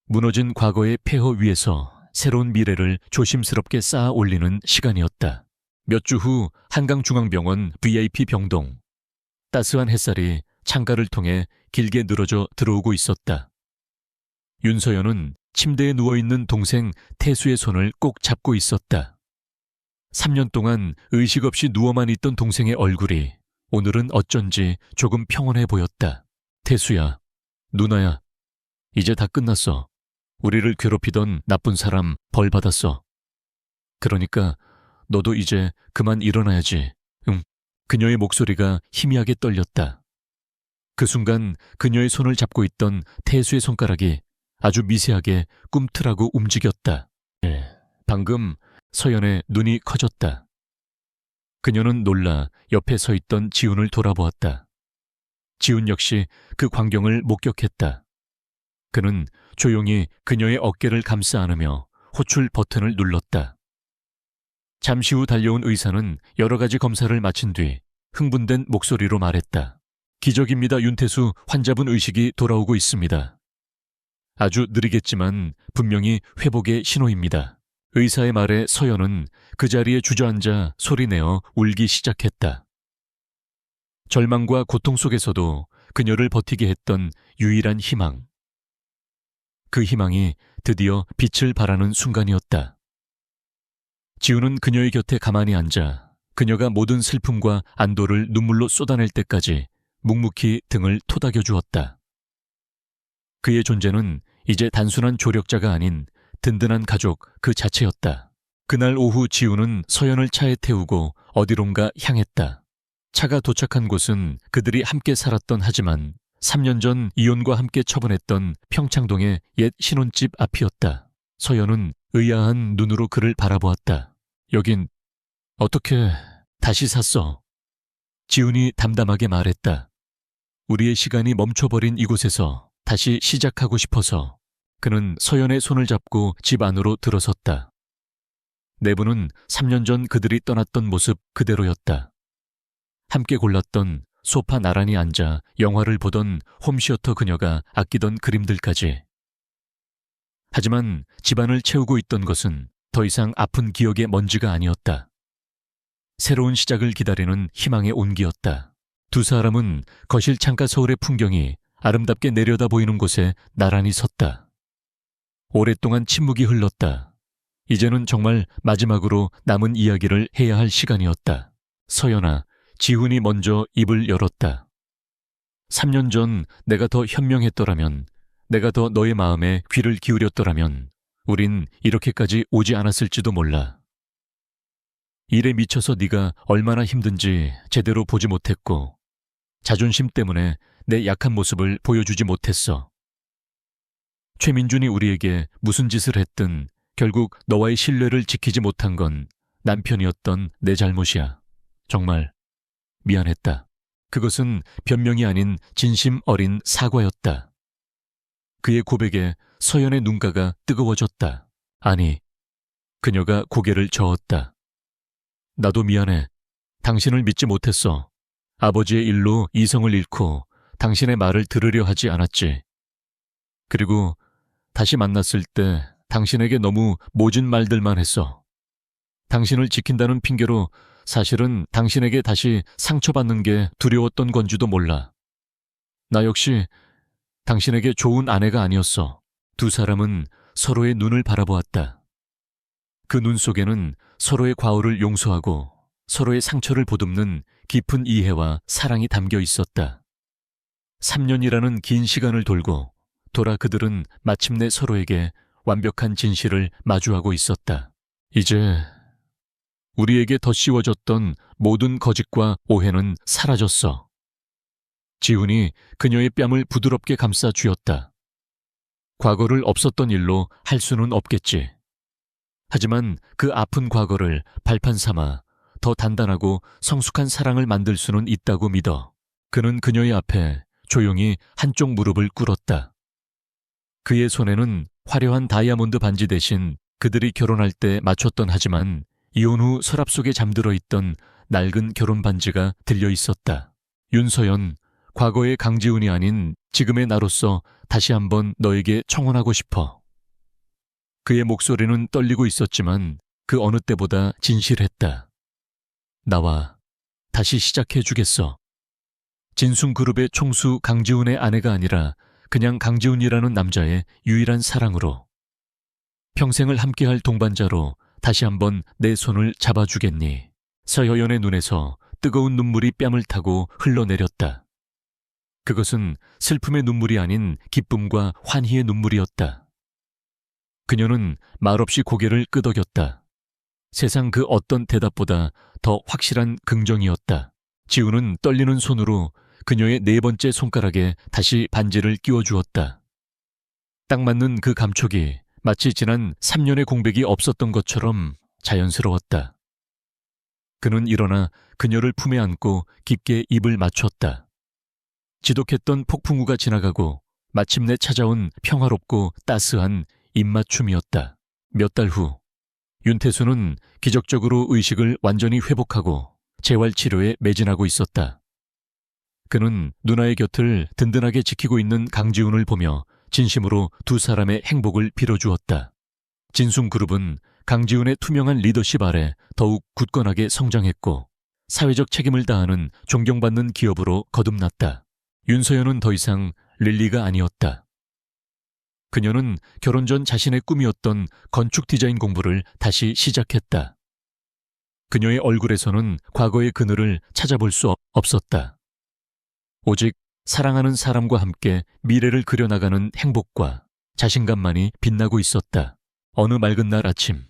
[SPEAKER 1] 무너진 과거의 폐허 위에서 새로운 미래를 조심스럽게 쌓아 올리는 시간이었다. 몇 주 후 한강중앙병원 VIP 병동. 따스한 햇살이 창가를 통해 길게 늘어져 들어오고 있었다. 윤서연은 침대에 누워있는 동생 태수의 손을 꼭 잡고 있었다. 3년 동안 의식 없이 누워만 있던 동생의 얼굴이 오늘은 어쩐지 조금 평온해 보였다. 태수야, 누나야, 이제 다 끝났어. 우리를 괴롭히던 나쁜 사람 벌 받았어. 그러니까 너도 이제 그만 일어나야지. 응. 그녀의 목소리가 희미하게 떨렸다. 그 순간 그녀의 손을 잡고 있던 태수의 손가락이 아주 미세하게 꿈틀하고 움직였다. 방금 서연의 눈이 커졌다. 그녀는 놀라 옆에 서 있던 지훈을 돌아보았다. 지훈 역시 그 광경을 목격했다. 그는 조용히 그녀의 어깨를 감싸 안으며 호출 버튼을 눌렀다. 잠시 후 달려온 의사는 여러 가지 검사를 마친 뒤 흥분된 목소리로 말했다. 기적입니다. 윤태수 환자분 의식이 돌아오고 있습니다. 아주 느리겠지만 분명히 회복의 신호입니다. 의사의 말에 서연은 그 자리에 주저앉아 소리내어 울기 시작했다. 절망과 고통 속에서도 그녀를 버티게 했던 유일한 희망. 그 희망이 드디어 빛을 발하는 순간이었다. 지훈은 그녀의 곁에 가만히 앉아 그녀가 모든 슬픔과 안도를 눈물로 쏟아낼 때까지 묵묵히 등을 토닥여 주었다. 그의 존재는 이제 단순한 조력자가 아닌 든든한 가족 그 자체였다. 그날 오후 지훈은 서연을 차에 태우고 어디론가 향했다. 차가 도착한 곳은 그들이 함께 살았던 하지만 3년 전 이혼과 함께 처분했던 평창동의 옛 신혼집 앞이었다. 서연은 의아한 눈으로 그를 바라보았다. 여긴 어떻게 다시 샀어? 지훈이 담담하게 말했다. 우리의 시간이 멈춰버린 이곳에서 다시 시작하고 싶어서. 그는 서연의 손을 잡고 집 안으로 들어섰다. 내부는 3년 전 그들이 떠났던 모습 그대로였다. 함께 골랐던 소파 나란히 앉아 영화를 보던 홈시어터 그녀가 아끼던 그림들까지. 하지만 집안을 채우고 있던 것은 더 이상 아픈 기억의 먼지가 아니었다. 새로운 시작을 기다리는 희망의 온기였다. 두 사람은 거실 창가 서울의 풍경이 아름답게 내려다 보이는 곳에 나란히 섰다. 오랫동안 침묵이 흘렀다. 이제는 정말 마지막으로 남은 이야기를 해야 할 시간이었다. 서연아, 지훈이 먼저 입을 열었다. 3년 전 내가 더 현명했더라면, 내가 더 너의 마음에 귀를 기울였더라면 우린 이렇게까지 오지 않았을지도 몰라. 일에 미쳐서 네가 얼마나 힘든지 제대로 보지 못했고 자존심 때문에 내 약한 모습을 보여주지 못했어. 최민준이 우리에게 무슨 짓을 했든 결국 너와의 신뢰를 지키지 못한 건 남편이었던 내 잘못이야. 정말 미안했다. 그것은 변명이 아닌 진심 어린 사과였다. 그의 고백에 서연의 눈가가 뜨거워졌다. 아니, 그녀가 고개를 저었다. 나도 미안해. 당신을 믿지 못했어. 아버지의 일로 이성을 잃고 당신의 말을 들으려 하지 않았지. 그리고 다시 만났을 때 당신에게 너무 모진 말들만 했어. 당신을 지킨다는 핑계로 사실은 당신에게 다시 상처받는 게 두려웠던 건지도 몰라. 나 역시 당신에게 좋은 아내가 아니었어. 두 사람은 서로의 눈을 바라보았다. 그 눈 속에는 서로의 과오를 용서하고 서로의 상처를 보듬는 깊은 이해와 사랑이 담겨 있었다. 3년이라는 긴 시간을 돌고 돌아 그들은 마침내 서로에게 완벽한 진실을 마주하고 있었다. 이제 우리에게 덧씌워졌던 모든 거짓과 오해는 사라졌어. 지훈이 그녀의 뺨을 부드럽게 감싸 쥐었다. 과거를 없었던 일로 할 수는 없겠지. 하지만 그 아픈 과거를 발판 삼아 더 단단하고 성숙한 사랑을 만들 수는 있다고 믿어. 그는 그녀의 앞에 조용히 한쪽 무릎을 꿇었다. 그의 손에는 화려한 다이아몬드 반지 대신 그들이 결혼할 때 맞췄던 하지만 이혼 후 서랍 속에 잠들어 있던 낡은 결혼 반지가 들려 있었다. 윤서연, 과거의 강지훈이 아닌 지금의 나로서 다시 한번 너에게 청혼하고 싶어. 그의 목소리는 떨리고 있었지만 그 어느 때보다 진실했다. 나와 다시 시작해 주겠어. 진순그룹의 총수 강지훈의 아내가 아니라 그냥 강지훈이라는 남자의 유일한 사랑으로. 평생을 함께할 동반자로 다시 한번 내 손을 잡아주겠니? 서여연의 눈에서 뜨거운 눈물이 뺨을 타고 흘러내렸다. 그것은 슬픔의 눈물이 아닌 기쁨과 환희의 눈물이었다. 그녀는 말없이 고개를 끄덕였다. 세상 그 어떤 대답보다 더 확실한 긍정이었다. 지우는 떨리는 손으로 그녀의 네 번째 손가락에 다시 반지를 끼워주었다. 딱 맞는 그 감촉이 마치 지난 3년의 공백이 없었던 것처럼 자연스러웠다. 그는 일어나 그녀를 품에 안고 깊게 입을 맞췄다. 지독했던 폭풍우가 지나가고 마침내 찾아온 평화롭고 따스한 입맞춤이었다. 몇 달 후, 윤태수는 기적적으로 의식을 완전히 회복하고 재활치료에 매진하고 있었다. 그는 누나의 곁을 든든하게 지키고 있는 강지훈을 보며 진심으로 두 사람의 행복을 빌어주었다. 진순그룹은 강지훈의 투명한 리더십 아래 더욱 굳건하게 성장했고 사회적 책임을 다하는 존경받는 기업으로 거듭났다. 윤서연은 더 이상 릴리가 아니었다. 그녀는 결혼 전 자신의 꿈이었던 건축 디자인 공부를 다시 시작했다. 그녀의 얼굴에서는 과거의 그늘을 찾아볼 수 없었다. 오직 사랑하는 사람과 함께 미래를 그려나가는 행복과 자신감만이 빛나고 있었다. 어느 맑은 날 아침,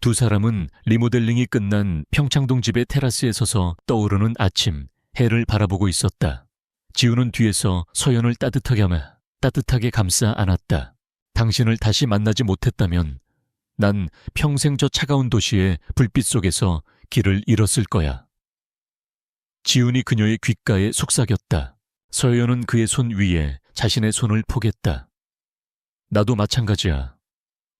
[SPEAKER 1] 두 사람은 리모델링이 끝난 평창동 집의 테라스에 서서 떠오르는 아침, 해를 바라보고 있었다. 지우는 뒤에서 서연을 따뜻하게 감싸 안았다. 당신을 다시 만나지 못했다면 난 평생 저 차가운 도시의 불빛 속에서 길을 잃었을 거야. 지훈이 그녀의 귓가에 속삭였다. 서연은 그의 손 위에 자신의 손을 포겠다. 나도 마찬가지야.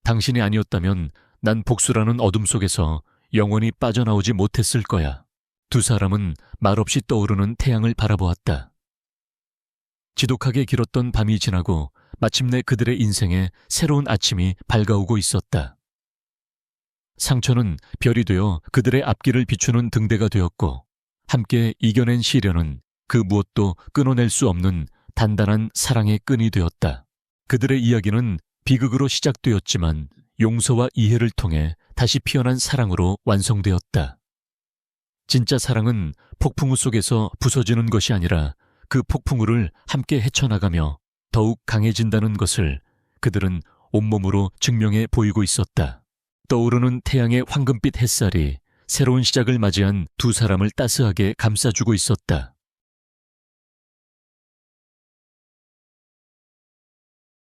[SPEAKER 1] 당신이 아니었다면 난 복수라는 어둠 속에서 영원히 빠져나오지 못했을 거야. 두 사람은 말없이 떠오르는 태양을 바라보았다. 지독하게 길었던 밤이 지나고 마침내 그들의 인생에 새로운 아침이 밝아오고 있었다. 상처는 별이 되어 그들의 앞길을 비추는 등대가 되었고 함께 이겨낸 시련은 그 무엇도 끊어낼 수 없는 단단한 사랑의 끈이 되었다. 그들의 이야기는 비극으로 시작되었지만 용서와 이해를 통해 다시 피어난 사랑으로 완성되었다. 진짜 사랑은 폭풍우 속에서 부서지는 것이 아니라 그 폭풍우를 함께 헤쳐나가며 더욱 강해진다는 것을 그들은 온몸으로 증명해 보이고 있었다. 떠오르는 태양의 황금빛 햇살이 새로운 시작을 맞이한 두 사람을 따스하게 감싸주고 있었다.